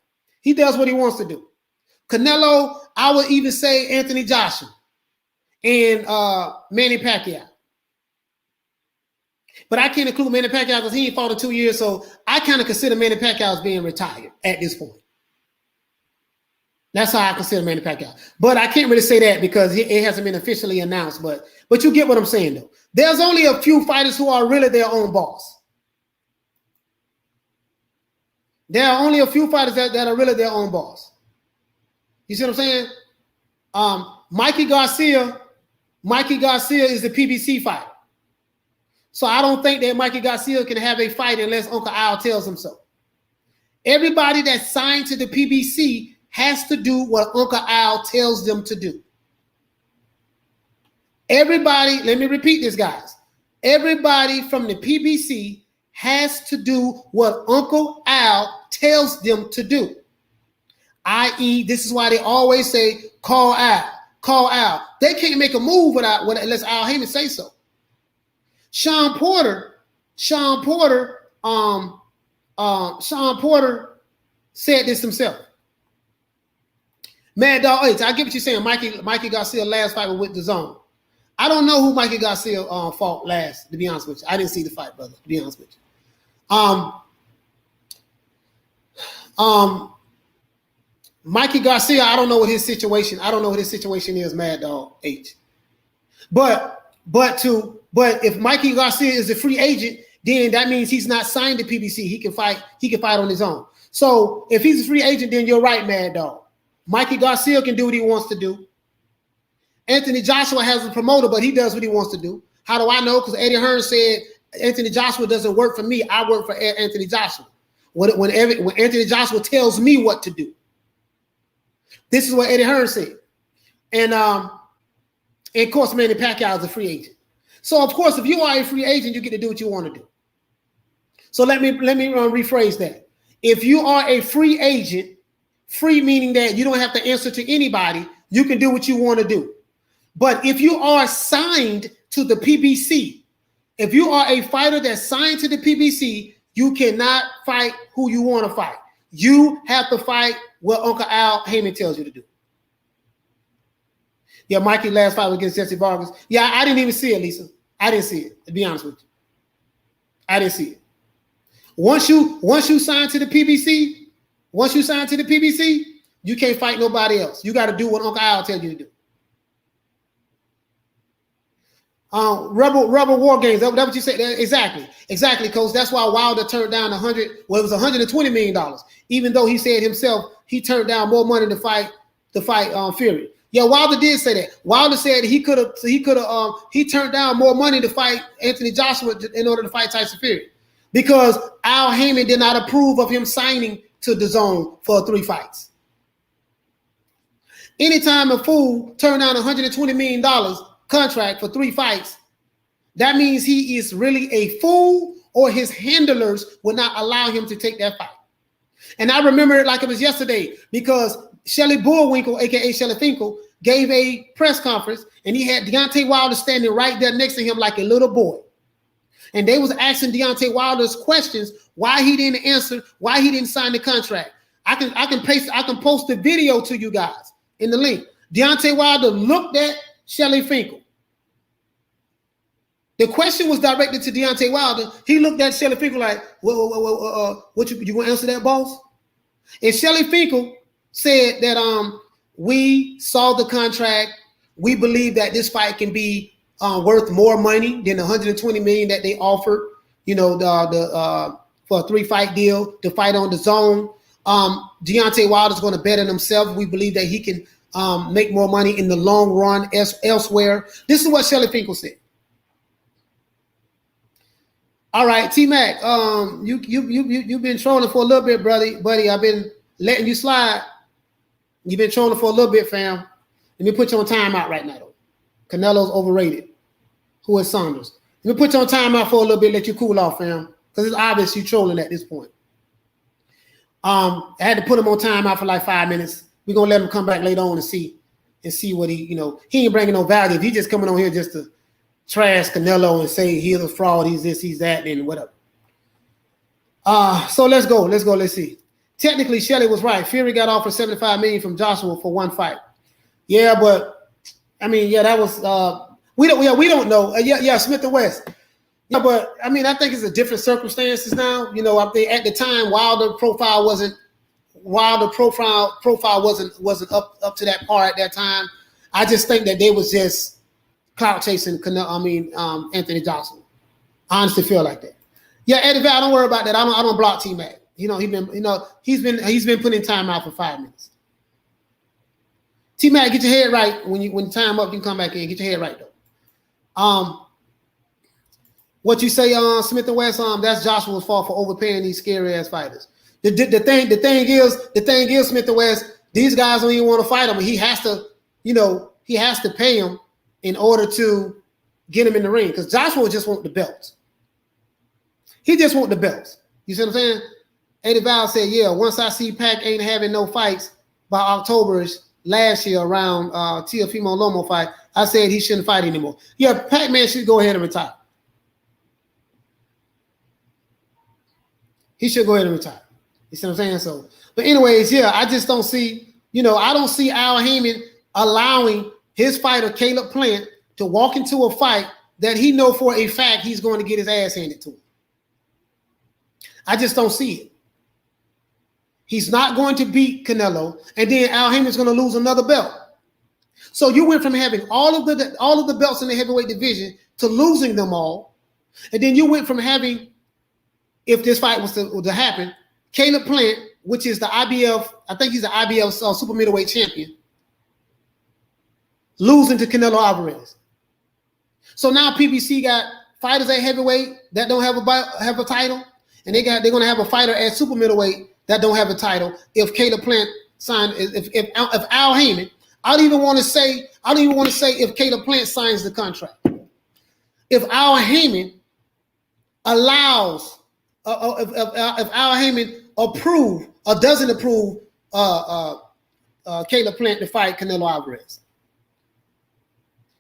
He does what he wants to do. Canelo, I would even say Anthony Joshua and Manny Pacquiao. But I can't include Manny Pacquiao because he ain't fought in 2 years, so I kind of consider Manny Pacquiao as being retired at this point. That's how I consider Manny Pacquiao. But I can't really say that because it hasn't been officially announced. But you get what I'm saying, though. There's only a few fighters who are really their own boss. There are only a few fighters that are really their own boss. You see what I'm saying? Mikey Garcia is a PBC fighter. So I don't think that Mikey Garcia can have a fight unless Uncle Al tells him so. Everybody that's signed to the PBC has to do what Uncle Al tells them to do. Everybody, let me repeat this, guys. Everybody from the PBC has to do what Uncle Al tells them to do. I.e., this is why they always say, call Al, call Al. They can't make a move unless Al Haymon say so. Sean Porter said this himself. Mad Dog, I get what you're saying. Mikey Garcia last fight was with the zone. I don't know who Mikey Garcia fought last, to be honest with you. I didn't see the fight, brother, to be honest with you. Mikey Garcia, I don't know what his situation. I don't know what his situation is, Mad Dog H. But if Mikey Garcia is a free agent, then that means he's not signed to PBC. He can fight on his own. So if he's a free agent, then you're right, Mad Dog. Mikey Garcia can do what he wants to do. Anthony Joshua has a promoter, but he does what he wants to do. How do I know? Because Eddie Hearn said Anthony Joshua doesn't work for me. I work for Anthony Joshua. When Anthony Joshua tells me what to do. This is what Eddie Hearn said. And of course, Manny Pacquiao is a free agent. So, of course, if you are a free agent, you get to do what you want to do. So let me rephrase that. If you are a free agent, free meaning that you don't have to answer to anybody, you can do what you want to do. But if you are signed to the PBC, if you are a fighter that's signed to the PBC, you cannot fight who you want to fight. You have to fight what Uncle Al Haymon tells you to do. Yeah, Mikey last fight was against Jesse Vargas. Yeah, I didn't even see it, Lisa. I didn't see it, to be honest with you. I didn't see it. Once you sign to the PBC, you can't fight nobody else. You got to do what Uncle Al tells you to do. Rebel War Games. That's what you said. Exactly, Coach. That's why Wilder turned down it was $120 million. Even though he said himself he turned down more money to fight Fury. Yeah, Wilder did say that. Wilder said he turned down more money to fight Anthony Joshua in order to fight Tyson Fury. Because Al Haymon did not approve of him signing to the zone for 3 fights. Anytime a fool turned down $120 million contract for 3 fights, that means he is really a fool, or his handlers would not allow him to take that fight. And I remember it like it was yesterday, because Shelly Bullwinkle, aka Shelly Finkel, gave a press conference, and he had Deontay Wilder standing right there next to him like a little boy. And they was asking Deontay Wilder's questions, why he didn't answer, why he didn't sign the contract. I can post the video to you guys in the link. Deontay Wilder looked at Shelly Finkel. The question was directed to Deontay Wilder. He looked at Shelly Finkel like, what you gonna answer that, boss? And Shelly Finkel said that we saw the contract. We believe that this fight can be worth more money than the $120 million that they offered, you know, for a 3-fight deal to fight on the zone. Deontay Wilder's going to bet on himself. We believe that he can make more money in the long run elsewhere. This is what Shelly Finkel said. All right, T-Mac, you've been trolling for a little bit, buddy. I've been letting you slide. You've been trolling for a little bit, fam. Let me put you on timeout right now, though. Canelo's overrated. Who is Saunders? Let me put you on timeout for a little bit, let you cool off, fam. Because it's obvious you're trolling at this point. I had to put him on timeout for like 5 minutes. We're gonna let him come back later on and see what he, you know, he ain't bringing no value. If he's just coming on here just to trash Canelo and say he's a fraud, he's this, he's that, and whatever. So let's go. Let's see. Technically, Shelly was right. Fury got offered $75 million from Joshua for one fight. Yeah, but I mean, yeah, that was we don't know. Smith and West. Yeah, but I mean, I think it's a different circumstances now. You know, I think at the time Wilder profile wasn't up to that par at that time. I just think that they was just clout chasing Anthony Johnson. I honestly feel like that. Yeah, Eddie Val, don't worry about that. I don't block T-Mac. You know, he's been putting time out for 5 minutes. T-Mac, get your head right. When time up, you can come back in. Get your head right though. What you say on Smith and West, that's Joshua's fault for overpaying these scary ass fighters. The thing is, Smith and West, these guys don't even want to fight him. He has to pay him in order to get him in the ring, because Joshua just want the belts. He just want the belts. You see what I'm saying? Eddie Val said, yeah, once I see Pac ain't having no fights by October-ish last year around Teofimo Lomo fight, I said he shouldn't fight anymore. Yeah, Pac-Man should go ahead and retire. He should go ahead and retire. You see what I'm saying? So, but anyways, yeah, I just don't see, I don't see Al Heyman allowing his fighter Caleb Plant to walk into a fight that he know for a fact he's going to get his ass handed to him. I just don't see it. He's not going to beat Canelo, and then Al Heyman's going to lose another belt. So you went from having all of the belts in the heavyweight division to losing them all, and then you went from having, if this fight was to happen, Caleb Plant, which is the IBF, I think he's the IBF super middleweight champion, losing to Canelo Alvarez. So now PBC got fighters at heavyweight that don't have a title, and they're going to have a fighter at super middleweight that don't have a title. If Caleb Plant signed, if Al Heyman, I don't even want to say if Caleb Plant signs the contract. If Al Heyman allows, if Al Heyman approve or doesn't approve Caleb Plant to fight Canelo Alvarez.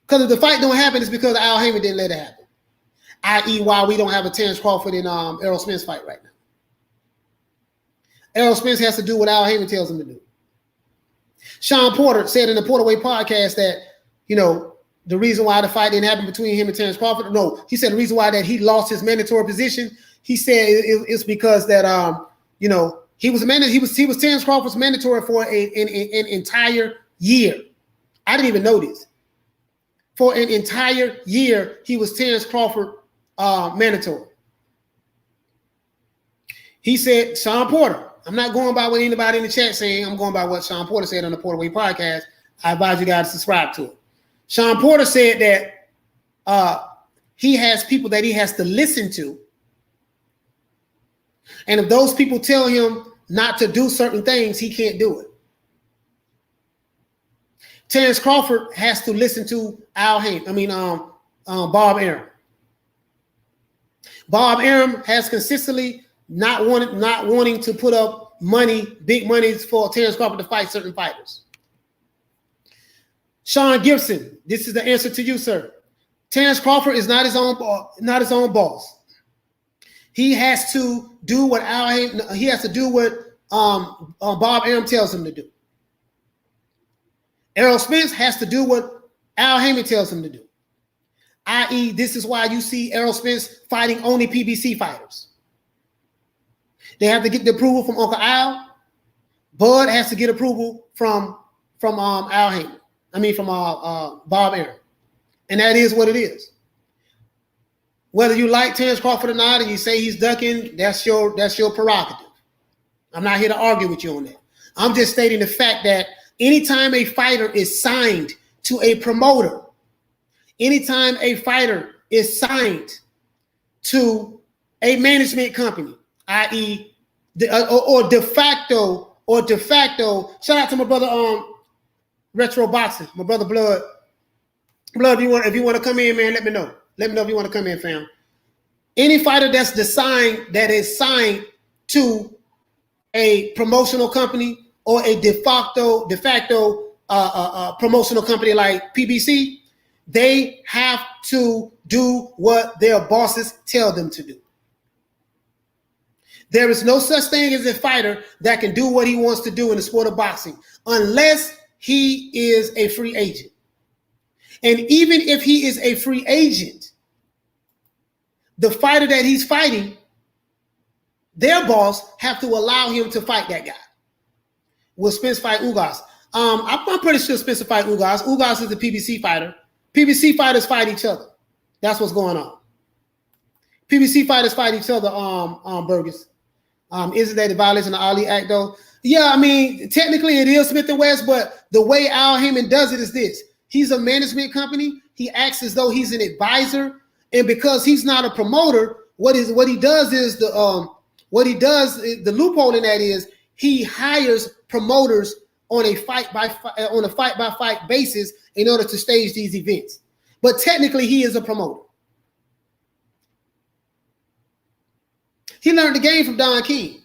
Because if the fight don't happen, it's because Al Heyman didn't let it happen. I.e., why we don't have a Terrence Crawford and Errol Spence fight right now. Errol Spence has to do what Al Heyman tells him to do. Sean Porter said in the Porterway podcast that, the reason why the fight didn't happen between him and Terrence Crawford. No, he said the reason why that he lost his mandatory position. He said it's because that he was Terrence Crawford's mandatory for an entire year. I didn't even know this. For an entire year, he was Terrence Crawford mandatory. He said, Sean Porter, I'm not going by what anybody in the chat saying. I'm going by what Sean Porter said on the Porterway podcast. I advise you guys to subscribe to it. Sean Porter said that he has people that he has to listen to. And if those people tell him not to do certain things, he can't do it. Terrence Crawford has to listen to Bob Arum. Bob Arum has consistently not wanting to put up money, big monies for Terrence Crawford to fight certain fighters. Sean Gibson, this is the answer to you, sir. Terrence Crawford is not his own boss. He has to do what Bob Arum tells him to do. Errol Spence has to do what Al Haymon tells him to do. I.e., this is why you see Errol Spence fighting only PBC fighters. They have to get the approval from Uncle Al. Bud has to get approval from Al Haymon. From Bob Arum. And that is what it is. Whether you like Terrence Crawford or not, and you say he's ducking, that's your prerogative. I'm not here to argue with you on that. I'm just stating the fact that anytime a fighter is signed to a promoter, anytime a fighter is signed to a management company, i.e., or de facto, shout out to my brother Retro Boxing, my brother Blood, if you want to come in, man, let me know. Let me know if you want to come in, fam. Any fighter that is signed to a promotional company or a de facto promotional company like PBC, they have to do what their bosses tell them to do. There is no such thing as a fighter that can do what he wants to do in the sport of boxing unless he is a free agent. And even if he is a free agent, the fighter that he's fighting, their boss have to allow him to fight that guy. Will Spence fight Ugas? I'm pretty sure Spence will fight Ugas. Ugas is a PBC fighter. PBC fighters fight each other. That's what's going on. PBC fighters fight each other, Burgess. Isn't that a violation of the Ali Act, though? Yeah, I mean, technically it is Smith & West, but the way Al Haymon does it is this. He's a management company. He acts as though he's an advisor. And because he's not a promoter, what he does is the loophole in that is he hires promoters on a fight by fight basis in order to stage these events. But technically he is a promoter. He learned the game from Don King.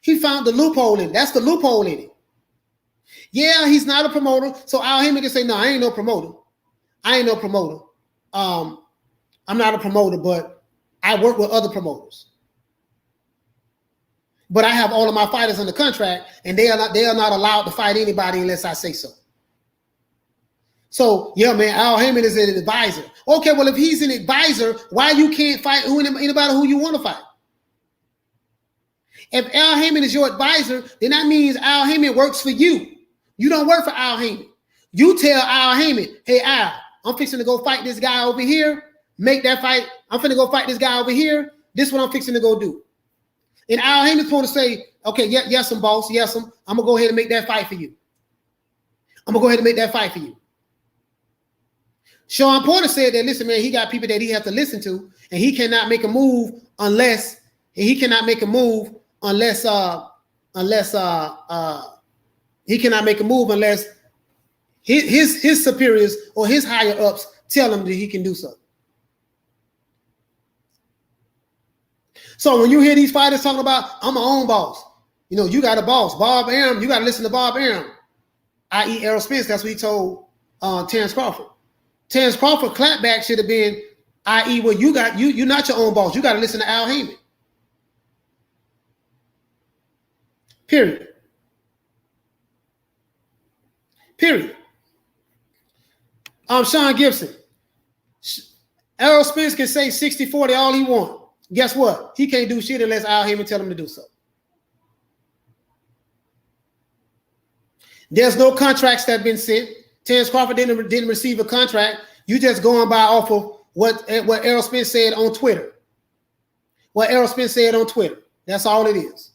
He found the loophole in it. That's the loophole in it. Yeah, he's not a promoter. So Al Haymon can say, no, I ain't no promoter. I'm not a promoter, but I work with other promoters. But I have all of my fighters under contract, and they are not allowed to fight anybody unless I say so. So, yeah, man, Al Haymon is an advisor. Okay, well, if he's an advisor, why you can't fight anybody who you want to fight? If Al Haymon is your advisor, then that means Al Haymon works for you. You don't work for Al Haymon. You tell Al Haymon, hey, Al, I'm fixing to go fight this guy over here. Make that fight. I'm finna go fight this guy over here. This is what I'm fixing to go do. And Al Haymon's supposed to say, okay, yes, boss. Yes, I'm going to go ahead and make that fight for you. Sean Porter said that, listen, man, he got people that he has to listen to, and he cannot make a move unless his superiors or his higher ups tell him that he can do so. So when you hear these fighters talking about, I'm my own boss, you got a boss, Bob Arum, you got to listen to Bob Arum, i.e. Errol Spence. That's what he told Terrence Crawford. Terrence Crawford clapback should have been, i.e. well, you're not your own boss. You got to listen to Al Haymon. Period. Sean Gibson. Errol Spence can say 60-40 all he wants. Guess what? He can't do shit unless Al Haymon tell him to do so. There's no contracts that have been sent. Terrence Crawford didn't receive a contract. You just going by off of what Errol Spence said on Twitter. That's all it is.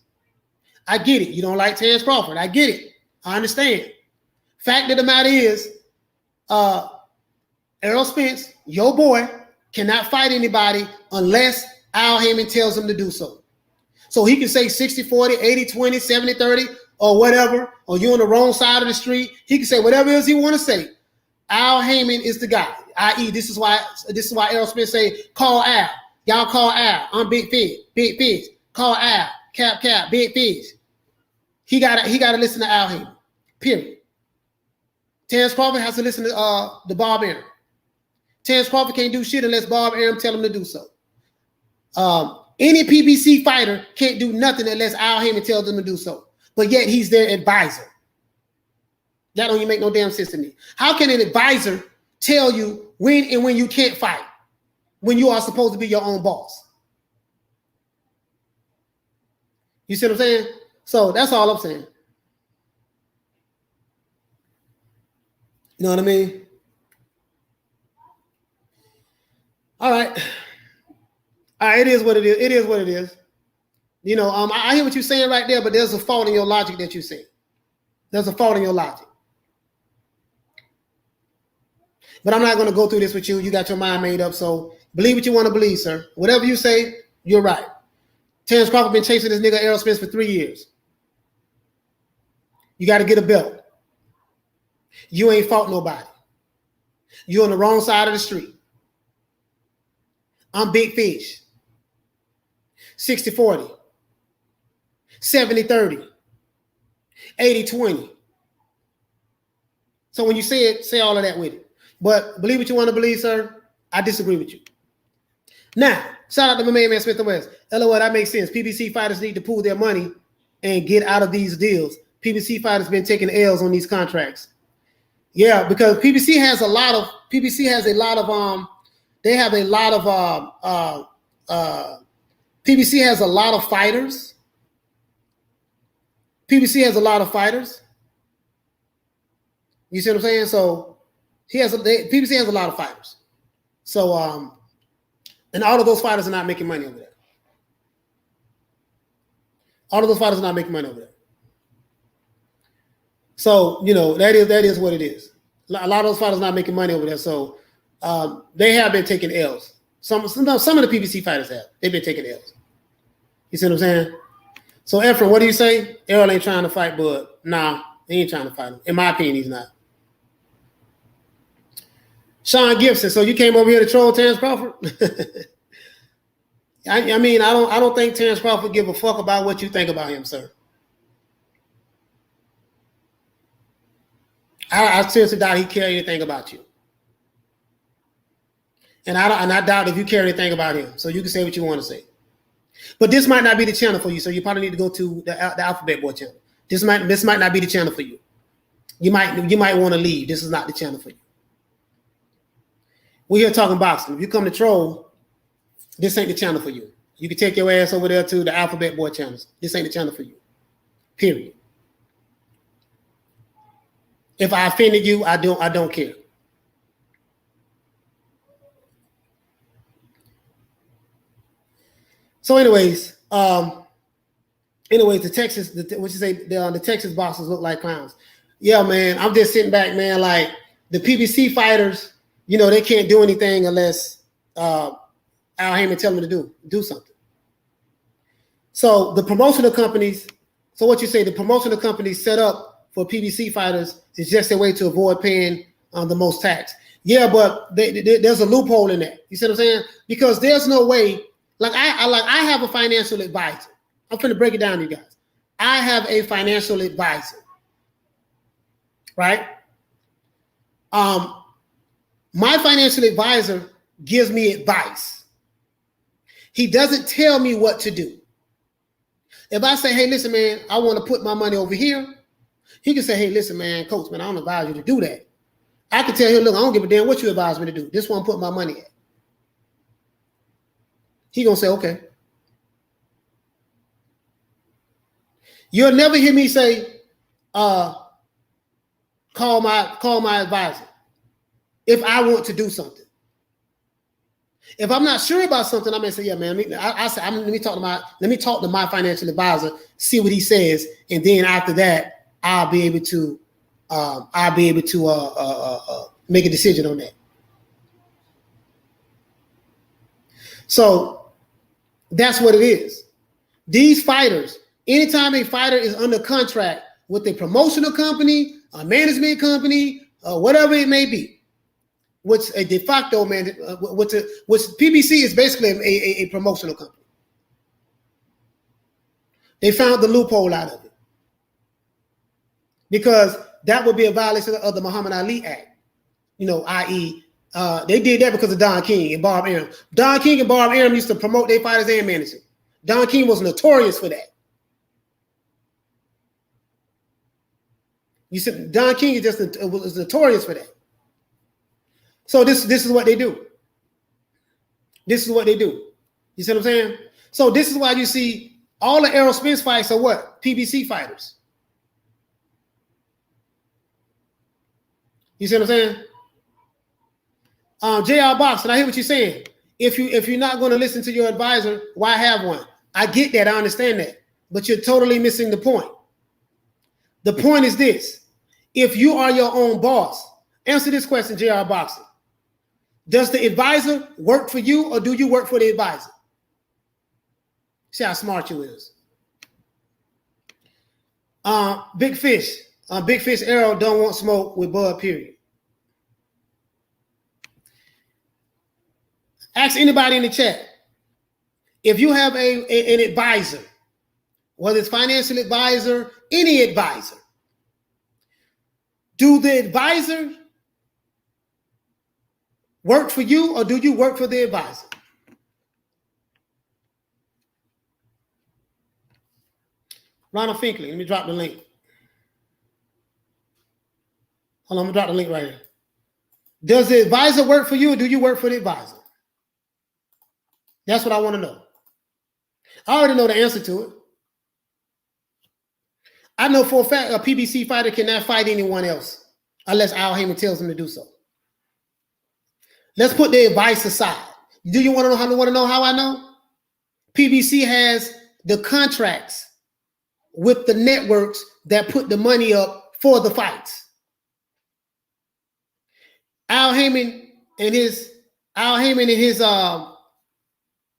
I get it. You don't like Terrence Crawford. I get it. I understand. Fact of the matter is, Errol Spence, your boy, cannot fight anybody unless Al Haymon tells him to do so. So he can say 60-40, 80-20, 70-30, or whatever, or you're on the wrong side of the street. He can say whatever else he want to say. Al Haymon is the guy. I.e., this is why Errol Spence say, call Al. Y'all call Al. I'm Big Fish. Big Fish. Call Al. Cap. Big Fish. He gotta listen to Al Heyman. Period. Terrence Crawford has to listen to Bob Arum. Terrence Crawford can't do shit unless Bob Arum tell him to do so. Any PBC fighter can't do nothing unless Al Heyman tells them to do so. But yet he's their advisor. That don't even make no damn sense to me. How can an advisor tell you when and when you can't fight when you are supposed to be your own boss? You see what I'm saying? So that's all I'm saying. You know what I mean? All right. All right, it is what it is. It is what it is. You know, I hear what you're saying right there, but there's a fault in your logic that you say. There's a fault in your logic. But I'm not going to go through this with you. You got your mind made up, so believe what you want to believe, sir. Whatever you say, you're right. Terrence Crawford been chasing this nigga Errol Spence for 3 years. You got to get a belt. You ain't fought nobody. You're on the wrong side of the street. I'm Big Fish. 60-40. 70-30. 80-20. So when you say it, say all of that with it. But believe what you want to believe, sir. I disagree with you. Now, shout out to my main man Smith & West. LOL, that makes sense. PBC fighters need to pool their money and get out of these deals. PBC fighters been taking L's on these contracts. Yeah, because PBC has a lot of PBC has a lot of fighters. PBC has a lot of fighters. You see what I'm saying? So PBC has a lot of fighters. So and all of those fighters are not making money over there. All of those fighters are not making money over there. So, you know, that is what it is. A lot of those fighters are not making money over there. So they have been taking L's. Some of the PBC fighters have. They've been taking L's. You see what I'm saying? So, Efren, what do you say? Errol ain't trying to fight Bud. Nah, he ain't trying to fight him. In my opinion, he's not. Sean Gibson, so you came over here to troll Terrence Crawford? I mean, I don't think Terrence Crawford give a fuck about what you think about him, sir. I seriously doubt he care anything about you. And I doubt if you care anything about him. So you can say what you want to say. But this might not be the channel for you, so you probably need to go to the Alphabet Boy channel. This might not be the channel for you. You might want to leave. This is not the channel for you. We're here talking boxing. If you come to troll, this ain't the channel for you. You can take your ass over there to the Alphabet Boy channels. This ain't the channel for you. Period. If I offended you, I don't care. So, anyways, the Texas boxers look like clowns. Yeah, man, I'm just sitting back, man. Like the PBC fighters, you know, they can't do anything unless Al Heyman tell them to do something. So the promotional companies, so what you say, the promotional companies set up for PBC fighters is just a way to avoid paying the most tax. Yeah, but there's a loophole in that. You see what I'm saying? Because there's no way. Like I have a financial advisor. I'm going to break it down to you guys. I have a financial advisor, right? My financial advisor gives me advice. He doesn't tell me what to do. If I say, hey, listen, man, I want to put my money over here, he can say, hey, listen, man, coach, man, I don't advise you to do that. I can tell him, look, I don't give a damn what you advise me to do. This is where I'm putting my money at. He gonna say, okay. You'll never hear me say, call my advisor if I want to do something. If I'm not sure about something, I may say, yeah, man. Let me talk to my financial advisor, see what he says, and then after that, I'll be able to make a decision on that. So that's what it is. These fighters, anytime a fighter is under contract with a promotional company, a management company, whatever it may be, which a de facto, man, which PBC is basically a promotional company. They found the loophole out of it because that would be a violation of the Muhammad Ali Act, i.e., they did that because of Don King and Bob Arum. Don King and Bob Arum used to promote their fighters and manage them. Don King was notorious for that. You said Don King was notorious for that. So this is what they do. This is what they do. You see what I'm saying? So this is why you see all the Errol Spence fights are what? PBC fighters. You see what I'm saying? JR Boxing, I hear what you're saying. If you're not going to listen to your advisor, why have one? I get that, I understand that, but you're totally missing the point. The point is this: if you are your own boss, answer this question, JR Boxing. Does the advisor work for you, or do you work for the advisor? See how smart you is. Big Fish Errol don't want smoke with Bud, period. Ask anybody in the chat. If you have an advisor, whether it's financial advisor, any advisor, do the advisor work for you, or do you work for the advisor? Ronald Finkley, let me drop the link. Hold on, I'm gonna drop the link right here. Does the advisor work for you, or do you work for the advisor? That's what I want to know. I already know the answer to it. I know for a fact a PBC fighter cannot fight anyone else unless Al Heyman tells him to do so. Let's put the advice aside. Do you want to know how I know? PBC has the contracts with the networks that put the money up for the fights. Al Heyman and his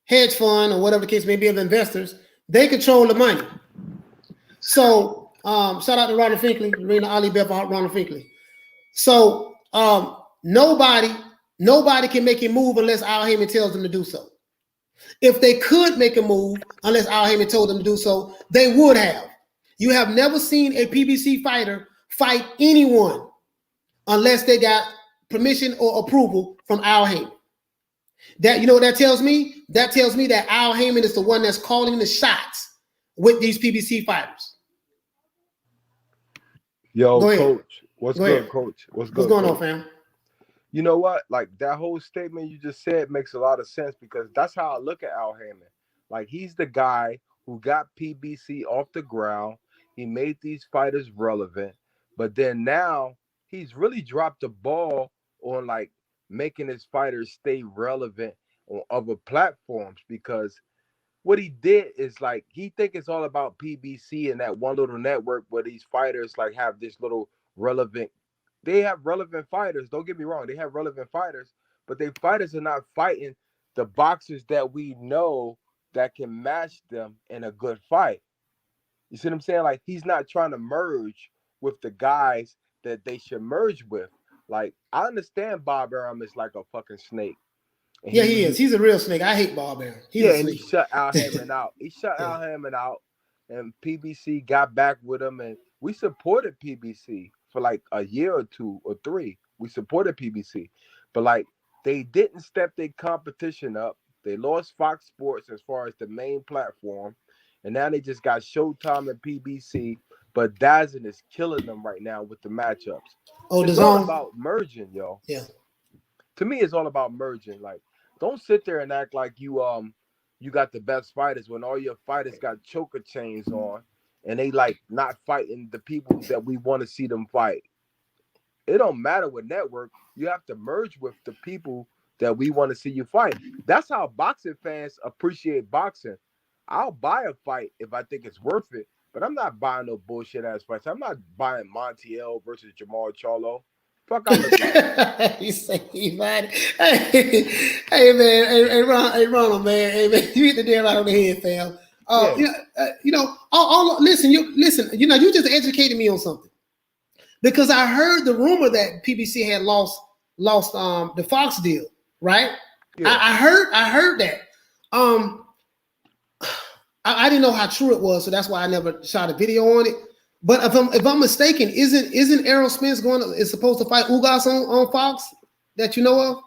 hedge fund, or whatever the case may be, of investors, they control the money. So shout out to Ronald Finkley, Rena Ali Bev, Ronald Finkley. So nobody can make a move unless Al Heyman tells them to do so. If they could make a move unless Al Heyman told them to do so, they would have. You have never seen a PBC fighter fight anyone unless they got permission or approval from Al Heyman. That, you know what that tells me? That tells me that Al Heyman is the one that's calling the shots with these PBC fighters. Yo, Coach. What's good, Coach? What's going on, fam? You know what? Like, that whole statement you just said makes a lot of sense, because that's how I look at Al Heyman. Like, he's the guy who got PBC off the ground. He made these fighters relevant. But then now he's really dropped the ball on, like, making his fighters stay relevant on other platforms, because what he did is, like, he think it's all about PBC and that one little network where these fighters like have this little relevant. They have relevant fighters. Don't get me wrong. They have relevant fighters, but their fighters are not fighting the boxers that we know that can match them in a good fight. You see what I'm saying? Like, he's not trying to merge with the guys that they should merge with. Like, I understand Bob Arum is like a fucking snake. And yeah, he is. He's a real snake. I hate Bob Arum. And he shut Al Heyman out. He shut Al Heyman out, and PBC got back with him, and we supported PBC for like a year or 2 or 3. We supported PBC, but like, they didn't step their competition up. They lost Fox Sports as far as the main platform, and now they just got Showtime and PBC. But DAZN is killing them right now with the matchups. Oh, it's all about merging, yo. Yeah. To me, it's all about merging. Like, don't sit there and act like you got the best fighters when all your fighters got choker chains on and they like not fighting the people that we want to see them fight. It don't matter what network. You have to merge with the people that we want to see you fight. That's how boxing fans appreciate boxing. I'll buy a fight if I think it's worth it, but I'm not buying no bullshit ass fights. I'm not buying Montiel versus Jamal Charlo. Fuck out. You say he bought it. Hey man, hey Ronald, man, hey man, you hit the nail right on the head, fam. Listen. You just educated me on something, because I heard the rumor that PBC had lost lost the Fox deal, right? Yeah. I heard that. I didn't know how true it was, so that's why I never shot a video on it. But if I'm mistaken, isn't Errol Spence is supposed to fight Ugas on Fox that you know of?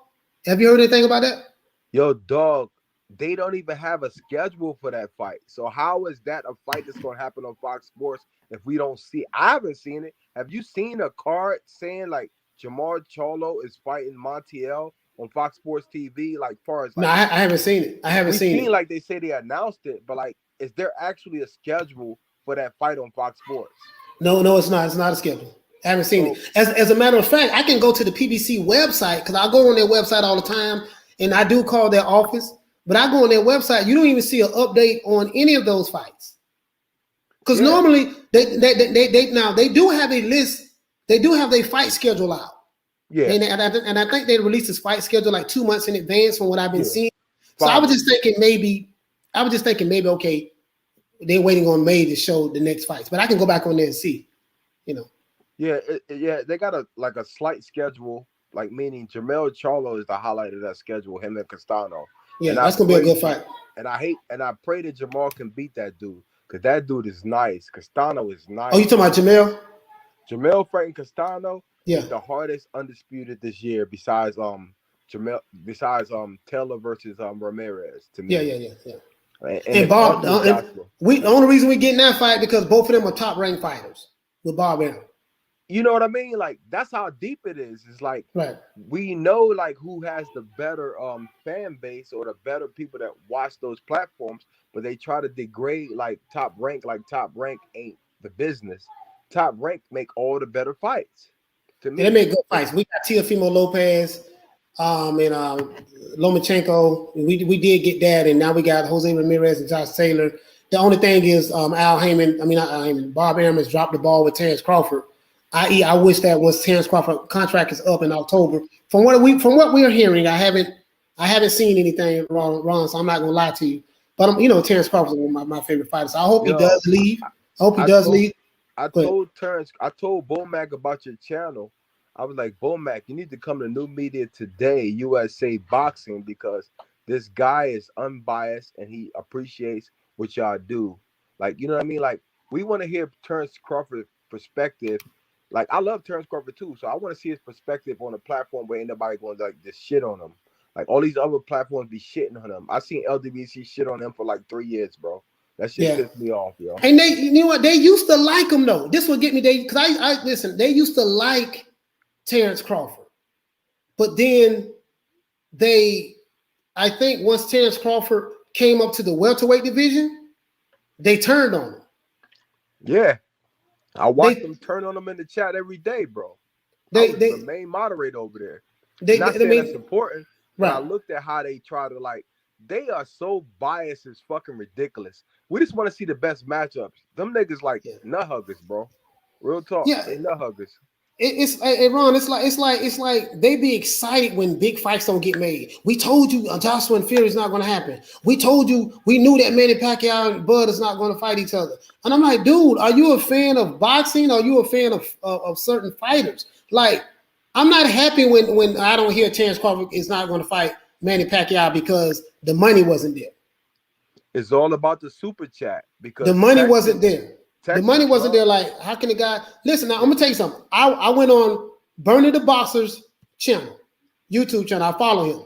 Have you heard anything about that? Yo, dog, they don't even have a schedule for that fight. So how is that a fight that's going to happen on Fox Sports if we don't see? I haven't seen it. Have you seen a card saying like Jamar Charlo is fighting Montiel on Fox Sports TV? Like, far as like, No, I haven't seen it. I haven't seen it. Like they say they announced it, but like, is there actually a schedule for that fight on Fox Sports? No, it's not. It's not a schedule. I haven't seen it. As a matter of fact, I can go to the PBC website because I go on their website all the time, and I do call their office. But I go on their website, you don't even see an update on any of those fights. Because normally they do have a list. They do have their fight schedule out. Yeah, and I think they released this fight schedule like 2 months in advance from what I've been seeing. So I was just thinking maybe, okay, they're waiting on May to show the next fights. But I can go back on there and see, you know. Yeah, they got a slight schedule, like meaning Jamel Charlo is the highlight of that schedule, him and Castano. Yeah, that's gonna be a good fight. And I pray that Jamal can beat that dude, because that dude is nice. Castano is nice. Oh, you talking about Jamel? Jamel fighting Castano is the hardest undisputed this year besides Taylor versus Ramirez to me. Yeah. And Bob, the only reason we getting that fight because both of them are top ranked fighters with Bob Arum. You know what I mean? Like, that's how deep it is. It's like we know like who has the better fan base or the better people that watch those platforms, but they try to degrade like top rank ain't the business. Top rank make all the better fights. To me, they make good fights. We got Teofimo Lopez and Lomachenko. We did get that, and now we got Jose Ramirez and Josh Taylor. The only thing is Bob Arum has dropped the ball with Terrence Crawford. I.e., I wish that once Terrence Crawford contract is up in October. From what we're hearing, I haven't seen anything wrong, so I'm not gonna lie to you. But Terrence Crawford is one of my favorite fighters. So I hope he does leave. I told Bomac about your channel. I was like, Bomac, you need to come to New Media Today, USA Boxing, because this guy is unbiased and he appreciates what y'all do. Like, you know what I mean? Like, we want to hear Terrence Crawford's perspective. Like, I love Terrence Crawford too, so I want to see his perspective on a platform where ain't nobody going to like just shit on him. Like, all these other platforms be shitting on him. I seen LWC shit on him for like 3 years, bro. That shit pissed me off, yo. And you know what? They used to like him though. This would get me because I listen. They used to like Terrence Crawford, but then I think once Terrence Crawford came up to the welterweight division, they turned on him. Yeah. I watch them turn on them in the chat every day, bro. I was the main moderator over there. Not saying that's important, but I looked at how they try to like. They are so biased, it's fucking ridiculous. We just want to see the best matchups. Them niggas like nut huggers, bro. Real talk. Yeah, they nut huggers. Ron. It's like they be excited when big fights don't get made. We told you Joshua and Fury is not going to happen. We told you we knew that Manny Pacquiao and Bud is not going to fight each other. And I'm like, dude, are you a fan of boxing? Or are you a fan of certain fighters? Like, I'm not happy when I don't hear Terrence Crawford is not going to fight Manny Pacquiao because the money wasn't there. It's all about the super chat because the money wasn't there. The money wasn't there. Like, how can the guy listen? Now I'm gonna tell you something. I went on Bernie the Boxer's channel, YouTube channel. I follow him.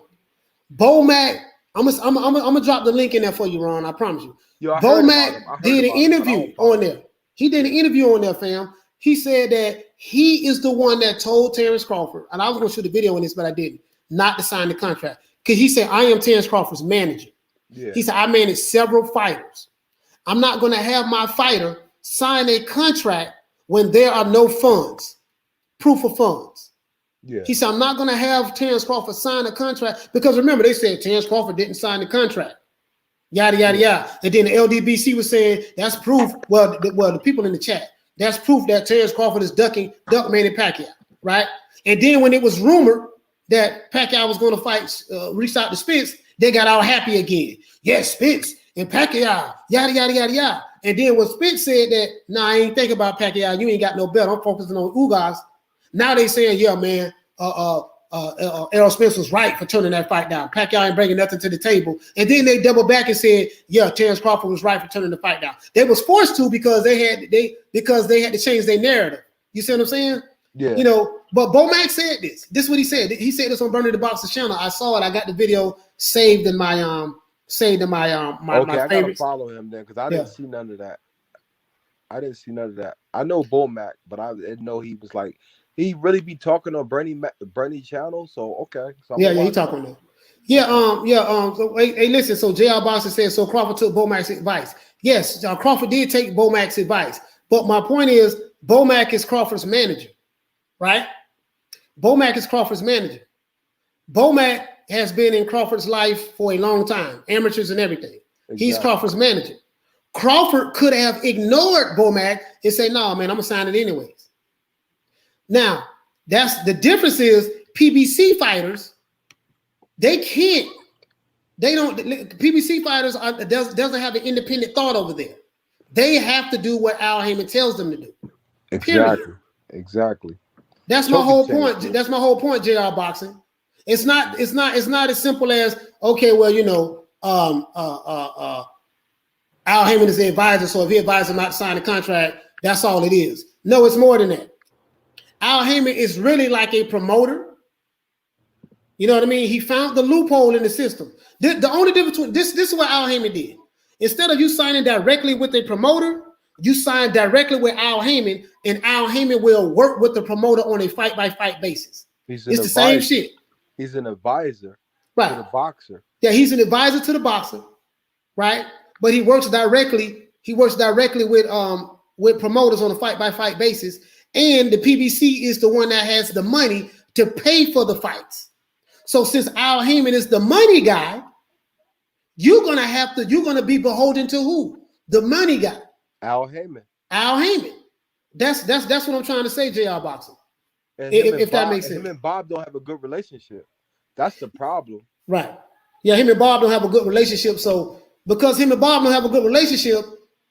Bomac. I'm gonna drop the link in there for you, Ron. I promise you. Bomac did an interview on there. He did an interview on there, fam. He said that he is the one that told Terrence Crawford, and I was gonna shoot a video on this, but I didn't, not to sign the contract. Because he said, I am Terrence Crawford's manager. Yeah. He said, I manage several fighters. I'm not going to have my fighter sign a contract when there are no funds, proof of funds. Yeah. He said, I'm not going to have Terrence Crawford sign a contract because remember, they said Terrence Crawford didn't sign the contract. Yada, yada, yada. And then the LDBC was saying, that's proof. Well, the people in the chat, that's proof that Terrence Crawford is duck Manny Pacquiao, right? And then when it was rumored that Pacquiao was going to fight, reach out to Spence, they got all happy again. Yes, Spence and Pacquiao, yada, yada, yada, yada. And then when Spence said that, nah, I ain't thinking about Pacquiao, you ain't got no belt, I'm focusing on Ugas. Now they saying, yeah, man, Errol Spence was right for turning that fight down. Pacquiao ain't bringing nothing to the table. And then they doubled back and said, yeah, Terrence Crawford was right for turning the fight down. They was forced to because they had to change their narrative. You see what I'm saying? Yeah. You know, but Bo Mack said this. This is what he said. He said this on Bernie the Boxer's channel. I saw it. I got the video saved in my my I gotta favorites. follow him then because I didn't see none of that. I know Bo Mack, but I didn't know he was like he really be talking on Bernie channel. So okay, so he talking there. So hey, listen. So JR Boxer says so. Crawford took Bo Mack's advice. Yes, Crawford did take Bo Mack's advice. But my point is, Bo Mack is Crawford's manager, right? Bo Mack is Crawford's manager. Bo Mack has been in Crawford's life for a long time, amateurs and everything. Exactly. He's Crawford's manager. Crawford could have ignored Bo Mack and say, "No, man, I'm gonna sign it anyways." Now, that's the difference. Is PBC fighters, they can't. They don't. PBC fighters doesn't have an independent thought over there. They have to do what Al Heyman tells them to do. Exactly. That's my whole point. That's my whole point. JR Boxing. It's not as simple as okay. Well, you know, Al Heyman is the advisor, so if he advises him not to sign the contract, that's all it is. No, it's more than that. Al Heyman is really like a promoter. You know what I mean? He found the loophole in the system. The only difference between this is what Al Heyman did. Instead of you signing directly with a promoter, you sign directly with Al Heyman, and Al Heyman will work with the promoter on a fight-by-fight basis. It's the same shit. He's an advisor to the boxer. Yeah, he's an advisor to the boxer, right? But he works directly. He works directly with promoters on a fight-by-fight basis, and the PBC is the one that has the money to pay for the fights. So since Al Heyman is the money guy, you're gonna be beholden to who? The money guy. Al Heyman. That's what I'm trying to say, JR Boxing. If that makes sense. Him and Bob don't have a good relationship. That's the problem. Right. Yeah, him and Bob don't have a good relationship. So because him and Bob don't have a good relationship,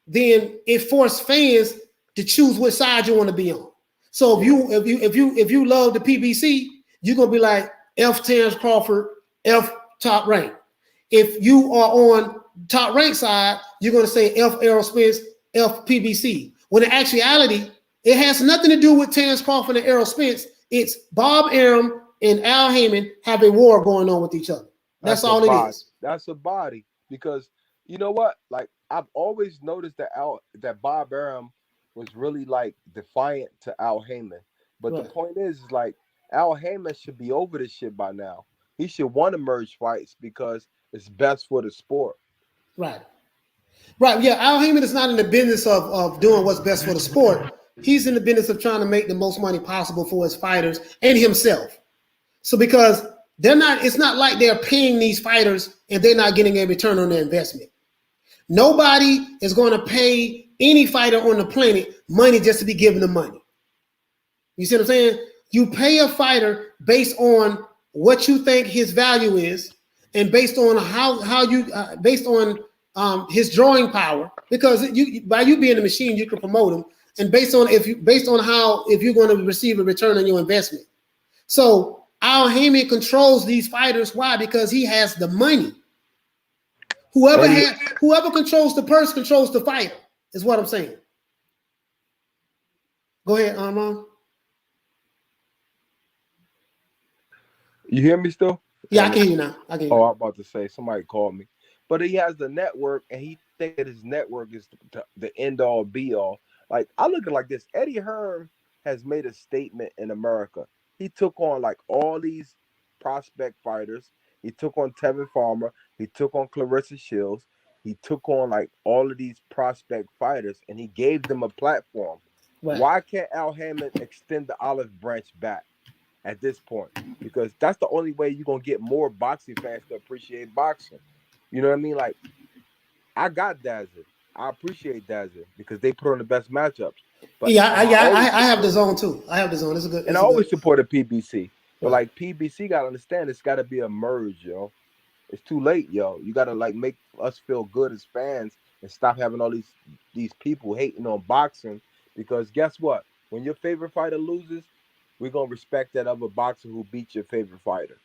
then it forced fans to choose which side you want to be on. So if you love the PBC, you're gonna be like F Terrence Crawford, F Top Rank. If you are on Top Rank side, you're gonna say F Errol Spence, F PBC. When in actuality, it has nothing to do with Terrence Crawford and Errol Spence. It's Bob Arum and Al Heyman have a war going on with each other. That's all it is. That's a body. Because you know what? Like I've always noticed that Bob Arum was really like defiant to Al Heyman. But the point is like Al Heyman should be over this shit by now. He should want to merge fights because it's best for the sport. Right. Yeah, Al Heyman is not in the business of doing what's best for the sport. He's in the business of trying to make the most money possible for his fighters and himself. So because it's not like they're paying these fighters and they're not getting a return on their investment. Nobody is going to pay any fighter on the planet money just to be given them money. You see what I'm saying? You pay a fighter based on what you think his value is, and based on based on his drawing power. Because by you being a machine, you can promote him, and based on if you're going to receive a return on your investment. So Al Heyman controls these fighters. Why? Because he has the money. Whoever controls the purse controls the fighter. Is what I'm saying. Go ahead, Armand. You hear me still? Yeah, I can hear you now. I'm about to say somebody called me, but he has the network, and he thinks that his network is the end all be all. Like I look at it like this: Eddie Hearn has made a statement in America. He took on like all these prospect fighters. He took on Tevin Farmer. He took on Clarissa Shields. He took on like all of these prospect fighters, and he gave them a platform. Right. Why can't Al Heyman extend the olive branch back at this point? Because that's the only way you're gonna get more boxing fans to appreciate boxing. You know what I mean? Like, I got Dazzler. I appreciate Dazzler because they put on the best matchups. But I have the zone too. I have the zone. It's a good. And I always supported PBC. But like PBC gotta understand it's gotta be a merge, yo. It's too late, yo. You gotta like make us feel good as fans and stop having all these people hating on boxing. Because guess what? When your favorite fighter loses, we're gonna respect that other boxer who beat your favorite fighter.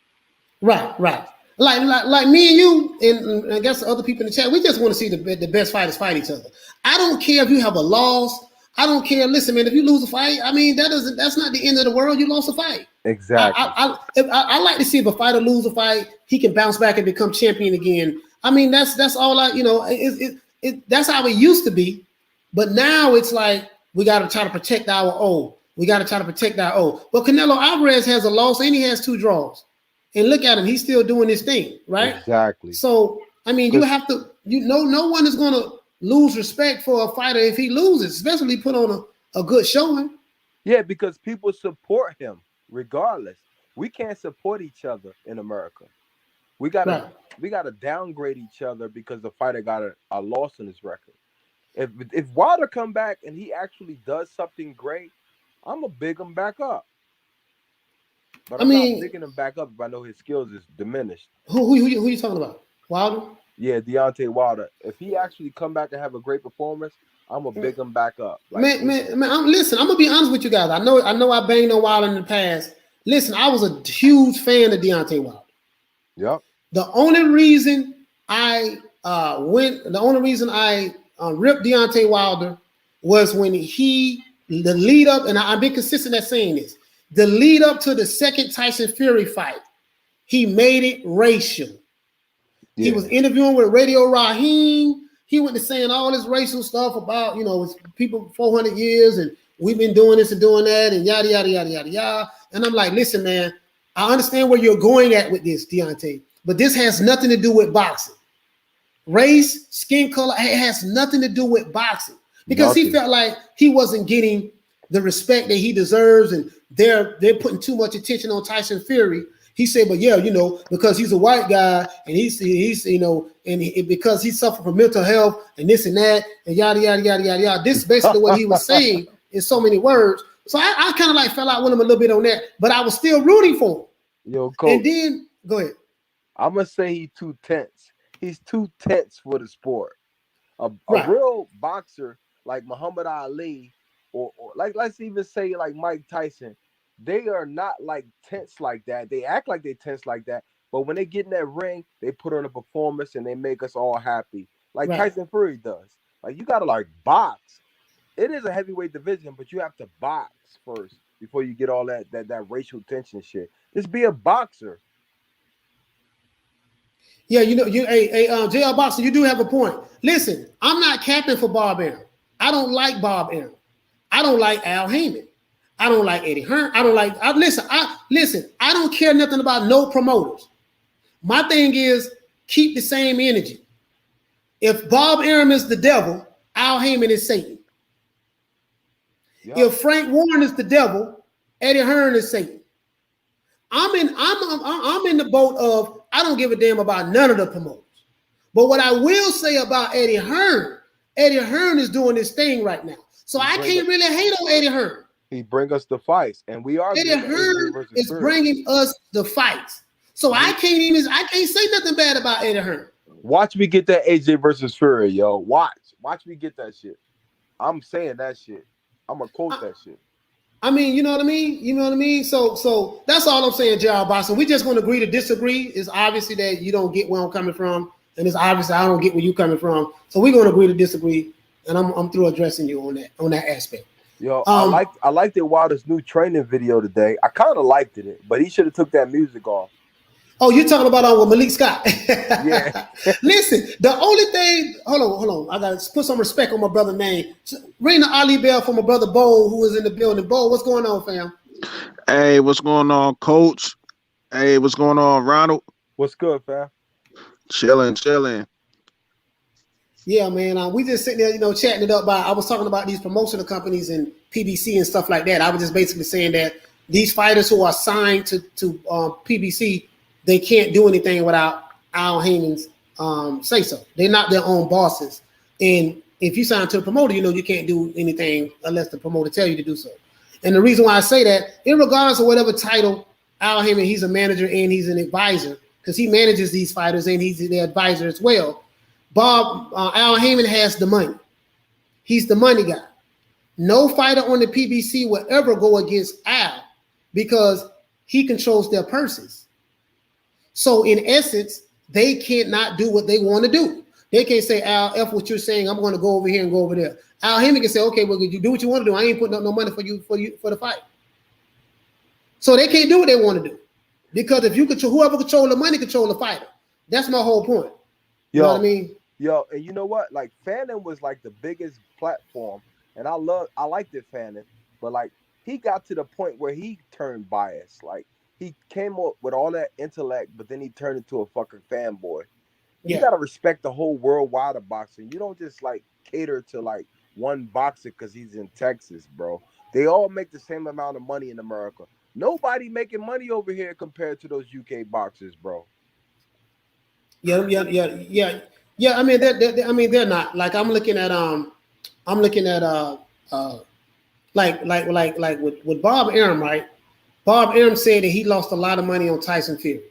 Right. Like me and you, and I guess other people in the chat, we just want to see the best fighters fight each other. I don't care if you have a loss. I don't care. Listen, man, if you lose a fight, I mean, that's not the end of the world. You lost a fight. Exactly. I like to see if a fighter lose a fight, he can bounce back and become champion again. I mean, that's all that's how it used to be. But now it's like we got to try to protect our O. We got to try to protect our O. But Canelo Alvarez has a loss and he has 2 draws. And look at him, he's still doing his thing, right? Exactly. So, I mean, you have to, no one is going to lose respect for a fighter if he loses, especially put on a good showing. Yeah, because people support him regardless. We can't support each other in America. We gotta downgrade each other because the fighter got a loss in his record. If Wilder come back and he actually does something great, I'm gonna big him back up. But I'm not bigging him back up if I know his skills is diminished. Who you talking about? Wilder? Yeah, Deontay Wilder. If he actually come back and have a great performance, I'm gonna big him back up. Like, man, listen, I'm gonna be honest with you guys. I know I banged on Wilder in the past. Listen, I was a huge fan of Deontay Wilder. Yep. The only reason I ripped Deontay Wilder was when the lead up, and I've been consistent at saying this, the lead up to the second Tyson Fury fight, he made it racial. Yeah. He was interviewing with Radio Raheem. He went to saying all this racial stuff about, it's people 400 years and we've been doing this and doing that and yada, yada, yada, yada, yada. And I'm like, listen, man, I understand where you're going at with this, Deontay, but this has nothing to do with boxing. Race, skin color, it has nothing to do with boxing because he felt like he wasn't getting the respect that he deserves and they're putting too much attention on Tyson Fury. He said, but yeah, because he's a white guy and he's because he suffered from mental health and this and that and yada, yada, yada, yada, yada. This is basically what he was saying in so many words. So I kind of like fell out with him a little bit on that, but I was still rooting for him. Yo, Coach, and then go ahead. I'm gonna say he's too tense. He's too tense for the sport. A real boxer like Muhammad Ali, or like let's even say like Mike Tyson, they are not like tense like that. They act like they tense like that, but when they get in that ring, they put on a performance and they make us all happy, like Tyson Fury does. Like you gotta like box. It is a heavyweight division, but you have to box first before you get all that racial tension shit. Just be a boxer. Yeah, JL Boxer, you do have a point. Listen, I'm not capping for Bob Arum. I don't like Bob Arum. I don't like Al Heyman. I don't like Eddie Hearn. I don't care nothing about no promoters. My thing is keep the same energy. If Bob Arum is the devil, Al Heyman is Satan. Yep. If Frank Warren is the devil, Eddie Hearn is Satan. I'm in the boat of I don't give a damn about none of the promoters. But what I will say about Eddie Hearn is doing this thing right now. So I can't really hate on Eddie Hearn. He bring us the fights, and we are. Eddie Hearn is bringing us the fights. So I can't say nothing bad about Eddie Hearn. Watch me get that AJ versus Fury, yo. Watch me get that shit. I'm saying that shit. I'm gonna quote that shit. I mean, you know what I mean? So that's all I'm saying, J.R. Boston. We just gonna agree to disagree. It's obviously that you don't get where I'm coming from, and it's obviously I don't get where you're coming from. So we're gonna agree to disagree, and I'm through addressing you on that aspect. Yo, I liked it Wilder's new training video today. I kind of liked it, but he should have took that music off. Oh, you're talking about with Malik Scott. Yeah. Listen, the only thing, hold on. I got to put some respect on my brother's name. Ring the Ali bell for my brother Bo, who is in the building. Bo, what's going on, fam? Hey, what's going on, Coach? Hey, what's going on, Ronald? What's good, fam? Chilling. Yeah, man. We just sitting there, chatting it up. I was talking about these promotional companies and PBC and stuff like that. I was just basically saying that these fighters who are signed to PBC, they can't do anything without Al Heyman's say so. They're not their own bosses. And if you sign to a promoter, you can't do anything unless the promoter tell you to do so. And the reason why I say that, regardless of whatever title, Al Heyman, he's a manager and he's an advisor because he manages these fighters and he's their advisor as well. Al Heyman has the money. He's the money guy. No fighter on the PBC will ever go against Al because he controls their purses. So in essence, they cannot do what they want to do. They can't say, Al, F what you're saying, I'm going to go over here and go over there. Al Heyman can say, okay, well, you do what you want to do. I ain't putting up no money for the fight. So they can't do what they want to do. Because if you control, whoever control the money, control the fighter. That's my whole point. You know what I mean? Yo, and you know what? Like, Fannin was like the biggest platform, and I liked it, Fannin, but like, he got to the point where he turned biased. Like, he came up with all that intellect, but then he turned into a fucking fanboy. You gotta respect the whole worldwide of boxing. You don't just like cater to like one boxer because he's in Texas, bro. They all make the same amount of money in America. Nobody making money over here compared to those UK boxers, bro. Yeah. I mean, they're not. Like, I'm looking at like with Bob Arum, right? Bob Arum said that he lost a lot of money on Tyson Fury.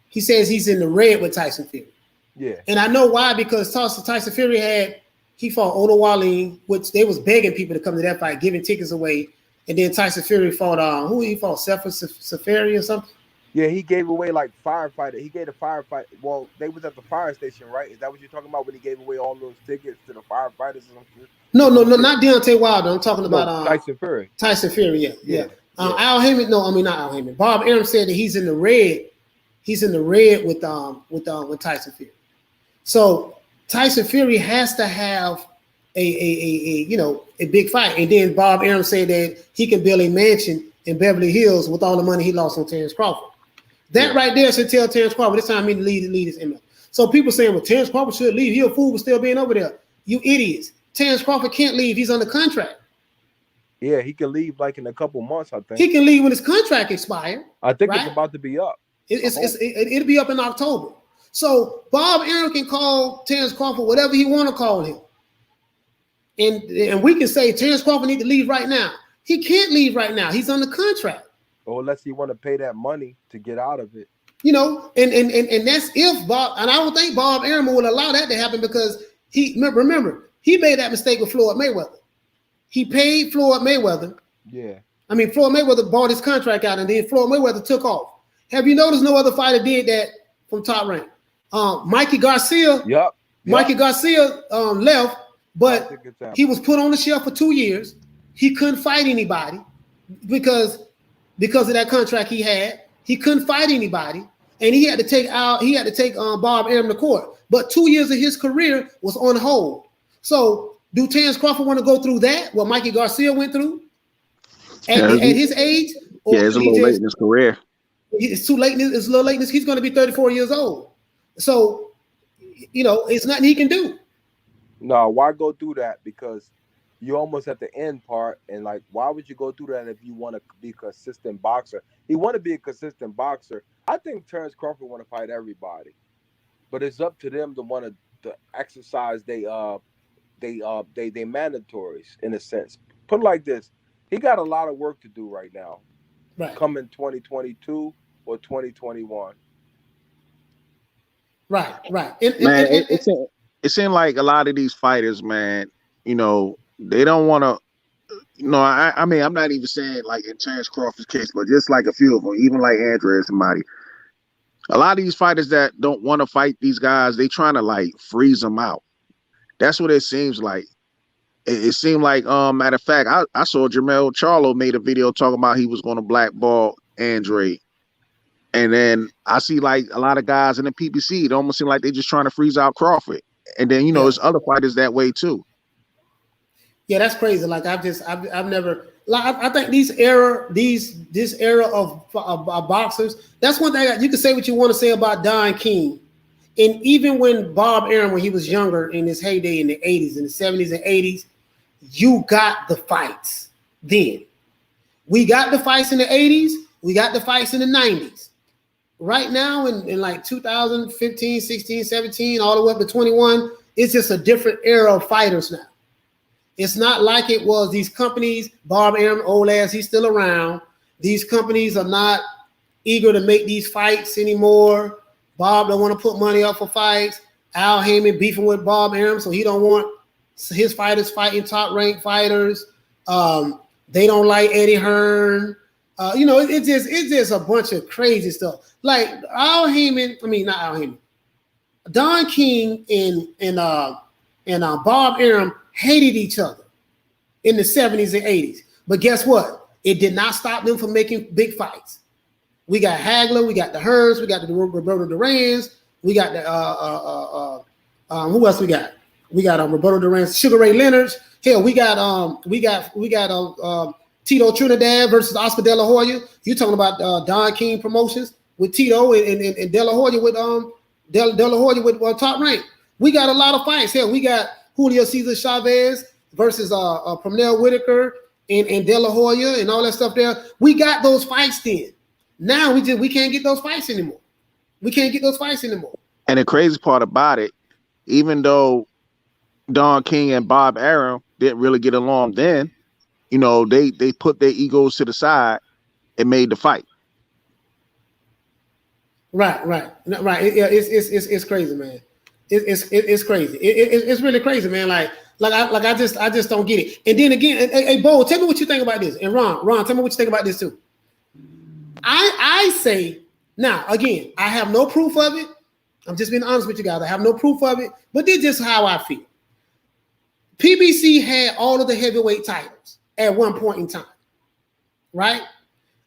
He says he's in the red with Tyson Fury. Yeah. And I know why, because Tyson Fury he fought Odo Wallin, which they was begging people to come to that fight, giving tickets away. And then Tyson Fury fought Sefer Safari or something. Yeah, he gave away like firefighter. He gave a firefighter. Well, they was at the fire station, right? Is that what you're talking about when he gave away all those tickets to the firefighters or something? No, not Deontay Wilder. I'm talking about Tyson Fury. Tyson Fury, yeah. Al Heyman, not Al Heyman. Bob Arum said that he's in the red. He's in the red with Tyson Fury. So Tyson Fury has to have a big fight. And then Bob Arum said that he can build a mansion in Beverly Hills with all the money he lost on Terrence Crawford. That right there should tell Terrence Crawford this time he need to lead his ML. So people saying, well, Terrence Crawford should leave. He a fool for still being over there. You idiots. Terrence Crawford can't leave. He's under contract. Yeah, he can leave like in a couple months, I think. He can leave when his contract expires. I think it's about to be up. It'll be up in October. So Bob Arum can call Terrence Crawford whatever he want to call him. And we can say Terrence Crawford need to leave right now. He can't leave right now. He's under contract. Or unless he want to pay that money to get out of it. And that's if Bob, and I don't think Bob Arum will allow that to happen because remember, he made that mistake with Floyd Mayweather. He paid Floyd Mayweather. Yeah. I mean, Floyd Mayweather bought his contract out and then Floyd Mayweather took off. Have you noticed no other fighter did that from Top Rank? Mikey Garcia. Yep. Mikey Garcia left, but he was put on the shelf for 2 years. He couldn't fight anybody because of that contract he had. He couldn't fight anybody, and he had to take Bob Arum to court. But 2 years of his career was on hold. So, do Terrence Crawford want to go through that? What Mikey Garcia went through at his age? It's a little late in his career. It's too late. It's a little late. He's going to be 34 years old. So, it's nothing he can do. No, why go through that? Because you're almost at the end part, and like, why would you go through that if you want to be a consistent boxer? He want to be a consistent boxer. I think Terrence Crawford want to fight everybody, but it's up to them to want to exercise they mandatories in a sense. Put it like this: he got a lot of work to do right now. Right. Coming 2022 or 2021. Right. It seems like a lot of these fighters, man, they don't want to, I mean, I'm not even saying like in Terrence Crawford's case, but just like a few of them, even like Andre and somebody. A lot of these fighters that don't want to fight these guys, they trying to like freeze them out. That's what it seems like. It seemed like, matter of fact, I saw Jermell Charlo made a video talking about he was going to blackball Andre. And then I see like a lot of guys in the PBC, it almost seems like they're just trying to freeze out Crawford. And then, there's other fighters that way too. Yeah, that's crazy. Like I've never, like I think this era of boxers, that's one thing you can say what you want to say about Don King. And even when Bob Arum, when he was younger in his heyday in the 80s, in the 70s and 80s, you got the fights then. We got the fights in the 80s. We got the fights in the 90s. Right now in like 2015, 16, 17, all the way up to 21, it's just a different era of fighters now. It's not like it was these companies, Bob Arum, old ass, he's still around. These companies are not eager to make these fights anymore. Bob don't want to put money up for fights. Al Heyman beefing with Bob Arum, so he don't want his fighters fighting top-ranked fighters. They don't like Eddie Hearn. It's just a bunch of crazy stuff. Like Al Heyman, not Al Heyman, Don King and Bob Arum hated each other in the 70s and 80s. But guess what? It did not stop them from making big fights. We got Hagler, we got the Hearns, we got the Roberto Duran's, we got the who else we got? We got Roberto Duran's, Sugar Ray Leonard's. Hell, we got Tito Trinidad versus Oscar De La Hoya. You talking about Don King Promotions with Tito and De La Hoya with De La Hoya with Top Rank. We got a lot of fights. Hell, we got Julio Cesar Chavez versus Pernell Whitaker and De La Hoya and all that stuff there. We got those fights then. Now we can't get those fights anymore. And the crazy part about it, even though Don King and Bob Arum didn't really get along then, they put their egos to the side and made the fight. Right. It's crazy, man. It's crazy. It's really crazy, man. Like I just don't get it. And then again, hey, Bo, tell me what you think about this. And Ron, tell me what you think about this too. I say now again, I have no proof of it. I'm just being honest with you guys. I have no proof of it, but this is just how I feel. PBC had all of the heavyweight titles at one point in time, right?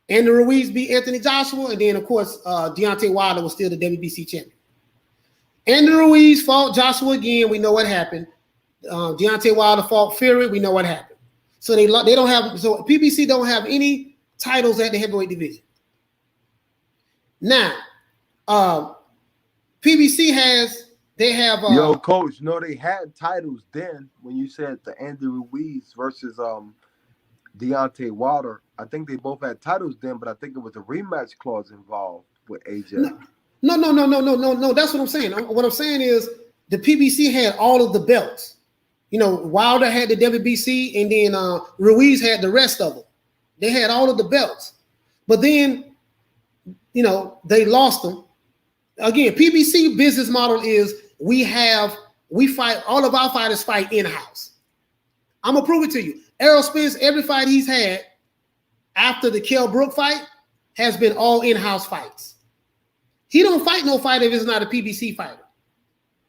Andy Ruiz beat Anthony Joshua, and then of course Deontay Wilder was still the WBC champion. Andy Ruiz fought Joshua again. We know what happened. Deontay Wilder fought Fury. We know what happened. So they don't have. So PBC don't have any titles at the heavyweight division. Now, PBC has. They have. Yo, coach. No, they had titles then. When you said the Andy Ruiz versus Deontay Wilder, I think they both had titles then, but I think it was a rematch clause involved with AJ. No. That's what I'm saying. What I'm saying is the PBC had all of the belts. Wilder had the WBC, and then Ruiz had the rest of them. They had all of the belts, but then, they lost them. Again, PBC business model is we fight, all of our fighters fight in-house. I'm gonna prove it to you. Errol Spence, every fight he's had after the Kell Brook fight has been all in-house fights. He don't fight no fighter if it's not a PBC fighter,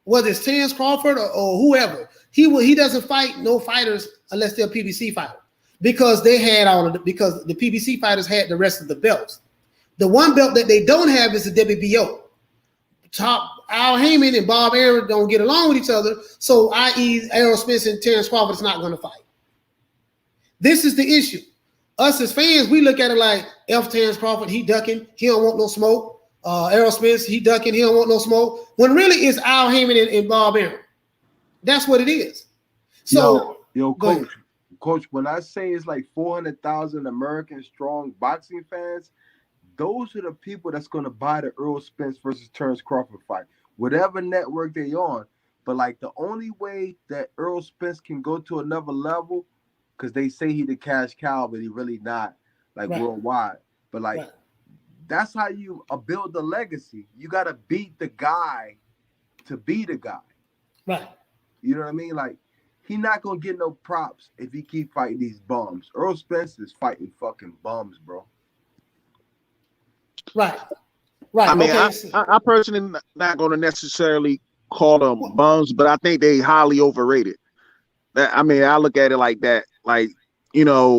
whether it's Terence Crawford or whoever. He doesn't fight no fighters unless they're a PBC fighter because they had because the PBC fighters had the rest of the belts. The one belt that they don't have is the WBO. Al Heyman and Bob Arum don't get along with each other, so i.e. Errol Spence and Terence Crawford is not going to fight. This is the issue. Us as fans, we look at it like Terence Crawford, he ducking, he don't want no smoke. Errol Spence, he ducking, he don't want no smoke. When really it's Al Heyman and Bob Arum. That's what it is. So, yo, coach, when I say it's like 400,000 American strong boxing fans, those are the people that's going to buy the Errol Spence versus Terence Crawford fight, whatever network they on. But like the only way that Errol Spence can go to another level, because they say he the cash cow, but he really not, like worldwide. But like that's how you build the legacy. You got to beat the guy to be the guy. Right. You know what I mean? Like he not gonna get no props if he keep fighting these bums. Errol Spence is fighting fucking bums, bro. Right. I mean, I personally not going to necessarily call them bums, but I think they highly overrated. I look at it like that. Like, when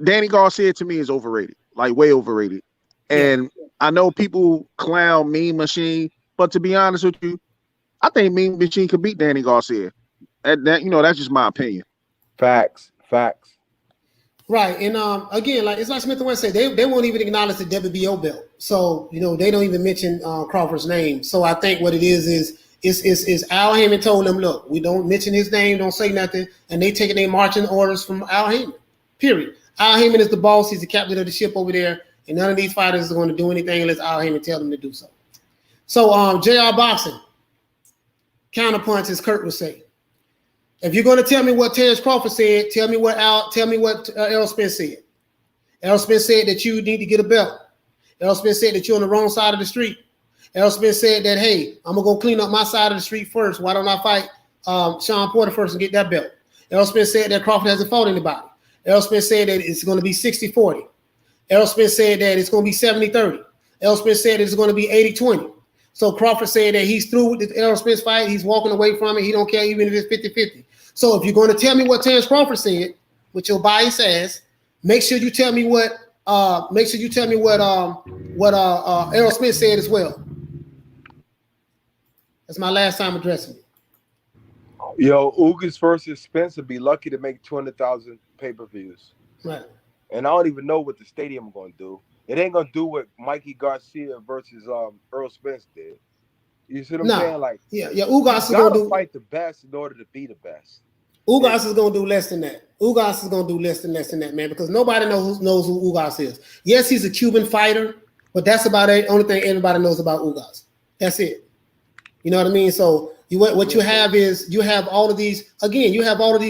Danny Garcia to me is overrated, like way overrated. And I know people clown Mean Machine, but to be honest with you, I think Mean Machine could beat Danny Garcia. That's just my opinion. Facts. Right, and again, like it's like Smith and West said, they won't even acknowledge the WBO belt. So they don't even mention Crawford's name. So I think what it is Al Heyman told them, look, we don't mention his name, don't say nothing, and they taking their marching orders from Al Heyman. Period. Al Heyman is the boss. He's the captain of the ship over there, and none of these fighters are going to do anything unless Al Heyman tell them to do so. So JR Boxing counterpunch, as Kurt would say. If you're going to tell me what Terence Crawford said, tell me what Errol Spence said. Errol Spence said that you need to get a belt. Errol Spence said that you're on the wrong side of the street. Errol Spence said that, hey, I'm going to go clean up my side of the street first. Why don't I fight Sean Porter first and get that belt? Errol Spence said that Crawford hasn't fought anybody. Errol Spence said that it's going to be 60-40. Errol Spence said that it's going to be 70-30. Errol Spence said it's going to be 80-20. So Crawford said that he's through with the Errol Spence fight. He's walking away from it. He don't care even if it's 50-50. So if you're going to tell me what Terrence Crawford said, with your bias ass, make sure you tell me what Errol Spence said as well. That's my last time addressing it. Yo, Ugas versus Spence would be lucky to make 200,000 pay-per-views. Right. And I don't even know what the stadium is going to do. It ain't going to do what Mikey Garcia versus Earl Spence did. You see what I'm saying? Like, Ugas is going to fight the best in order to be the best. Ugas is going to do less than that. Ugas is going to do less than that, man, because nobody knows who Ugas is. Yes, he's a Cuban fighter, but that's about the only thing everybody knows about Ugas. That's it. You know what I mean? So what you have is you have all of these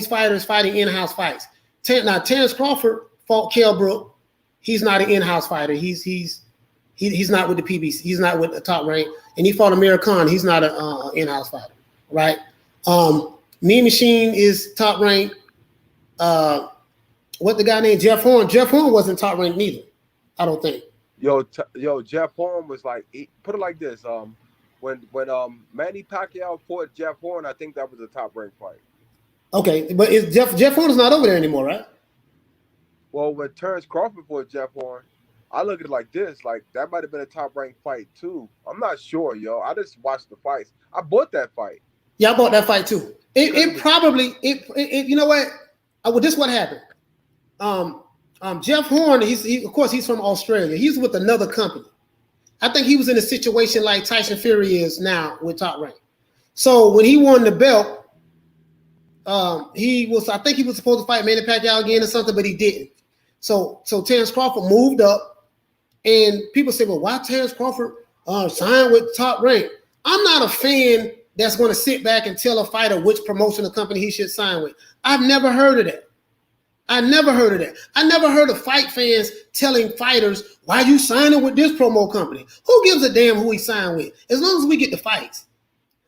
fighters fighting in-house fights. Now Terrence Crawford fought Kell Brook. He's not an in-house fighter. He's not with the PBC. He's not with the Top Rank. And he fought Amir Khan. He's not an in-house fighter, right? Mean Machine is Top Rank. What the guy named Jeff Horn? Jeff Horn wasn't Top Rank neither. I don't think. Yo, Jeff Horn was like, put it like this. When Manny Pacquiao fought Jeff Horn, I think that was a Top Rank fight. Okay, but Jeff Horn is not over there anymore, right? Well, when Terrence Crawford fought Jeff Horn, I look at it like this: like that might have been a Top Rank fight too. I'm not sure, yo. I just watched the fights. I bought that fight. Yeah, I bought that fight too. It probably you know what? This is what happened. Jeff Horn, of course he's from Australia. He's with another company. I think he was in a situation like Tyson Fury is now with Top Rank. So when he won the belt, I think he was supposed to fight Manny Pacquiao again or something, but he didn't. So Terrence Crawford moved up, and people say, well, why Terrence Crawford signed with Top Rank? I'm not a fan that's going to sit back and tell a fighter which promotional company he should sign with. I've never heard of that. I never heard of fight fans telling fighters, why you signing with this promo company? Who gives a damn who he signed with? As long as we get the fights.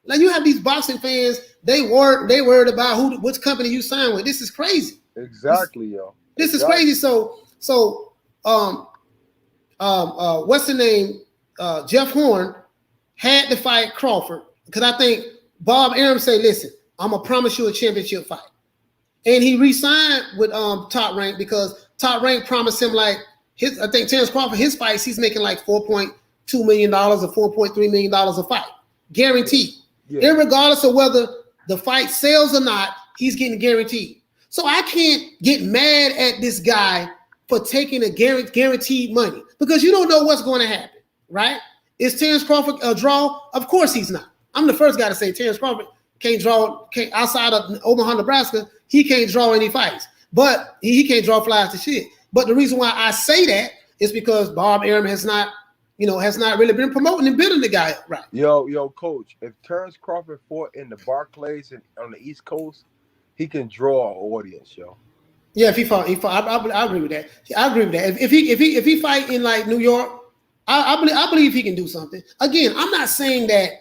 Like you have these boxing fans, they worried about which company you sign with. This is crazy. Exactly, yo. This is crazy. So what's the name? Jeff Horn had to fight Crawford because I think Bob Arum said, listen, I'm gonna promise you a championship fight. And he re-signed with Top Rank because Top Rank promised him I think Terrence Crawford, his fights, he's making like $4.2 million or $4.3 million a fight. Guaranteed. Yeah. Irregardless of whether the fight sells or not, he's getting guaranteed. So I can't get mad at this guy for taking a guaranteed money because you don't know what's going to happen, right? Is Terrence Crawford a draw? Of course he's not. I'm the first guy to say Terrence Crawford can't outside of Omaha, Nebraska, he can't draw any fights. But he can't draw flies to shit. But the reason why I say that is because Bob Arum has not really been promoting and building the guy up right. Yo, coach, if Terrence Crawford fought in the Barclays and on the East Coast, he can draw an audience, yo. Yeah, if he fought. I agree with that. I agree with that. If he fight in like New York, I believe he can do something. Again, I'm not saying that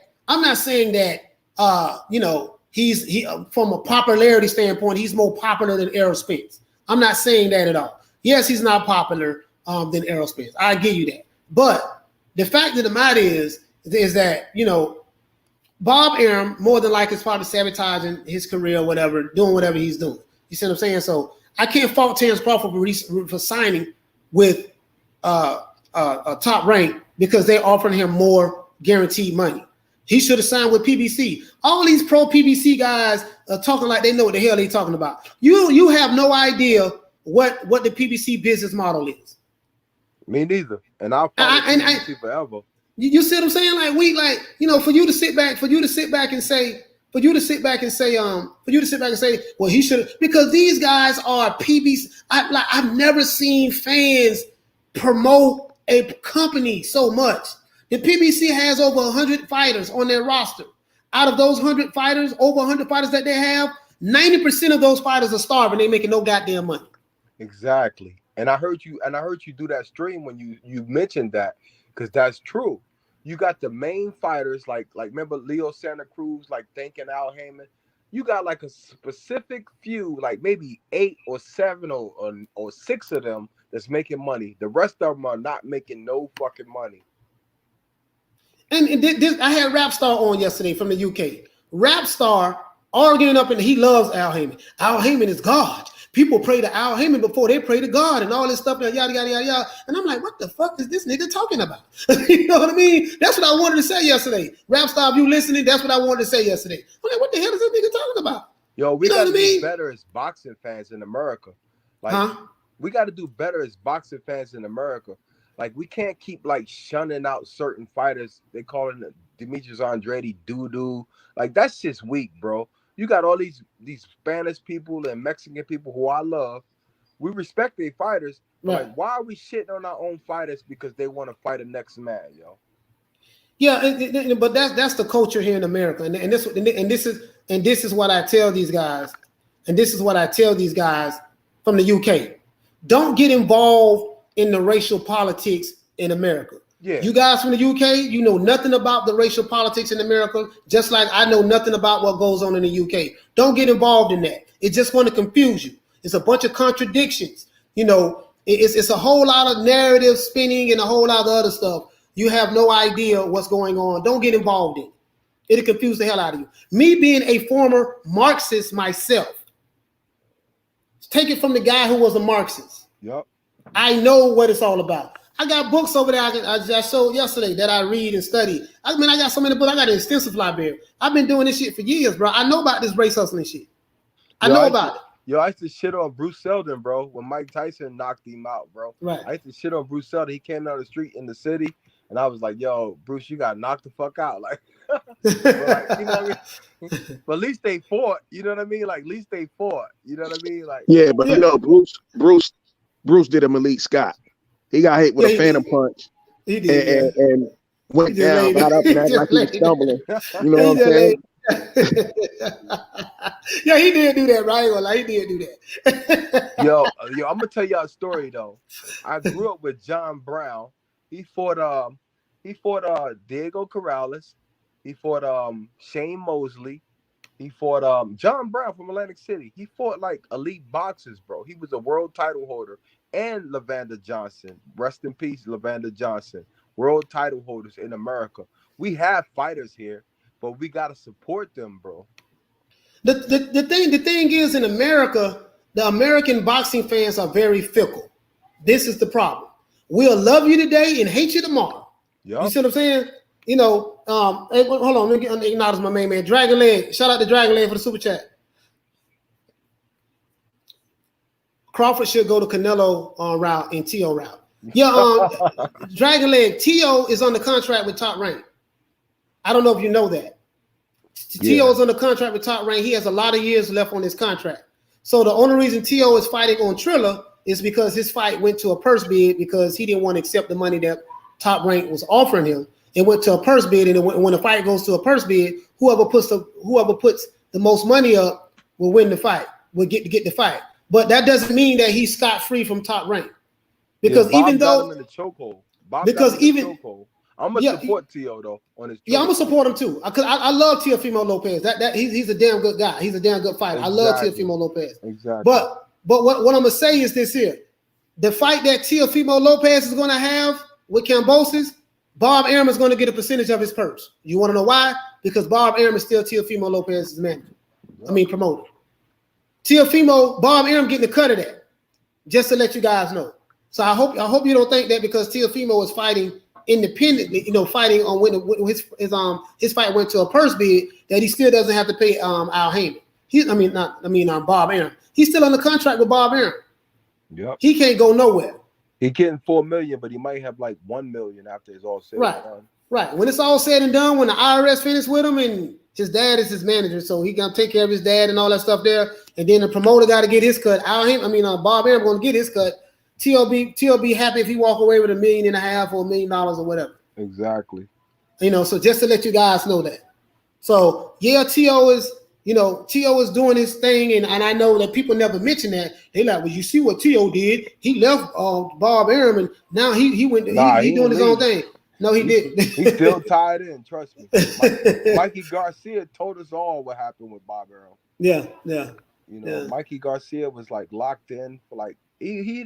he's from a popularity standpoint, he's more popular than Errol Spence. I'm not saying that at all. Yes, he's not popular than Errol Spence. I give you that. But the fact of the matter is that, Bob Arum more than likely is probably sabotaging his career or whatever, doing whatever he's doing. You see what I'm saying? So I can't fault Terrence Crawford for signing with Top Rank because they're offering him more guaranteed money. He should have signed with PBC. All these pro PBC guys are talking like they know what the hell they're talking about. You have no idea what the PBC business model is. Me neither. And I'll follow PBC forever. You see what I'm saying? For you to sit back and say, well, he should, because these guys are PBC. I've never seen fans promote a company so much. The PBC has over 100 fighters on their roster. Out of those 100 fighters, over 100 fighters that they have, 90% of those fighters are starving. They making no goddamn money. Exactly. And I heard you do that stream when you mentioned that, because that's true. You got the main fighters like remember Leo Santa Cruz, like thanking Al Heyman. you got like a specific few, like maybe 8 or 7 or 6 of them that's making money. The rest of them are not making no fucking money. And this, I had Rapstar on yesterday from the UK. Rapstar arguing up, and he loves Al Heyman. Al Heyman is God. People pray to Al Heyman before they pray to God and all this stuff, yada, yada, yada, yada. And I'm like, what the fuck is this nigga talking about? You know what I mean? That's what I wanted to say yesterday. Rapstar, if you listening, that's what I wanted to say yesterday. I'm like, what the hell is this nigga talking about? Yo, we You know got to what I mean? do better as boxing fans in America. Like, we got to do better as boxing fans in America. Like, we can't keep like shunning out certain fighters. They calling Demetrius Andrade doo-doo. Like, that's just weak, bro. You got all these Spanish people and Mexican people who I love. We respect their fighters. Right. Like, why are we shitting on our own fighters because they want to fight the next man, yo? Yeah, but that's the culture here in America, and this is what I tell these guys, and this is what I tell these guys from the UK. Don't get involved in the racial politics in America. Yeah. You guys from the UK, you know nothing about the racial politics in America, just like I know nothing about what goes on in the UK. Don't get involved in that. It's just going to confuse you. It's a bunch of contradictions. You know, it's a whole lot of narrative spinning and a whole lot of other stuff. You have no idea what's going on. Don't get involved in it. It'll confuse the hell out of you. Me being a former Marxist myself, take it from the guy who was a Marxist. Yep. I know what it's all about. I got books over there I showed yesterday that I read and study. I mean, I got so many books. I got an extensive library. I've been doing this shit for years, bro. I know about this race hustling shit. I know about it. Yo, I used to shit on Bruce Seldon, bro, when Mike Tyson knocked him out, bro. Right. I used to shit on Bruce Seldon. He came down the street in the city, and I was like, yo, Bruce, you got knocked the fuck out. Like, like, you know what I mean? But at least they fought. You know what I mean? Like, at least they fought. You know what I mean? Like, yeah, but you know, Bruce did a Malik Scott. He got hit with a phantom punch. He did, and went down, got up, and acted like he was stumbling. You know what I'm saying? Yeah, he did do that, right? Well, he did do that. yo, I'm gonna tell y'all a story though. I grew up with John Brown. He fought Diego Corrales. He fought Shane Mosley. He fought John Brown from Atlantic City. He fought like elite boxers, bro. He was a world title holder. And Lavanda Johnson, rest in peace, Lavanda Johnson, world title holders in America. We have fighters here, but we gotta support them, bro. The thing is, in America, the American boxing fans are very fickle. This is the problem. We'll love you today and hate you tomorrow. Yep. You see what I'm saying? You know, hey, hold on, let me acknowledge my main man, Dragon Leg. Shout out to Dragon Leg for the super chat. Crawford should go to Canelo route and T.O. route. Yeah, Dragon Leg, T.O. is on the contract with Top Rank. I don't know if you know that. T.O. is on the contract with Top Rank. He has a lot of years left on his contract. So the only reason T.O. is fighting on Triller is because his fight went to a purse bid because he didn't want to accept the money that Top Rank was offering him. It went to a purse bid, and when the fight goes to a purse bid, whoever puts the most money up will win the fight, will get the fight. But that doesn't mean that he's scot-free from Top Rank. Because even though in the chokehold. I'm gonna support T.O. though on his chokehold. Yeah, I'm gonna support him too. Because I love Teofimo Lopez. He's a damn good guy. He's a damn good fighter. Exactly. I love Teofimo Lopez. Exactly. But what I'm gonna say is this here. The fight that Teofimo Lopez is gonna have with Kambosos, Bob Arum is gonna get a percentage of his purse. You wanna know why? Because Bob Arum is still Teofimo Lopez's manager. Yep. I mean promoter. Bob Arum getting the cut of that, just to let you guys know. So I hope you don't think that because Teofimo is fighting independently, you know, fighting on when his fight went to a purse bid, that he still doesn't have to pay Al Heyman. Bob Arum. He's still on the contract with Bob Arum. Yep. He can't go nowhere. He getting $4 million, but he might have like $1 million after it's all said and done. Right. When it's all said and done, when the IRS finished with him and his dad is his manager, so he gonna take care of his dad and all that stuff there. And then the promoter got to get his cut. Bob Arum gonna get his cut. T.O. be happy if he walk away with $1.5 million or $1 million or whatever. Exactly. You know, so just to let you guys know that. So yeah, T.O. is doing his thing, and I know that people never mention that. They like, well, you see what T.O. did? He left Bob Arum, and now he went. He doing his own thing. No, he didn't. He's still tied in. Trust me. Mikey Garcia told us all what happened with Bob Arum. Yeah. You know, Mikey Garcia was like locked in for like he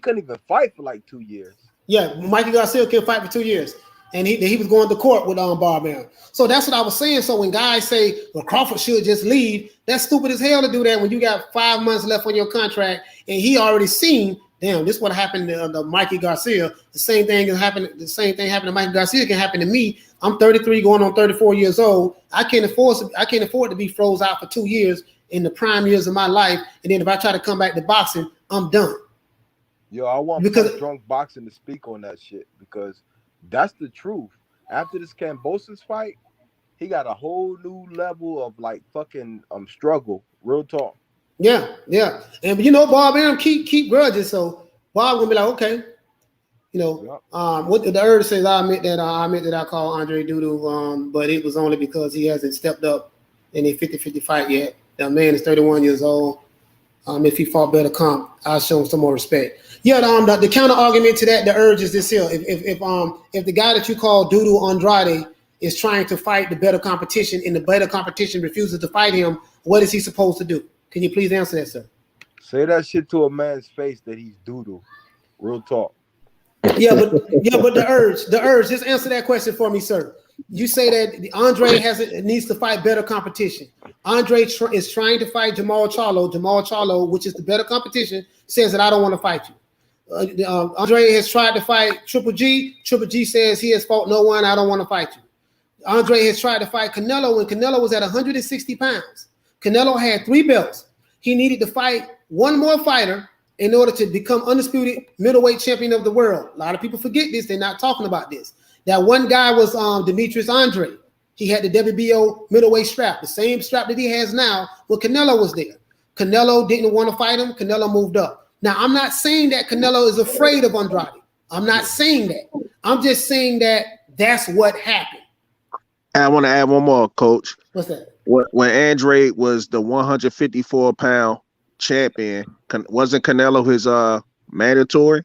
couldn't even fight for like 2 years. Yeah, Mikey Garcia couldn't fight for 2 years, and he was going to court with Bob Arum. So that's what I was saying. So when guys say, well, Crawford should just leave, that's stupid as hell to do that when you got 5 months left on your contract, and he already seen, damn, this is what happened to Mikey Garcia. The same thing happened to Mikey Garcia can happen to me. I'm 33, going on 34 years old. I can't afford to be froze out for 2 years in the prime years of my life, and then if I try to come back to boxing, I'm done. Yo, I want Drunk Boxing to speak on that shit because that's the truth. After this Kambosos fight, he got a whole new level of like fucking struggle. Real talk. Yeah. And you know, Bob Arum keep grudges, so Bob gonna be like, okay, you know, what the Urge says, I admit that I call Andre Dudu, but it was only because he hasn't stepped up in a 50-50 fight yet. That man is 31 years old. If he fought better comp, I'll show him some more respect. Yeah, the counter argument to that, the Urge is this here. If the guy that you call Dudu Andrade is trying to fight the better competition and the better competition refuses to fight him, what is he supposed to do? Can you please answer that, sir? Say that shit to a man's face that he's Dudu. Real talk. Yeah, but the urge. Just answer that question for me, sir. You say that Andre needs to fight better competition. Andre is trying to fight Jamal Charlo. Jamal Charlo, which is the better competition, says that I don't want to fight you. Andre has tried to fight Triple G. Triple G says he has fought no one. I don't want to fight you. Andre has tried to fight Canelo when Canelo was at 160 pounds. Canelo had 3 belts. He needed to fight one more fighter in order to become undisputed middleweight champion of the world. A lot of people forget this. They're not talking about this. That one guy was Demetrius Andre. He had the WBO middleweight strap, the same strap that he has now when Canelo was there. Canelo didn't want to fight him. Canelo moved up. Now, I'm not saying that Canelo is afraid of Andrade. I'm not saying that. I'm just saying that that's what happened. I want to add one more, Coach. What's that? When Andre was the 154-pound champion, wasn't Canelo his mandatory?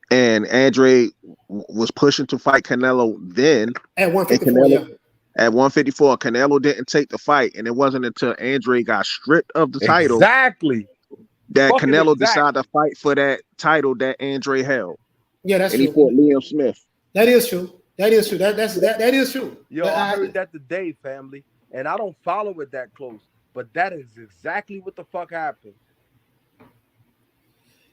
And Andre was pushing to fight Canelo then. At 154, At 154, Canelo didn't take the fight, and it wasn't until Andre got stripped of the title that Canelo decided to fight for that title that Andre held. Yeah, that's true. And he fought Liam Smith. That is true. That is true. That is true. Yo, I heard that today, family, and I don't follow it that close, but that is exactly what the fuck happened.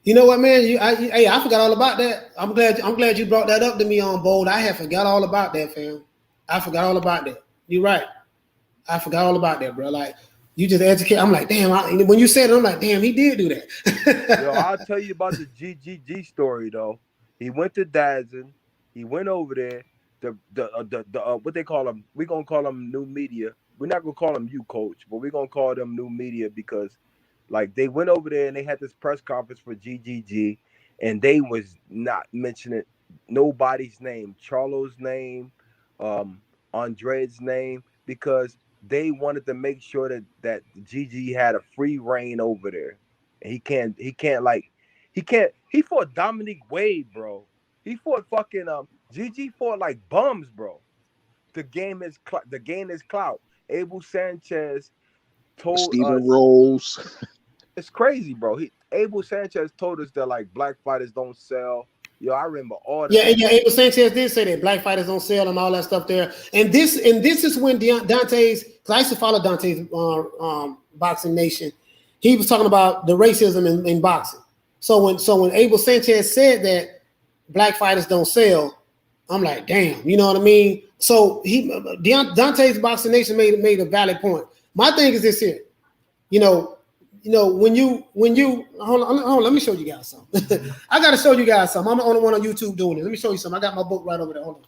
You know what, man? I forgot all about that. I'm glad you brought that up to me on Bold. I had forgot all about that, fam. I forgot all about that. You're right. I forgot all about that, bro. Like, you just educate. I'm like, damn. When you said it, I'm like, damn, he did do that. Yo, I'll tell you about the GGG story though. He went to Dazin. He went over there. The what they call them? We're gonna call them new media. We're not gonna call them you, Coach, but we're gonna call them new media because, like, they went over there and they had this press conference for GGG, and they was not mentioning nobody's name, Charlo's name, Andre's name, because they wanted to make sure that GG had a free reign over there. And he fought Dominic Wade, bro. He fought fucking GG fought like bums, bro. The game is clout. Abel Sanchez told Stephen Rose. It's crazy, bro. Abel Sanchez told us that like black fighters don't sell. Yo, I remember all that. Yeah, Abel Sanchez did say that black fighters don't sell and all that stuff there. And this is when Dante's, because I used to follow Dante's Boxing Nation. He was talking about the racism in boxing. So when Abel Sanchez said that black fighters don't sell, I'm like, damn, you know what I mean? So Dante's Boxing Nation made a valid point. My thing is this here, you know, when you hold on, let me show you guys something. I gotta show you guys something. I'm the only one on YouTube doing it. Let me show you something. I got my book right over there. Hold on.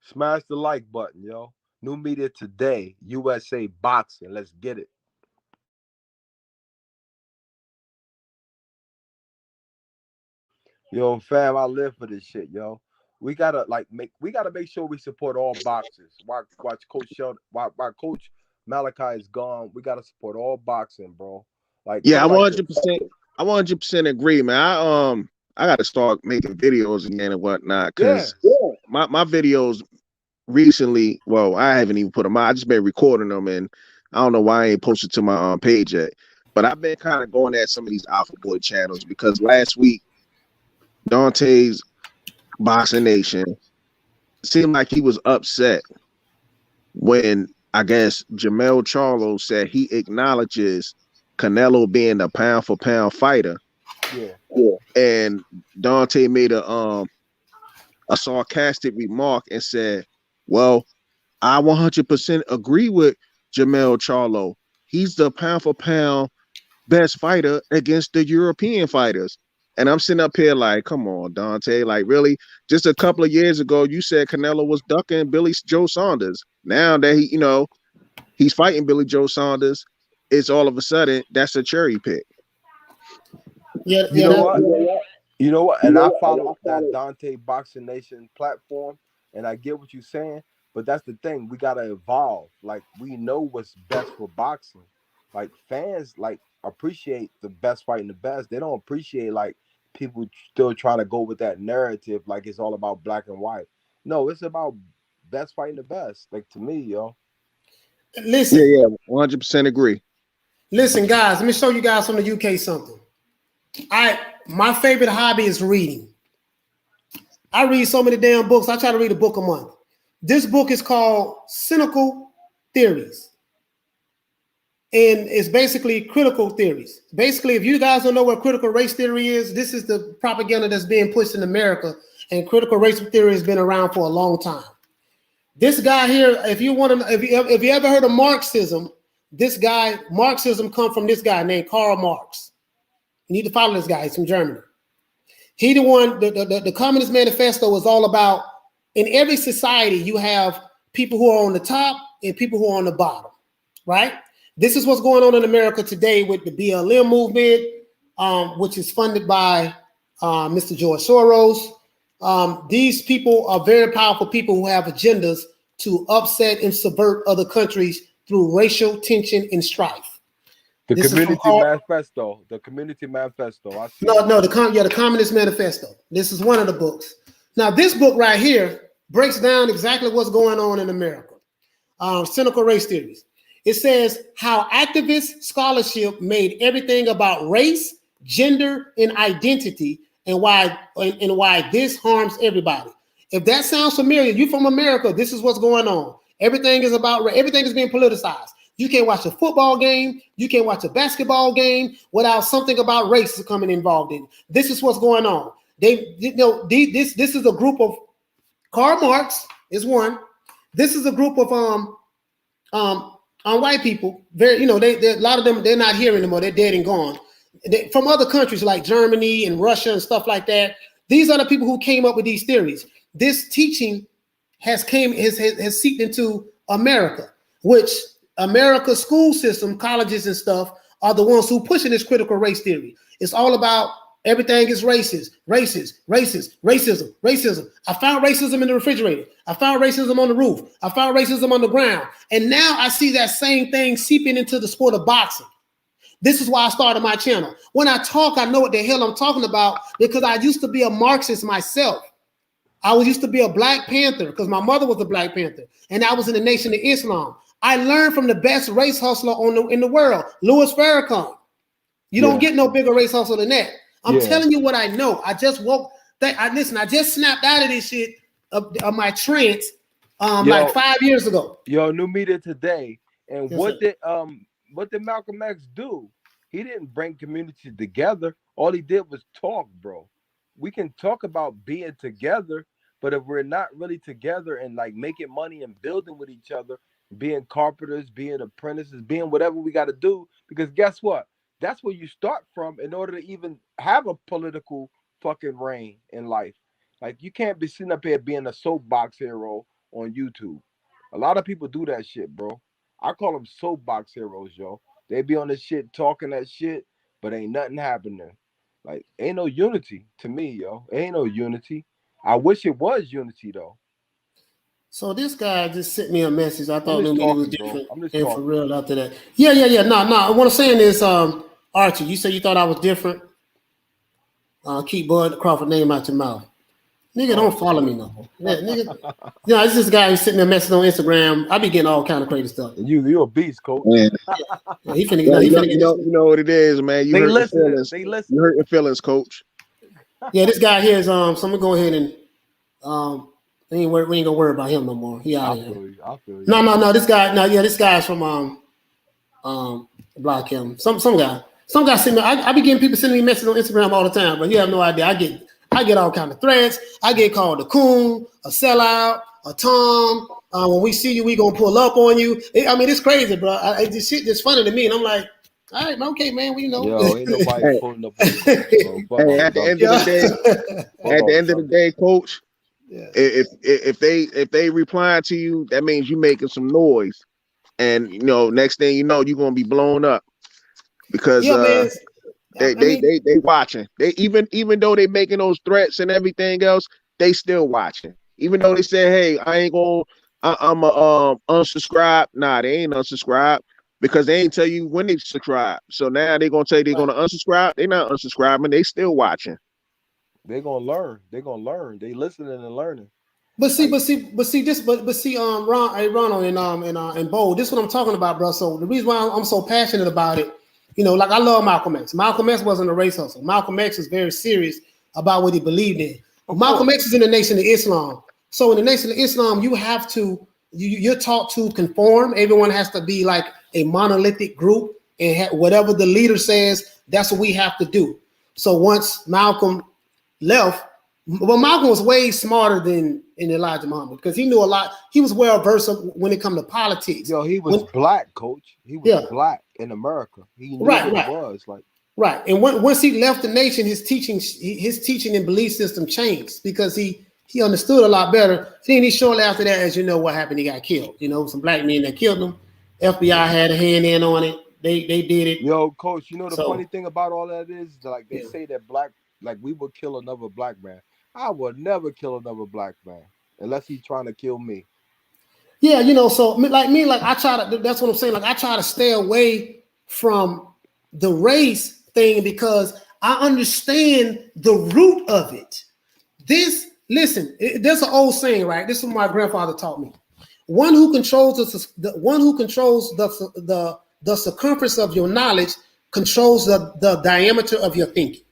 Smash the like button, yo. New media today, USA Boxing. Let's get it. Yo, fam, I live for this shit, yo. We gotta make sure we support all boxers. While Coach Malachi is gone, we gotta support all boxing, bro. Like, yeah, I 100%. I 100% agree, man. I got to start making videos again and whatnot Yeah. because my videos recently, well, I haven't even put them out. I just been recording them, and I don't know why I ain't posted to my page yet. But I've been kind of going at some of these Alpha Boy channels because last week Dante's Boxing Nation seemed like he was upset when I guess Jamel Charlo said he acknowledges Canelo being a pound for pound fighter. Yeah. And Dante made a sarcastic remark and said, well, I 100% agree with Jamel Charlo. He's the pound for pound best fighter against the European fighters. And I'm sitting up here like, come on, Dante. Like, really? Just a couple of years ago, you said Canelo was ducking Joe Saunders. Now that he's fighting Billy Joe Saunders, it's all of a sudden that's a cherry pick. Yeah, You know what? You know what? And I follow that Dante Boxing Nation platform, and I get what you're saying. But that's the thing. We gotta evolve. Like, we know what's best for boxing. Like, fans like appreciate the best fighting the best. They don't appreciate like people still trying to go with that narrative like it's all about black and white. No, it's about best fighting the best. Like, to me, yo. Listen, Yeah, 100% agree. listen, guys. Let me show you guys from the UK something. My favorite hobby is reading. I read so many damn books. I try to read a book a month. This book is called Cynical Theories. And it's basically critical theories. Basically, if you guys don't know what critical race theory is, this is the propaganda that's being pushed in America. And critical race theory has been around for a long time. This guy here, if you ever heard of Marxism, Marxism come from this guy named Karl Marx. You need to follow this guy. He's from Germany. He the one, the Communist Manifesto is all about, in every society, you have people who are on the top and people who are on the bottom, right? This is what's going on in America today with the BLM movement, which is funded by Mr. George Soros. These people are very powerful people who have agendas to upset and subvert other countries through racial tension and strife. The This Community Manifesto. The Community Manifesto. The Communist Manifesto. This is one of the books. Now, this book right here breaks down exactly what's going on in America. Cynical race theories. It says how activist scholarship made everything about race, gender, and identity, and why this harms everybody. If that sounds familiar, you're from America, this is what's going on. Everything is being politicized. You can't watch a football game, you can't watch a basketball game without something about race coming involved in it. This is what's going on. This is a group of Karl Marx is one. This is a group of white people. They a lot of them, they're not here anymore. They're dead and gone. From other countries like Germany and Russia and stuff like that. These are the people who came up with these theories. This teaching has seeped into America, which America's school system, colleges and stuff, are the ones who pushing this critical race theory. It's all about everything is racism. I found racism in the refrigerator. I found racism on the roof. I found racism on the ground. And now I see that same thing seeping into the sport of boxing. This is why I started my channel. When I talk, I know what the hell I'm talking about because I used to be a Marxist myself. I used to be a Black Panther because my mother was a Black Panther, and I was in the Nation of Islam. I learned from the best race hustler in the world, Louis Farrakhan. You don't get no bigger race hustler than that. I'm telling you what I know. I just I just snapped out of this shit of my trance like 5 years ago. New media today. And what did Malcolm X do? He didn't bring community together. All he did was talk, bro. We can talk about being together, but if we're not really together and like making money and building with each other, being carpenters, being apprentices, being whatever we got to do, because guess what? That's where you start from in order to even have a political fucking reign in life. Like, you can't be sitting up here being a soapbox hero on YouTube. A lot of people do that shit, bro. I call them soapbox heroes, yo. They be on this shit talking that shit, but ain't nothing happening. Like, ain't no unity to me, yo. Ain't no unity. I wish it was unity, though. So this guy just sent me a message. I thought it was different. I'm just and talking. For real after that. Yeah. No. What I'm saying is, Archie, you said you thought I was different. Keep Bud Crawford name out your mouth. Nigga, don't follow me no more. Nigga, it's this guy who's sitting there messing on Instagram. I be getting all kind of crazy stuff. And you're a beast, coach. Man. Yeah, he finna, You know what it is, man. You They hurt your listen. feelings. They listen. You hurt your feelings, coach. Yeah, this guy here is so I'm gonna go ahead and we ain't gonna worry about him no more. He out of here. I feel you. No, this guy's from block him. Some guy sending me. I be getting people sending me messages on Instagram all the time, but you have no idea. I get all kind of threats. I get called a coon, a sellout, a Tom. When we see you, we gonna pull up on you. It's crazy, bro. This shit is funny to me, and I'm like, all right, okay, man. We know. Yo, ain't nobody pulling up. Hey, at the end of the day, coach. Yeah. If they reply to you, that means you making some noise, and next thing you know, you're gonna be blown up because they watching. They even though they making those threats and everything else, they still watching. Even though they say, hey, I'm a unsubscribe. Nah, they ain't unsubscribe because they ain't tell you when they subscribe. So now they gonna tell you they're gonna unsubscribe. They not unsubscribing. They still watching. They're gonna learn. They listening and learning. Ron and Bo, this is what I'm talking about, bro. So the reason why I'm so passionate about it, like I love Malcolm X. Malcolm X wasn't a race hustle. Malcolm X is very serious about what he believed in. Malcolm X is in the Nation of Islam. So in the Nation of Islam, you have to you're taught to conform. Everyone has to be like a monolithic group, and whatever the leader says, that's what we have to do. So once Malcolm left, well, Malcolm was way smarter than Elijah Muhammad because he knew a lot. He was well versed when it comes to politics. Yo, he was black, coach. He was black in America. He knew what it was like. Right, and once he left the nation, his teaching and belief system changed because he understood a lot better. Then shortly after that, as you know, what happened? He got killed. Some black men that killed him. FBI had a hand in on it. They did it. Yo, coach, the funny thing about all that is like they say that we would kill another black man. I would never kill another black man unless he's trying to kill me. Yeah, so I try to. That's what I'm saying. Like I try to stay away from the race thing because I understand the root of it. There's an old saying, right? This is what my grandfather taught me. One who controls the circumference of your knowledge controls the diameter of your thinking.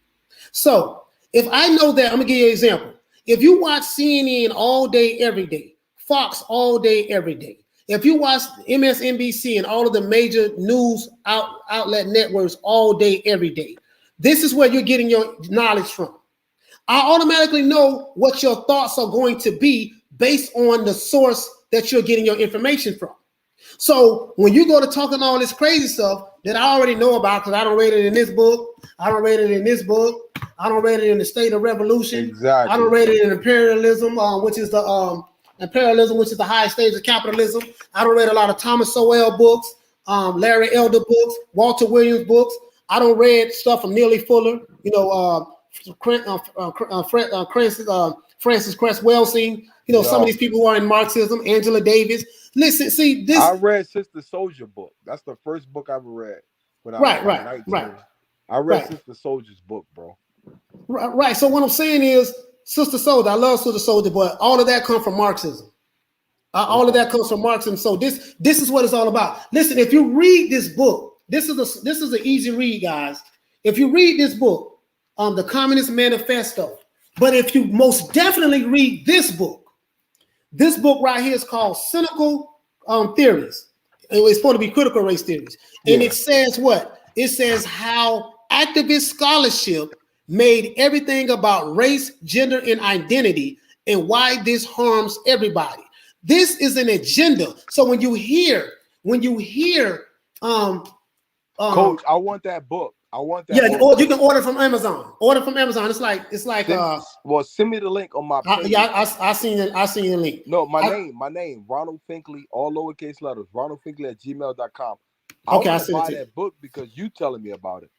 So if I know that, I'm gonna give you an example. If you watch CNN all day, every day, Fox all day, every day, if you watch MSNBC and all of the major news outlet networks all day, every day, this is where you're getting your knowledge from. I automatically know what your thoughts are going to be based on the source that you're getting your information from. So when you go to talking all this crazy stuff that I already know about, because I don't read it in this book, I don't read it in this book, I don't read it in the State of Revolution, exactly. I don't read it in Imperialism, which is the highest stage of capitalism. I don't read a lot of Thomas Sowell books, Larry Elder books, Walter Williams books. I don't read stuff from Neely Fuller, Francis Cress Welsing, some of these people who are in Marxism, Angela Davis. Listen, see this. I read Sister Soldier book. That's the first book I ever read. When I was 19. I read Sister Soldier's book, bro. Right. So what I'm saying is, Sister Soldier, I love Sister Soldier, but all of that comes from Marxism. All of that comes from Marxism. So this is what it's all about. Listen, if you read this book, this is an easy read, guys. If you read this book, the Communist Manifesto, but if you most definitely read this book right here is called Cynical Theories. It's supposed to be critical race theories. And it says what? It says how activist scholarship made everything about race, gender, and identity, and why this harms everybody. This is an agenda. So when you hear, Coach, I want that book. I want that. Yeah, or you can order from Amazon. It's like. Well, send me the link on my page. I seen the link. No, my name, Ronald Finkley, all lowercase letters, ronaldfinkley@gmail.com. Okay, I want to buy see it. that book because you telling me about it.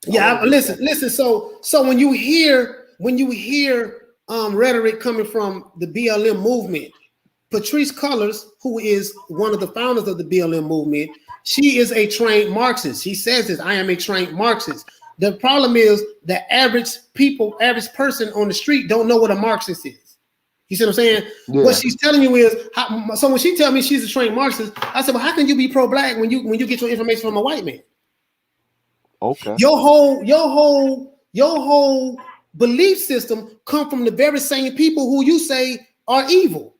Yeah, listen. So when you hear rhetoric coming from the BLM movement, Patrice Cullors, who is one of the founders of the BLM movement, she is a trained Marxist. She says this: I am a trained Marxist. The problem is the average person on the street don't know what a Marxist is. You see what I'm saying? Yeah. What she's telling you is, so when she tell me she's a trained Marxist, I said, well, how can you be pro-black when you get your information from a white man? Okay. Your whole belief system come from the very same people who you say are evil.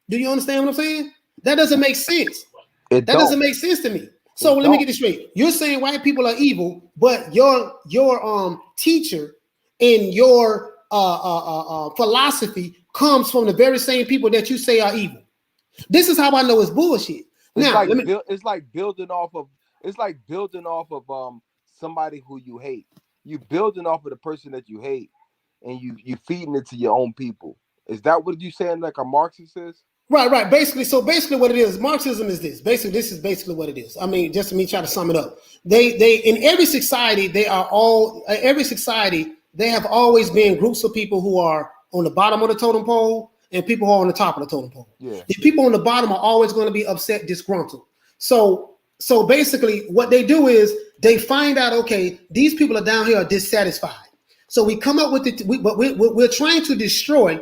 Do you understand what I'm saying? That doesn't make sense. That doesn't make sense to me. So let me get this straight. You're saying white people are evil, but your teacher and your philosophy comes from the very same people that you say are evil. This is how I know it's bullshit. It's like building off of somebody who you hate. You building off of the person that you hate, and you feeding it to your own people. Is that what you saying? Like a Marxist is? Right. Basically what it is, Marxism is this. This is basically what it is. I mean, just to me try to sum it up. They in every society, they have always been groups of people who are on the bottom of the totem pole and people who are on the top of the totem pole. Yeah. The people on the bottom are always going to be upset, disgruntled. So basically what they do is they find out, okay, these people are down here are dissatisfied. So we come up with we're trying to destroy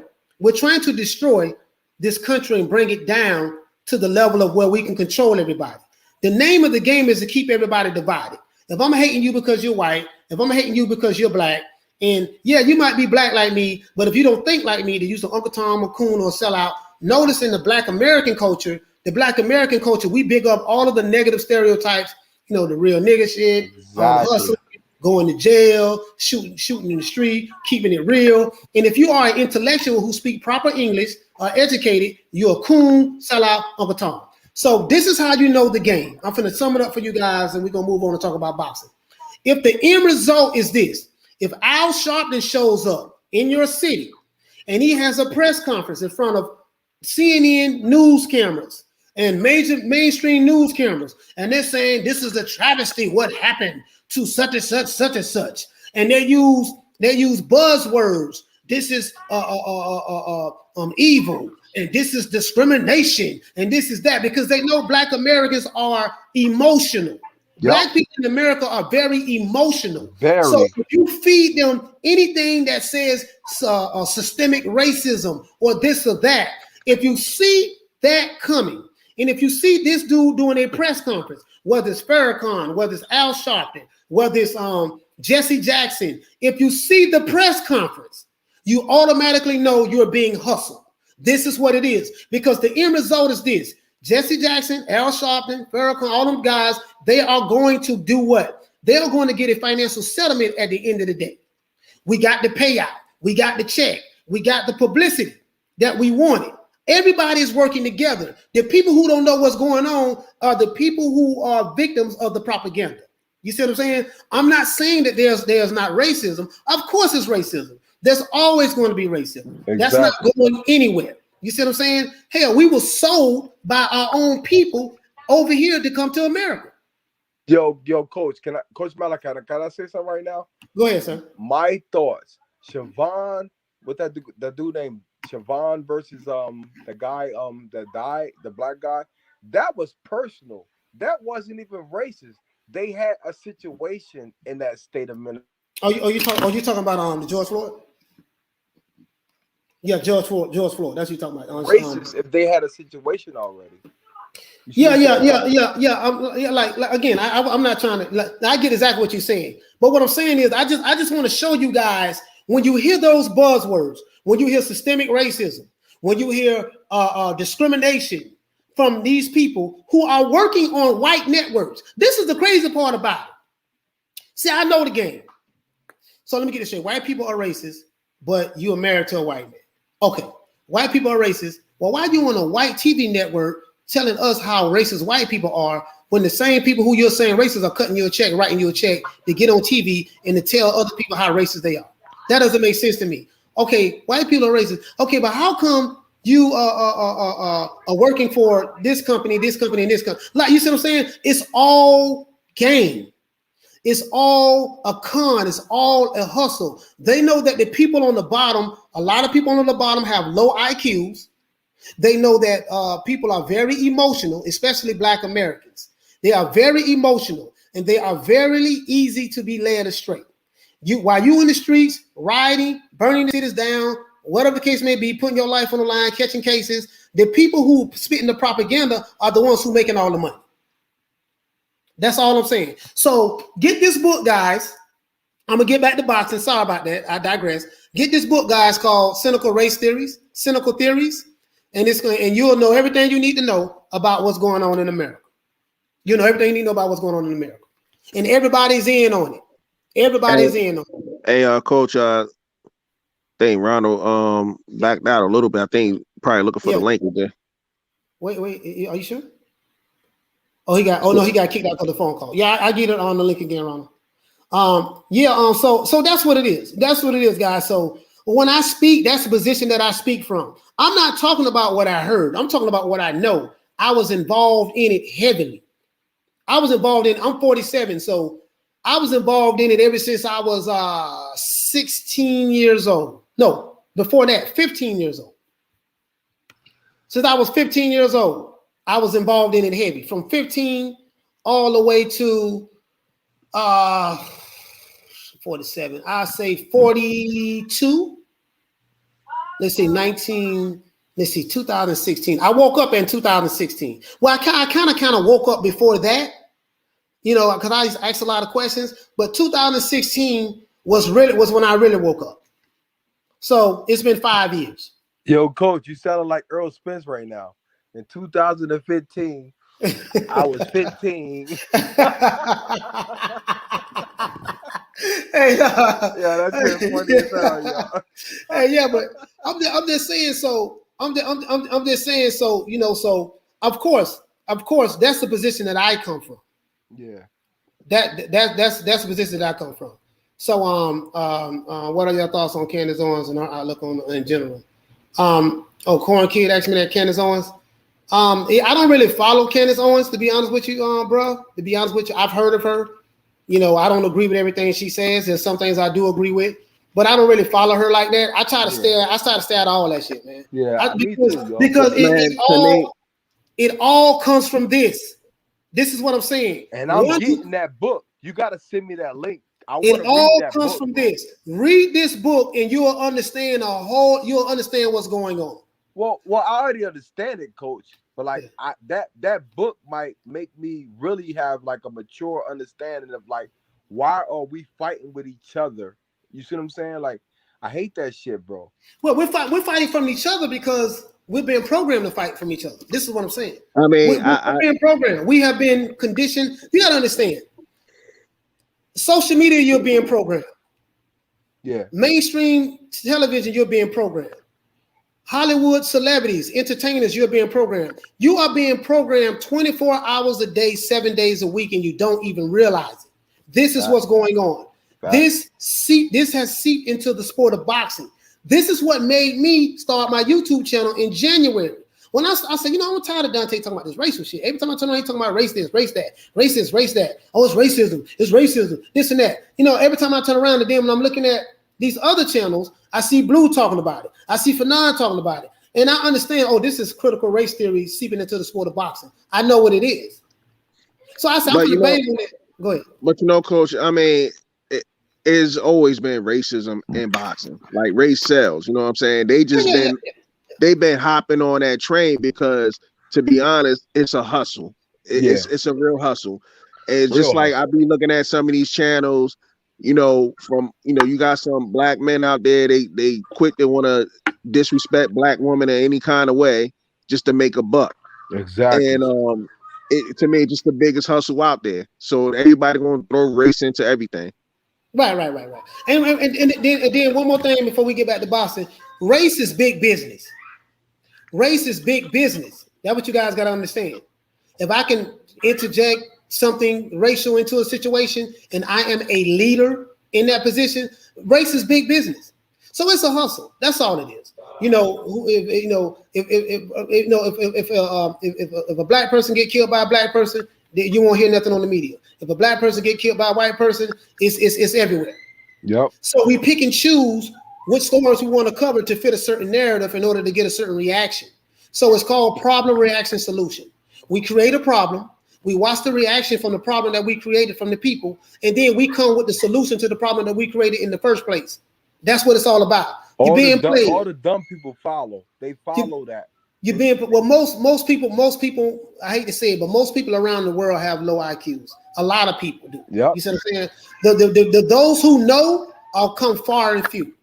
this country and bring it down to the level of where we can control everybody. The name of the game is to keep everybody divided. If I'm hating you because you're white, if I'm hating you because you're black, and yeah, you might be black like me, but if you don't think like me, to use an Uncle Tom or Coon or sellout, notice in the Black American culture, we big up all of the negative stereotypes, the real nigga shit, hustling, going to jail, shooting in the street, keeping it real. And if you are an intellectual who speak proper English, educated, you're a coon, sellout, Uncle Tom. So this is how you know the game. I'm finna sum it up for you guys, and we're gonna move on and talk about boxing. If the end result is this, if Al Sharpton shows up in your city and he has a press conference in front of CNN news cameras and major mainstream news cameras, and they're saying this is a travesty, what happened to such and such, and they use buzzwords. This is evil, and this is discrimination, and this is that, because they know Black Americans are emotional. Yep. Black people in America are very emotional. So if you feed them anything that says systemic racism or this or that, if you see that coming, and if you see this dude doing a press conference, whether it's Farrakhan, whether it's Al Sharpton, whether it's Jesse Jackson, if you see the press conference, you automatically know you're being hustled. This is what it is, because the end result is this. Jesse Jackson, Al Sharpton, Farrakhan, all them guys, they are going to do what? They are going to get a financial settlement at the end of the day. We got the payout. We got the check. We got the publicity that we wanted. Everybody is working together. The people who don't know what's going on are the people who are victims of the propaganda. You see what I'm saying? I'm not saying that there's not racism. Of course it's racism. There's always going to be racism. Exactly. That's not going anywhere. You see what I'm saying? Hell, we were sold by our own people over here to come to America. Yo, Coach, Coach Malachi, can I say something right now? Go ahead, sir. My thoughts. Siobhan, what that dude named Siobhan versus the guy that died, the black guy, that was personal. That wasn't even racist. They had a situation in that state of Minnesota. You talking about the George Floyd? Yeah, George Floyd. That's what you're talking about. Racist if they had a situation already. Yeah. Like again, I'm not trying to. I get exactly what you're saying, but what I'm saying is, I just want to show you guys, when you hear those buzzwords, when you hear systemic racism, when you hear discrimination from these people who are working on white networks. This is the crazy part about it. See, I know the game. So let me get this straight. White people are racist, but you are married to a white man. Okay, white people are racist. Well, why are you on a white TV network telling us how racist white people are when the same people who you're saying racist are cutting you a check, writing you a check to get on TV and to tell other people how racist they are? That doesn't make sense to me. Okay, white people are racist. Okay, but how come you are working for this company, and this company? Like, you see what I'm saying? It's all game. It's all a con. It's all a hustle. They know that the people on the bottom, a lot of people on the bottom have low IQs. They know that people are very emotional, especially Black Americans. They are very emotional, and they are very easy to be led astray. while you in the streets, rioting, burning the cities down, whatever the case may be, putting your life on the line, catching cases, the people who spitting the propaganda are the ones who making all the money. That's all I'm saying. So get this book, guys. I'm gonna get back to boxing. Sorry about that. I digress. Get this book, guys, called Cynical Theories, and you'll know everything you need to know about what's going on in America. You know everything you need to know about what's going on in America, and everybody's in on it. Everybody's in on it. Hey, Coach, I think Ronald backed out a little bit. I think probably looking for the link there. Wait, are you sure? He got kicked out of the phone call. Yeah, I get it on the link again, Ronald. So that's what it is. That's what it is, guys. So when I speak, that's the position that I speak from. I'm not talking about what I heard. I'm talking about what I know. I was involved in it heavily. I'm 47, so I was involved in it ever since I was 16 years old. No, before that, 15 years old. Since I was 15 years old, I was involved in it heavy. From 15 all the way to 47. I say 42. Let's see, 2016. I woke up in 2016. Well, I kind of woke up before that. Because I used to ask a lot of questions, but 2016 was when I really woke up. So it's been 5 years. Yo, Coach, you sounding like Earl Spence right now. In 2015, I was 15. Hey, yeah, that's funny as hell, yeah. Hey, yeah, but I'm just saying. So I'm just saying. So So of course, that's the position that I come from. Yeah, that's the position that I come from. So what are your thoughts on Candace Owens and her outlook on in general? Corn Kid asked me that Candace Owens. I don't really follow Candace Owens, to be honest with you, bro. To be honest with you, I've heard of her. I don't agree with everything she says. There's some things I do agree with, but I don't really follow her like that. I try to stay out of all that shit, man. Yeah, because it all comes from this. This is what I'm saying. And I'm getting that book. You got to send me that link. It all comes from this. Read this book, and you'll understand You'll understand what's going on. Well, I already understand it, Coach. But that book might make me really have like a mature understanding of like, why are we fighting with each other? You see what I'm saying? Like, I hate that shit, bro. Well, we're fighting from each other because we're being programmed to fight from each other. This is what I'm saying. I mean, we're being programmed. We have been conditioned. You got to understand. Social media, you're being programmed. Yeah. Mainstream television, you're being programmed. Hollywood celebrities, entertainers, you're being programmed. You are being programmed 24 hours a day, 7 days a week, and you don't even realize it. This is what's going on. This has seeped into the sport of boxing. This is what made me start my YouTube channel in January. When I said, I'm tired of Dante talking about this racial shit. Every time I turn around, he's talking about race this, race that, racist, race that. Oh, it's racism, this and that. Every time I turn around, and then when I'm looking at these other channels, I see Blue talking about it. I see Fanon talking about it. And I understand, this is critical race theory seeping into the sport of boxing. I know what it is. So I said, I'm going to go ahead. But Coach, I mean, it's always been racism in boxing. Like, race sells, you know what I'm saying? They've been hopping on that train because, to be honest, it's a hustle. It's a real hustle. And just like I be looking at some of these channels, you got some black men out there, they quick to want to disrespect black women in any kind of way just to make a buck. Exactly. And to me, just the biggest hustle out there. So everybody gonna throw race into everything. Right. And then one more thing before we get back to boxing. Race is big business. Race is big business. That's what you guys got to understand. If I can interject something racial into a situation and I am a leader in that position, race is big business. So it's a hustle. That's all it is. If a black person get killed by a black person, you won't hear nothing on the media. If a black person get killed by a white person, it's everywhere. Yep. So we pick and choose which stories we want to cover to fit a certain narrative in order to get a certain reaction. So it's called problem, reaction, solution. We create a problem. We watch the reaction from the problem that we created from the people, and then we come with the solution to the problem that we created in the first place. That's what it's all about. You're being played. All the dumb people follow. They follow that. You're being well. Most people. I hate to say it, but most people around the world have low IQs. A lot of people do. Yep. You see what I'm saying? Those who know are come far and few.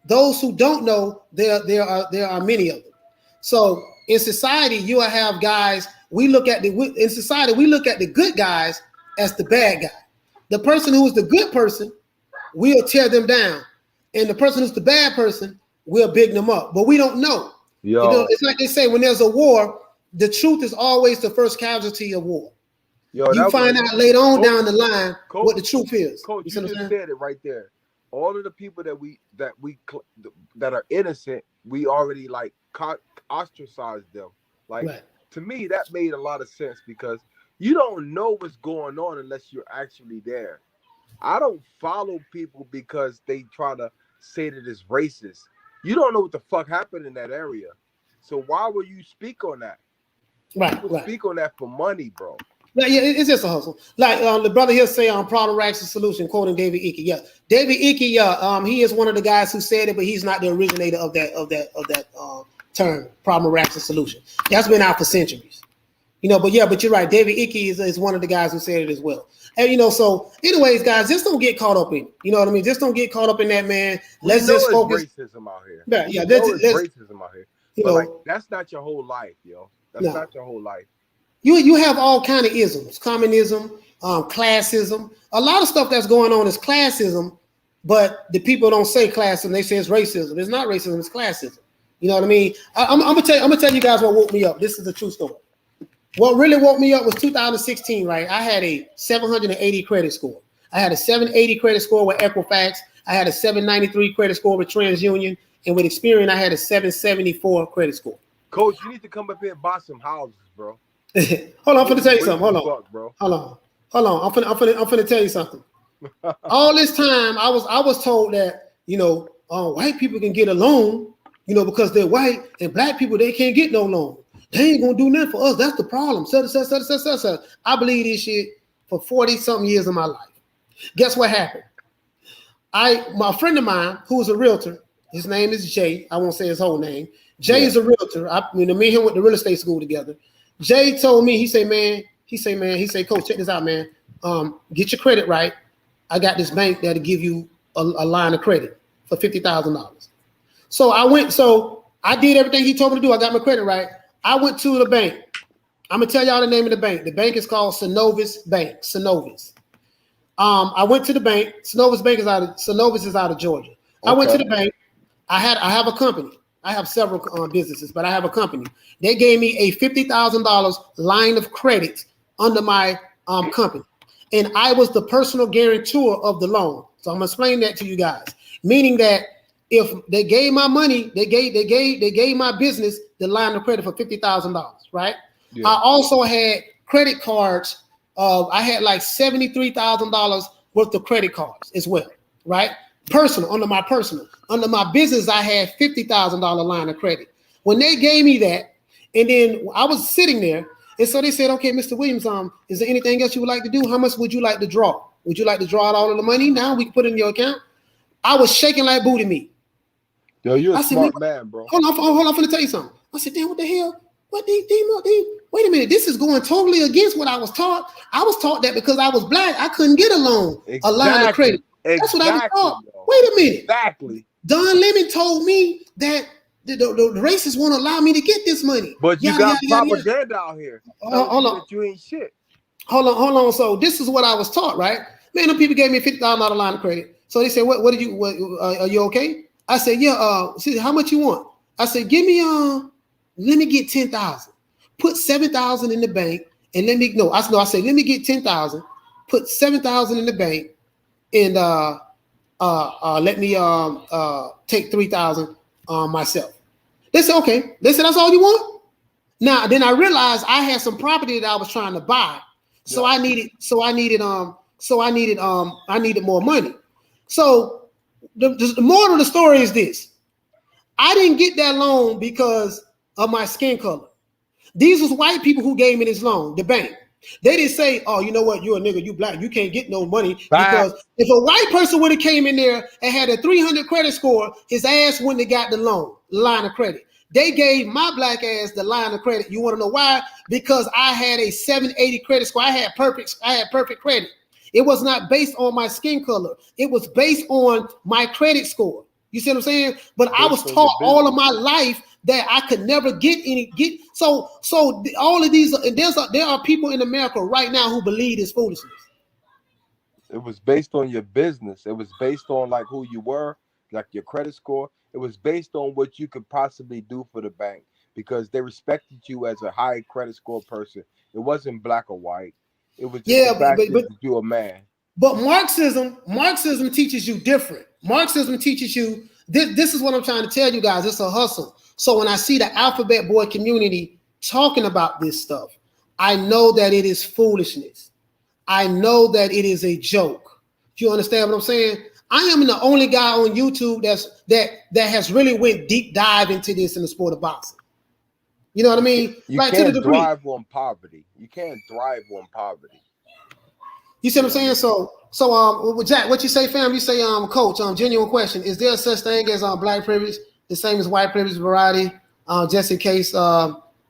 Those who don't know, there are many of them. So in society, you will have guys. In society, we look at the good guys as the bad guy. The person who is the good person, we'll tear them down. And the person who's the bad person, we'll big them up. But we don't know. Yo. You know, it's like they say, when there's a war, the truth is always the first casualty of war. Yo, you find out later on down the line Coach, what the truth is. Coach, you just said it right there. All of the people that are innocent, we already like ostracized them. Like, right. To me, that made a lot of sense because you don't know what's going on unless you're actually there. I don't follow people because they try to say that it's racist. You don't know what the fuck happened in that area. So why would you speak on that? Right. Speak on that for money, bro. Yeah, it's just a hustle. Like the brother here say on problem racks the solution, quoting David Icke. Yeah, David Icke. He is one of the guys who said it, but he's not the originator of that term, problem racks the solution. That's been out for centuries. You know, but you're right. David Icke is one of the guys who said it as well. And you know, so anyways, guys, just don't get caught up in it. You know what I mean? Just don't get caught up in that, man. Let's just focus. Racism out here. Yeah, let's racism out here. But like, that's not your whole life, yo. That's not your whole life. You have all kind of isms, communism, classism. A lot of stuff that's going on is classism, but the people don't say classism. They say it's racism. It's not racism. It's classism. You know what I mean? I'm gonna tell you guys what woke me up. This is a true story. What really woke me up was 2016. Right, I had a 780 credit score. I had a 780 credit score with Equifax. I had a 793 credit score with TransUnion, and with Experian, I had a 774 credit score. Coach, you need to come up here and buy some houses, bro. Hold on, I'm finna tell you something. Hold on. I'm finna tell you something. All this time, I was told that, you know, white people can get a loan, you know, because they're white, and black people, they can't get no loan. They ain't gonna do nothing for us. That's the problem. I believe this shit for 40-something years of my life. Guess what happened? My friend of mine, who is a realtor, his name is Jay. I won't say his whole name. Jay is a realtor. Me and him went to real estate school together. Jay told me, he say, Coach, check this out, man. Get your credit right. I got this bank that'll give you a line of credit for $50,000. So I did everything he told me to do. I got my credit right. I went to the bank. I'm gonna tell y'all the name of the bank. The bank is called Synovus Bank. Synovus. I went to the bank. Synovus is out of Georgia. Okay. I went to the bank. I have a company. I have several businesses, but I have a company. They gave me a $50,000 line of credit under my company, and I was the personal guarantor of the loan. So I'm gonna explain that to you guys. Meaning that if they gave my money, they gave my business the line of credit for $50,000, right? Yeah. I also had credit cards. I had like $73,000 worth of credit cards as well, right? Under my business, I had $50,000 line of credit. When they gave me that, and then I was sitting there, and so they said, okay, Mr. Williams, is there anything else you would like to do? How much would you like to draw? Would you like to draw out all of the money? Now we can put it in your account. I was shaking like booty meat. Yo, you're a smart man, bro. Hold on, I'm finna tell you something. I said, damn, what the hell? Wait a minute, this is going totally against what I was taught. I was taught that because I was black, I couldn't get a loan, a line of credit. That's what I was taught. Yo. Wait a minute. Exactly. Don Lemon told me that the racists won't allow me to get this money. But you got propaganda out here. Hold on. You ain't shit. Hold on. So this is what I was taught, right? Man, them people gave me a $50,000 line of credit. So they said, what are you okay? I said, yeah, see, how much you want? I said, give me, let me get 10,000. Put 7,000 in the bank and let me get 10,000, put 7,000 in the bank and let me take 3,000 myself. They said, okay. They said, that's all you want? Now, then I realized I had some property that I was trying to buy. So I needed more money. So the moral of the story is this. I didn't get that loan because of my skin color. These was white people who gave me this loan, the bank. They didn't say, oh, you know what, you're a nigga, you black, you can't get no money. Facts. Because if a white person would have came in there and had a 300 credit score, his ass wouldn't have got the line of credit. They gave my black ass the line of credit. You want to know why? Because I had a 780 credit score. I had perfect credit. It was not based on my skin color. It was based on my credit score. You see what I'm saying? But I was taught all of my life that I could never get. So all of these, and there are people in America right now who believe this foolishness. It was based on your business. It was based on like who you were, like your credit score. It was based on what you could possibly do for the bank because they respected you as a high credit score person. It wasn't black or white. It was just the fact that you're a man. But Marxism teaches you different. Marxism teaches you this is what I'm trying to tell you guys. It's a hustle. So when I see the alphabet boy community talking about this stuff, I know that it is foolishness. I know that it is a joke. Do you understand what I'm saying? I am the only guy on YouTube that has really went deep dive into this in the sport of boxing. You know what I mean? You like can't to the degree. thrive on poverty. You can't thrive on poverty. You see what I'm saying? So Jack, what you say, fam? You say, coach, genuine question. Is there such thing as black privilege, the same as white privilege variety, just in case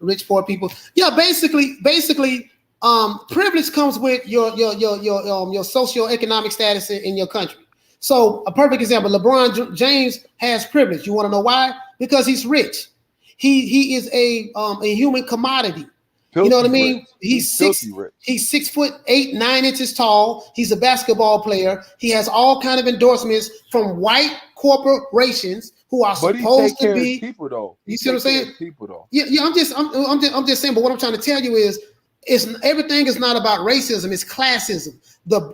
rich, poor people? Yeah, basically, privilege comes with your socioeconomic status in your country. So a perfect example, LeBron James has privilege. You want to know why? Because he's rich. He is a human commodity. Filthy, you know what I mean? rich. He's 6'8", 9 inches tall. He's a basketball player. He has all kind of endorsements from white corporations who are supposed to be people though. You see what I'm saying? People though. Yeah. I'm just saying. But what I'm trying to tell you is, everything is not about racism. It's classism.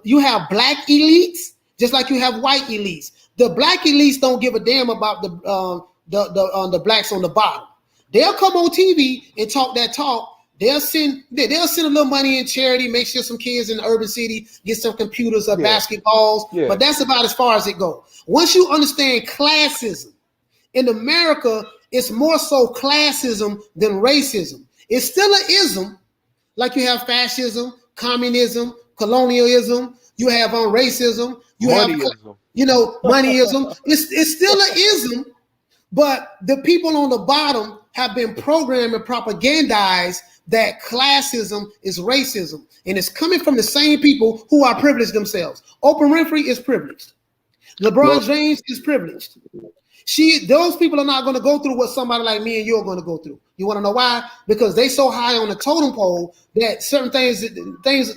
You have black elites just like you have white elites. The black elites don't give a damn about the blacks on the bottom. They'll come on TV and talk that talk. They'll send a little money in charity, make sure some kids in the urban city get some computers or basketballs. Yeah. But that's about as far as it goes. Once you understand classism, in America, it's more so classism than racism. It's still an ism, like you have fascism, communism, colonialism. You have racism. You moneyism. Have, moneyism. It's still an ism, but the people on the bottom have been programmed and propagandized that classism is racism, and it's coming from the same people who are privileged themselves. Oprah Winfrey is privileged. LeBron James is privileged. Those people are not going to go through what somebody like me and you are going to go through. You want to know why? Because they so high on the totem pole that certain things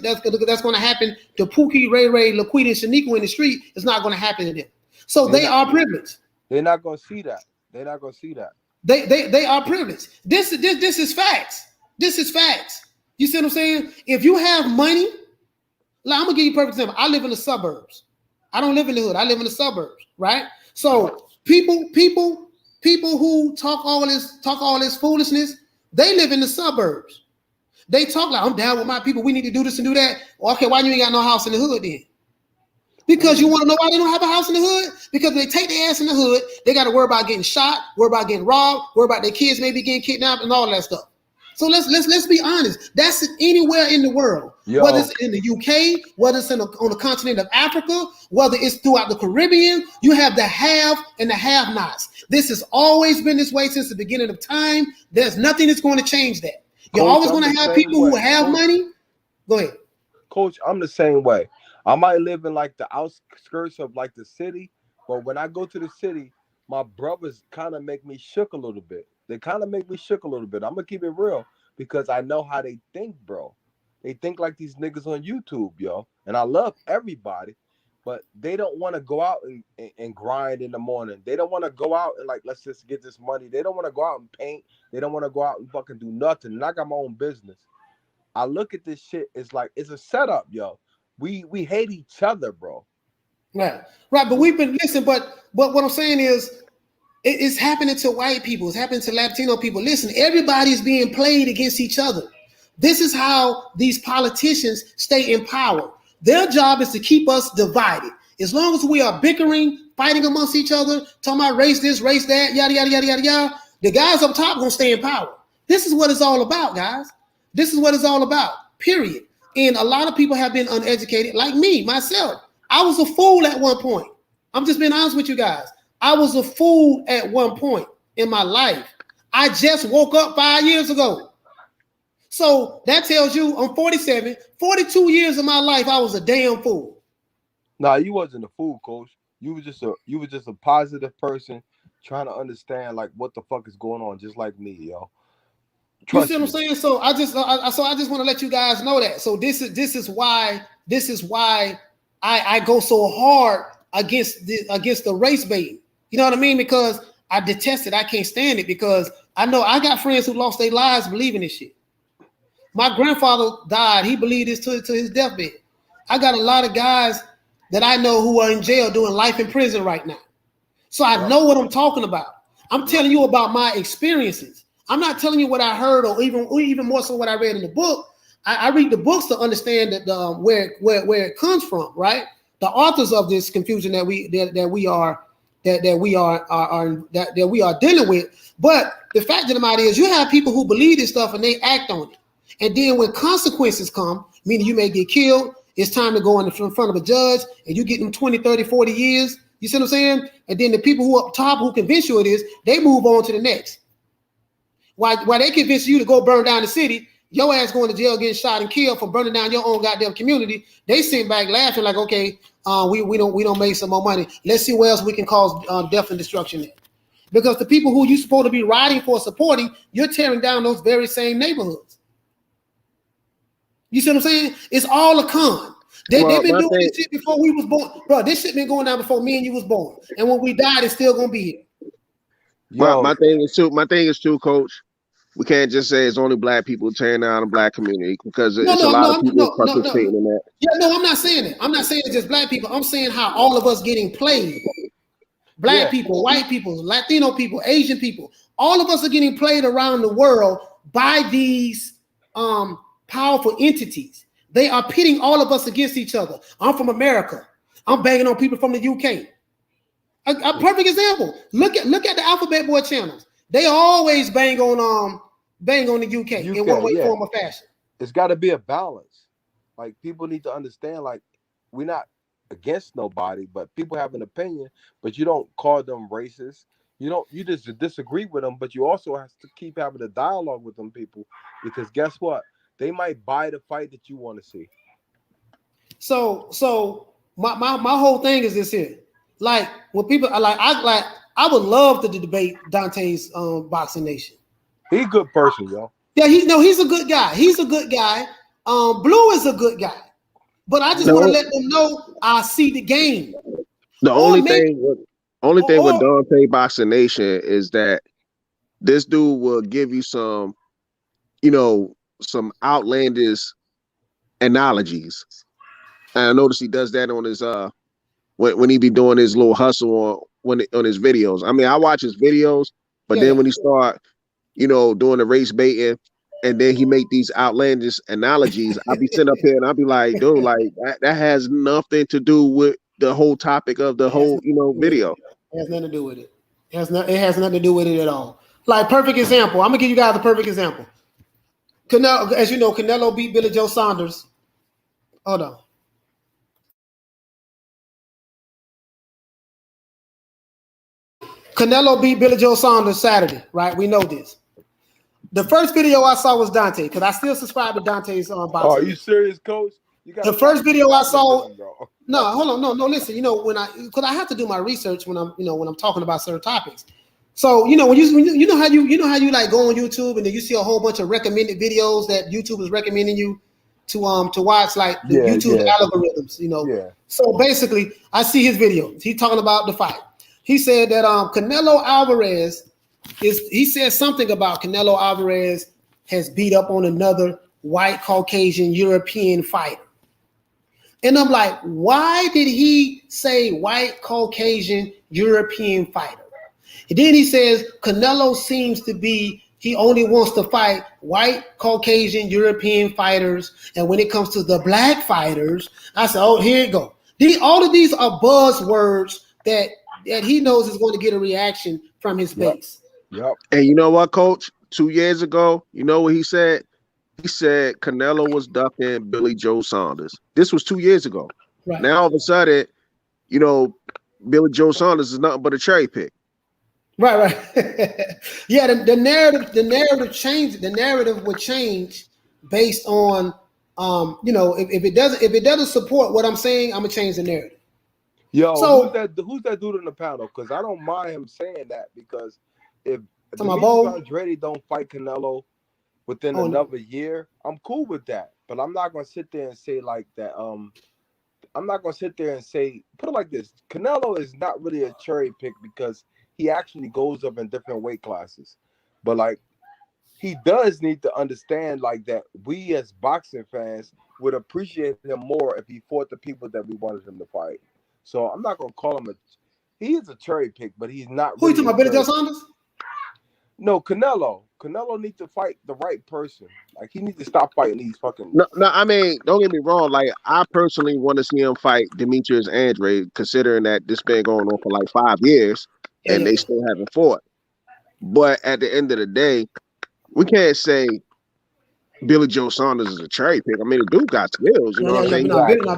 that's going to happen to Pookie, Ray Ray, Laquita, and Shaniqua in the street is not going to happen to them. So they are privileged. They're not going to see that. They're not going to see that. They are privileged. This is facts. This is facts. You see what I'm saying? If you have money, like, I'm gonna give you a perfect example. I live in the suburbs. I don't live in the hood. I live in the suburbs, right? So people who talk all this foolishness, they live in the suburbs. They talk like, I'm down with my people. We need to do this and do that. Okay, why you ain't got no house in the hood then? Because you want to know why they don't have a house in the hood? Because they take their ass in the hood, they got to worry about getting shot, worry about getting robbed, worry about their kids maybe getting kidnapped and all that stuff. So let's be honest. That's anywhere in the world. Yo. Whether it's in the UK, whether it's on the continent of Africa, whether it's throughout the Caribbean, you have the have and the have-nots. This has always been this way since the beginning of time. There's nothing that's going to change that. You're always going to have people who have money. Go ahead. Coach, I'm the same way. I might live in like the outskirts of like the city, but when I go to the city, my brothers kind of make me shook a little bit. They kind of make me shook a little bit. I'm going to keep it real because I know how they think, bro. They think like these niggas on YouTube, yo. And I love everybody, but they don't want to go out and grind in the morning. They don't want to go out and like, let's just get this money. They don't want to go out and paint. They don't want to go out and fucking do nothing. And I got my own business. I look at this shit. It's like, it's a setup, yo. We hate each other, bro. Right. But we've been listening. But what I'm saying is, it's happening to white people. It's happening to Latino people. Listen, everybody's being played against each other. This is how these politicians stay in power. Their job is to keep us divided. As long as we are bickering, fighting amongst each other, talking about race this, race that, yada, yada, yada, yada, yada, the guys up top going to stay in power. This is what it's all about, guys. This is what it's all about, period. And a lot of people have been uneducated, like me, myself. I was a fool at one point. I'm just being honest with you guys. I was a fool at one point in my life. I just woke up 5 years ago. So that tells you I'm 47, 42 years of my life, I was a damn fool. Nah, you wasn't a fool, coach. You was just a positive person trying to understand like what the fuck is going on, just like me, yo. You see what I'm saying? So I just want to let you guys know that. So this is why I go so hard against the race bait. You know what I mean? Because I detest it. I can't stand it because I know I got friends who lost their lives believing this shit. My grandfather died. He believed this to his deathbed. I got a lot of guys that I know who are in jail doing life in prison right now. So I know what I'm talking about. I'm telling you about my experiences. I'm not telling you what I heard or even more so what I read in the book. I read the books to understand that where it comes from, right? The authors of this confusion that we are dealing with. But the fact of the matter is, you have people who believe this stuff and they act on it. And then when consequences come, meaning you may get killed, it's time to go in front of a judge and you get them 20, 30, 40 years. You see what I'm saying? And then the people who up top who convince you it is, they move on to the next. While they convince you to go burn down the city, your ass going to jail getting shot and killed for burning down your own goddamn community. They sit back laughing like, okay, we don't make some more money. Let's see where else we can cause death and destruction in. Because the people who you're supposed to be riding for, supporting, you're tearing down those very same neighborhoods. You see what I'm saying? It's all a con. They've been doing this shit before we was born. Bro, this shit been going down before me and you was born. And when we died, it's still gonna be here. Well, my thing is too, Coach. We can't just say it's only black people tearing down the black community because it's a lot of people participating in that. Yeah, no, I'm not saying it. I'm not saying it's just black people. I'm saying how all of us getting played. Black people, white people, Latino people, Asian people, all of us are getting played around the world by these powerful entities. They are pitting all of us against each other. I'm from America. I'm banging on people from the UK. A perfect example. Look at the Alphabet Boy channels. They always bang on the UK in one way, form, or fashion. It's got to be a balance. Like people need to understand. Like we're not against nobody, but people have an opinion. But you don't call them racist. You just disagree with them, but you also have to keep having a dialogue with them people because guess what? They might buy the fight that you want to see. So my whole thing is this here. Like when people are I would love to debate Dante's Boxing Nation. He's a good person, yo. Yeah, he's a good guy. He's a good guy. Blue is a good guy. But I just want to let them know I see the game. The only thing with Dante Boxing Nation is that this dude will give you some outlandish analogies. And I notice he does that on his when he be doing his little hustle on his videos. I mean, I watch his videos, but then when he start, doing the race baiting, and then he make these outlandish analogies, I'll be sitting up here and I'll be like, dude, like that has nothing to do with the whole topic of the whole, video. It has nothing to do with it. It has nothing to do with it at all. Like perfect example. I'm gonna give you guys a perfect example. Canelo, as you know, Canelo beat Billy Joe Saunders. Hold on. Canelo beat Billy Joe Saunders Saturday, right? We know this. The first video I saw was Dante, because I still subscribe to Dante's boxing. Oh, are you serious, Coach? The first video I saw. No, hold on, no. Listen, because I have to do my research when I'm talking about certain topics. So when you how you like go on YouTube and then you see a whole bunch of recommended videos that YouTube is recommending you to watch, like the YouTube algorithms. Yeah. So basically, I see his videos. He's talking about the fight. He said that Canelo Alvarez he said something about Canelo Alvarez has beat up on another white Caucasian European fighter. And I'm like, why did he say white Caucasian European fighter? And then he says Canelo seems to be, he only wants to fight white Caucasian European fighters. And when it comes to the black fighters, I said, oh, here you go. All of these are buzzwords that he knows is going to get a reaction from his base. Yep. And you know what, Coach? 2 years ago, you know what he said? he said Canelo was ducking Billy Joe Saunders. This was 2 years ago. Right. Now all of a sudden, Billy Joe Saunders is nothing but a cherry pick. Right. Yeah, the narrative changed. The narrative would change based on if it doesn't support what I'm saying, I'm gonna change the narrative. Yo, So who's that dude in the panel? Because I don't mind him saying that, because if Demetrius Demetrius Andrade don't fight Canelo within Oh, no. another year, I'm cool with that. But I'm not gonna sit there and say like that. I'm not gonna sit there and say, put it like this: Canelo is not really a cherry pick because he actually goes up in different weight classes. But like, he does need to understand like that we as boxing fans would appreciate him more if he fought the people that we wanted him to fight. So I'm not gonna call him he is a cherry pick, but he's not Who you really talking about, Billy Joe Saunders? No, Canelo. Canelo needs to fight the right person. Like, he needs to stop fighting these fucking. No, I mean, don't get me wrong. Like, I personally want to see him fight Demetrius Andrade, considering that this been going on for like 5 years and they still haven't fought. But at the end of the day, we can't say Billy Joe Saunders is a cherry pick. I mean, the dude got skills. You know what I'm saying?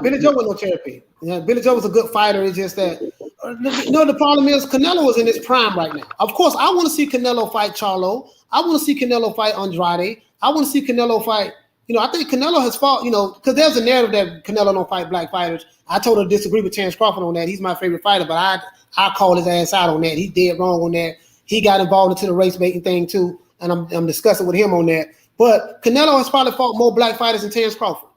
Billy Joe was no cherry pick. Yeah, Billy Joe was a good fighter. It's just that the problem is Canelo is in his prime right now. Of course, I want to see Canelo fight Charlo. I want to see Canelo fight Andrade. I want to see Canelo fight. I think Canelo has fought. Because there's a narrative that Canelo don't fight black fighters. I totally disagree with Terence Crawford on that. He's my favorite fighter, but I call his ass out on that. He's dead wrong on that. He got involved into the race making thing too, and I'm discussing with him on that. But Canelo has probably fought more black fighters than Terence Crawford.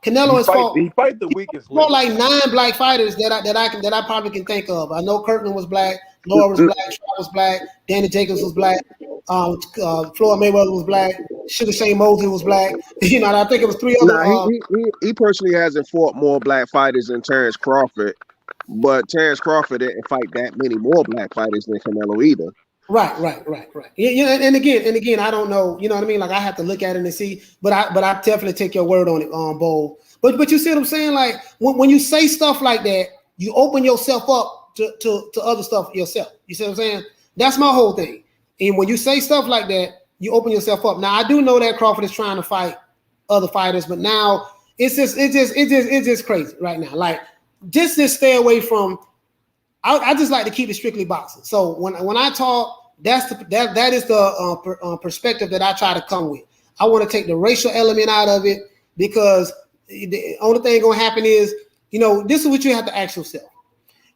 Canelo has fought. He fight the weakest. Fought like 9 black fighters that I probably can think of. I know Kirkland was black, Laura was black, Trout was black, Danny Jacobs was black, Floyd Mayweather was black, Sugar Shane Mosley was black. I think it was 3 other. He personally hasn't fought more black fighters than Terence Crawford, but Terence Crawford didn't fight that many more black fighters than Canelo either. Right. Yeah, and again, I don't know. You know what I mean? Like, I have to look at it and see. But I definitely take your word on it, Bo. But you see what I'm saying? Like, when you say stuff like that, you open yourself up to other stuff yourself. You see what I'm saying? That's my whole thing. And when you say stuff like that, you open yourself up. Now, I do know that Crawford is trying to fight other fighters, but now it's just crazy right now. Like, just stay away from. I just like to keep it strictly boxing. So when I talk, that is the perspective that I try to come with. I want to take the racial element out of it, because the only thing gonna happen is, this is what you have to ask yourself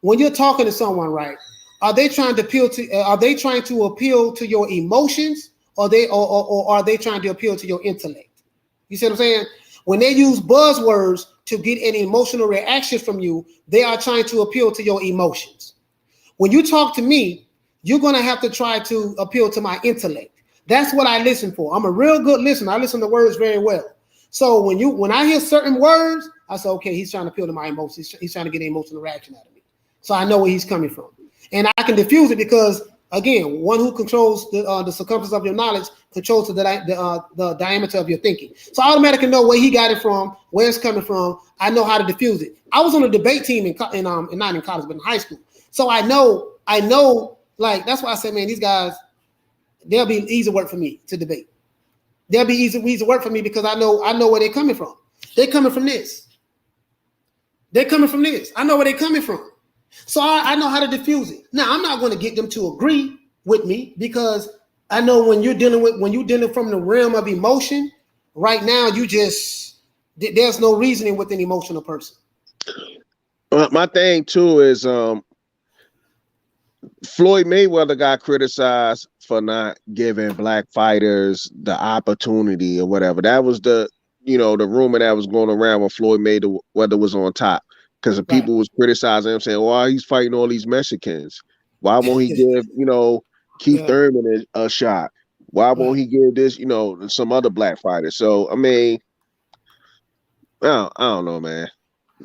when you're talking to someone, right? Are they trying to appeal to your emotions, or are they trying to appeal to your intellect? You see what I'm saying? When they use buzzwords to get an emotional reaction from you, they are trying to appeal to your emotions. When you talk to me, you're going to have to try to appeal to my intellect. That's what I listen for. I'm a real good listener. I listen to words very well. So when I hear certain words, I say, okay, he's trying to appeal to my emotions. He's trying to get an emotional reaction out of me. So I know where he's coming from. And I can diffuse it because, again, one who controls the circumference of your knowledge controls the diameter of your thinking. So I automatically know where he got it from, where it's coming from. I know how to diffuse it. I was on a debate team not in college, but in high school. So I know, like, that's why I say, man, these guys, they'll be easy work for me to debate. They'll be easy work for me because I know where they're coming from. They're coming from this. They're coming from this. I know where they're coming from. So I know how to diffuse it. Now, I'm not going to get them to agree with me, because I know when you're dealing from the realm of emotion, right now, there's no reasoning with an emotional person. My thing too is Floyd Mayweather got criticized for not giving black fighters the opportunity or whatever. That was the rumor that was going around when Floyd Mayweather was on top. Because the people was criticizing him, saying, "Why he's fighting all these Mexicans? Why won't he give, Keith Thurman a shot? Why won't he give this, some other black fighters?" So I mean, I don't know, man.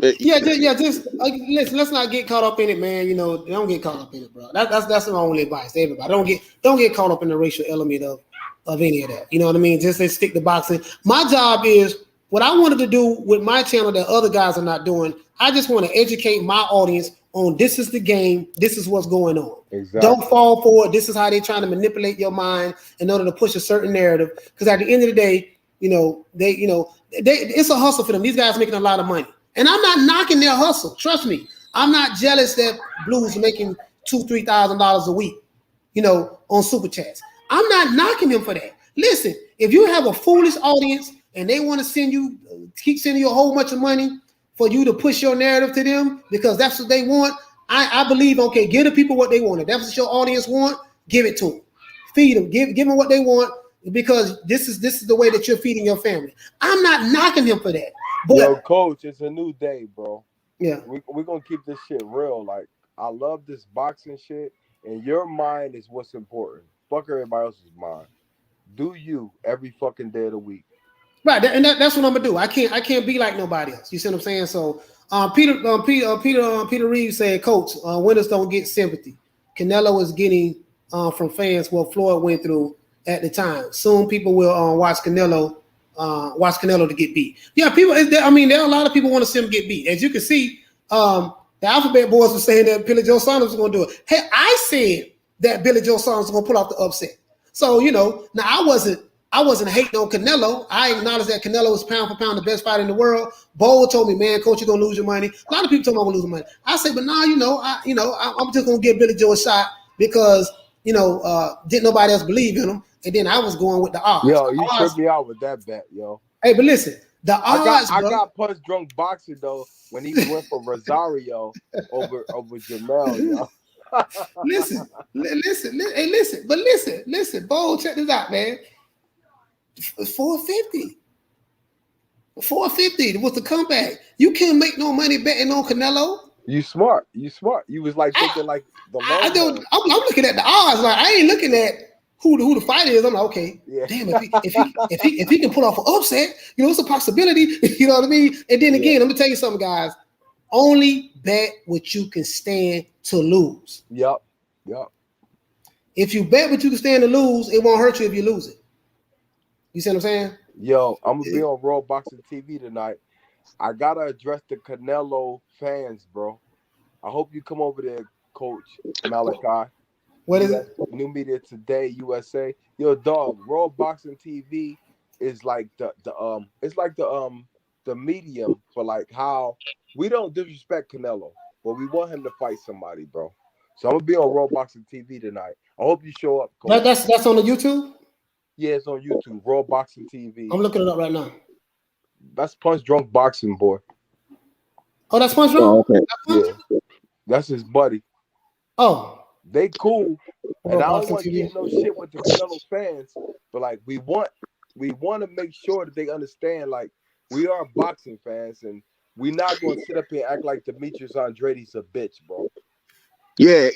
Just listen. Let's not get caught up in it, man. Don't get caught up in it, bro. That's my only advice to everybody. Don't get caught up in the racial element of any of that. You know what I mean? Just let's stick to boxing. My job is what I wanted to do with my channel that other guys are not doing. I just want to educate my audience on this is the game, this is what's going on. Exactly. Don't fall for it. This is how they're trying to manipulate your mind in order to push a certain narrative. Because at the end of the day, it's a hustle for them. These guys making a lot of money. And I'm not knocking their hustle. Trust me. I'm not jealous that Blues are making $2,000-$3,000 a week, on Super Chats. I'm not knocking them for that. Listen, if you have a foolish audience and they want to keep sending you a whole bunch of money for you to push your narrative to them because that's what they want, I believe, okay, give the people what they want. If that's what your audience want, give it to them. Feed them. Give them what they want because this is the way that you're feeding your family. I'm not knocking him for that. But, yo, Coach, it's a new day, bro. Yeah. We're going to keep this shit real. Like, I love this boxing shit, and your mind is what's important. Fuck everybody else's mind. Do you every fucking day of the week. Right, and that's what I'm gonna do. I can't be like nobody else. You see what I'm saying? So, Peter Reeves said, "Coach, winners don't get sympathy. Canelo is getting from fans what Floyd went through at the time. Soon people will watch Canelo to get beat. Yeah, people. There are a lot of people want to see him get beat. As you can see, the Alphabet Boys were saying that Billy Joe Saunders was going to do it. Hey, I said that Billy Joe Saunders was going to pull off the upset. So now I wasn't hating on Canelo. I acknowledge that Canelo is pound for pound the best fighter in the world. Bo told me, man, Coach, you're gonna lose your money. A lot of people told me I'm gonna lose money. I said, but I'm just gonna give Billy Joe a shot because didn't nobody else believe in him, and then I was going with the odds. Yo, you tripped me out with that bet, yo. Hey, but listen, the odds. I got punch drunk boxing though when he went for Rosario over Jamel, yo. Listen, Bo, check this out, man. 450 was the comeback. You can't make no money betting on Canelo. You smart. You was like thinking like the long I'm looking at the odds. Like I ain't looking at who the fighter is. I'm like, okay, yeah. Damn, if he can pull off an upset, it's a possibility. You know what I mean? And then again, let me tell you something, guys. Only bet what you can stand to lose. Yep. If you bet what you can stand to lose, it won't hurt you if you lose it. You see what I'm saying? Yo, I'm gonna be on Raw Boxing TV tonight. I gotta address the Canelo fans, bro. I hope you come over there, Coach Malachi. What is it? New Media Today, USA. Yo, dog, Raw Boxing TV is like the medium for like how we don't disrespect Canelo, but we want him to fight somebody, bro. So I'm gonna be on Raw Boxing TV tonight. I hope you show up, Coach. That's on the YouTube? Yeah, it's on YouTube. Raw Boxing TV. I'm looking it up right now. That's Punch Drunk Boxing, boy. Oh, that's Punch Drunk? Oh, okay. Yeah. That's his buddy. Oh. They cool. And Raw I don't Boxing want to TV. get no shit with the Canelo fans, but like we want to make sure that they understand like we are boxing fans and we're not going to sit up here and act like Demetrius Andretti's a bitch, bro. Yeah.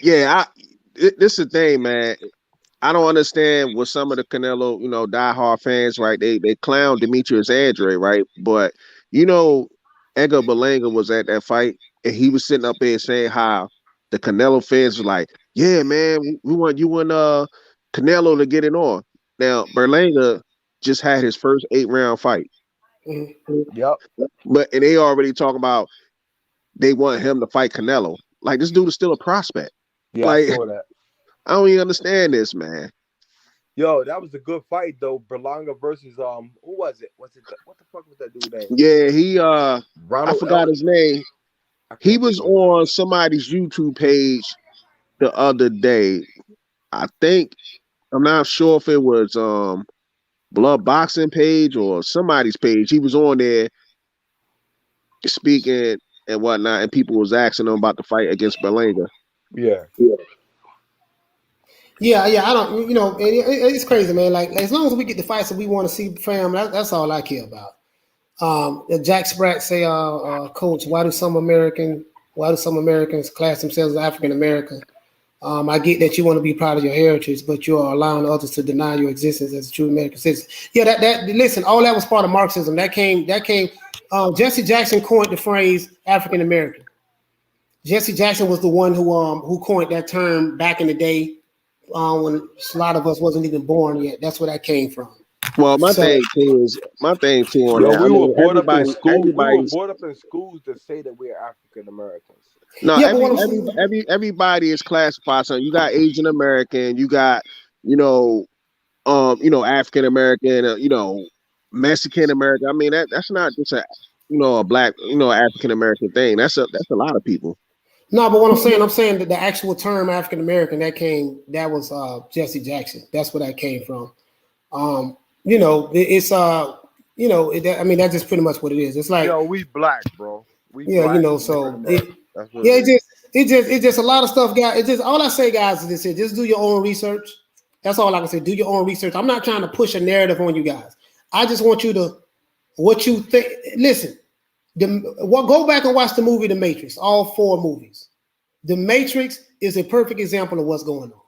This is the thing, man. I don't understand what some of the Canelo, diehard fans, right? They clown Demetrius Andre, right? But Edgar Berlanga was at that fight, and he was sitting up there saying how the Canelo fans was like, "Yeah, man, we want you and Canelo to get it on." Now Berlanga just had his first 8-round fight. Mm-hmm. Yep. And they already talking about they want him to fight Canelo. Like this dude is still a prospect. Yeah, like, I saw that. I don't even understand this, man. Yo, that was a good fight though. Berlanga versus who was it? What the fuck was that dude name? Yeah, he Ronald I forgot his name. He was on somebody's YouTube page the other day. I'm not sure if it was Blood Boxing page or somebody's page. He was on there speaking and whatnot, and people was asking him about the fight against Berlanga. Yeah. I don't, it's crazy, man. Like as long as we get the fights that we want to see, fam, that's all I care about. Jack Spratt say, Coach, why do some Americans class themselves as African American? I get that you want to be proud of your heritage, but you are allowing others to deny your existence as a true American citizen. Yeah, listen, all that was part of Marxism. That came. Jesse Jackson coined the phrase African American. Jesse Jackson was the one who coined that term back in the day. When a lot of us wasn't even born yet. That's where that came from. Well, my thing too on that. We were brought up in schools to say that we're African Americans. No, Yeah, but what I'm saying, everybody is classified. So you got Asian American, you got African American, Mexican American. I mean that's not just a black African American thing. That's a lot of people. no, but what I'm saying that the actual term African American that was Jesse Jackson. That's where that came from. It's I mean that's just pretty much what it is. It's like we black, bro. We yeah, black. so That's what it is. it's just a lot of stuff, guys. It's just all I say, guys, is this: just do your own research. That's all I can say. Do your own research. I'm not trying to push a narrative on you guys. I just want you to what you think. Listen, go back and watch the movie The Matrix. All 4 movies. The Matrix is a perfect example of what's going on.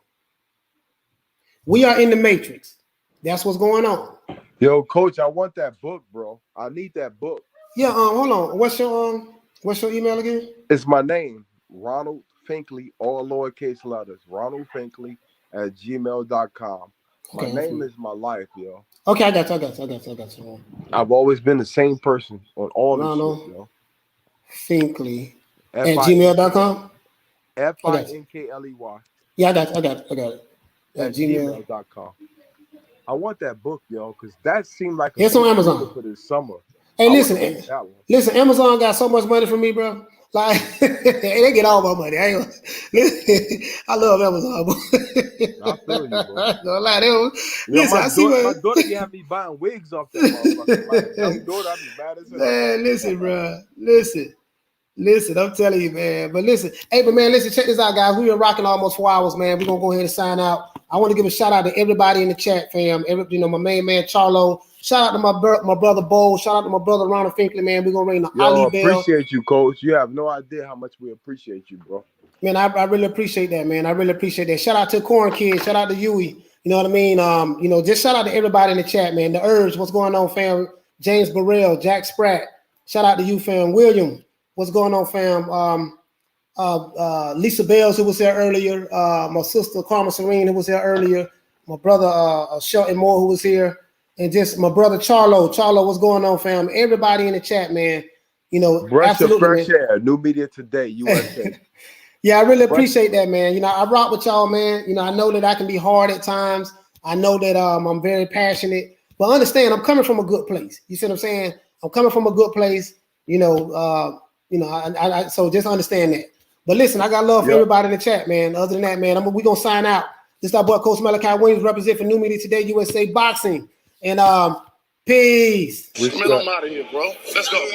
We are in the Matrix. That's what's going on. Yo, Coach, I want that book, bro. I need that book. Yeah. Hold on. What's your email again? It's my name, Ronald Finkley, all lowercase letters. Ronald Finkley @gmail.com. My name is my life, yo. Okay, I got you. I've always been the same person on all Ronald this shit, yo. Finkley @gmail.com. FINKLEY. Yeah, I got it. At gmail.com. I want that book, yo, because that seemed like it's on Amazon for this summer. Hey, listen, Amazon got so much money for me, bro. Like they get all my money. I love Amazon. I feel you, bro. Don't lie, my daughter be having me buying wigs off that motherfucker. My daughter, I be mad as hell. Man, listen, bro. Listen, I'm telling you, man. But listen, check this out, guys. We've been rocking almost 4 hours, man. We're gonna go ahead and sign out. I want to give a shout out to everybody in the chat, fam. My main man Charlo. Shout out to my brother Bo. Shout out to my brother Ronald Finkley, man. We're gonna ring the Ali bell. Appreciate you, Coach. You have no idea how much we appreciate you, bro. Man, I really appreciate that, man. I really appreciate that. Shout out to Corn Kid. Shout out to Yui. You know what I mean? Just shout out to everybody in the chat, man. The Urge, what's going on, fam? James Burrell, Jack Spratt. Shout out to you, fam. William, what's going on, fam? Lisa Bells, who was there earlier. My sister Carmen Serene, who was there earlier. My brother Shelton Moore, who was here. And just my brother Charlo. Charlo, what's going on, fam? Everybody in the chat, man. Brush your fresh air. New Media Today, USA. Yeah, I really appreciate that, man. I rock with y'all, man. I know that I can be hard at times. I know that I'm very passionate. But understand, I'm coming from a good place. You see what I'm saying? I'm coming from a good place. So just understand that. But listen, I got love for everybody in the chat, man. Other than that, man, we're going to sign out. This is our boy, Coach Malachi Williams, represent for New Media Today, USA Boxing. And peace. Man, I'm out of here, bro. Let's go.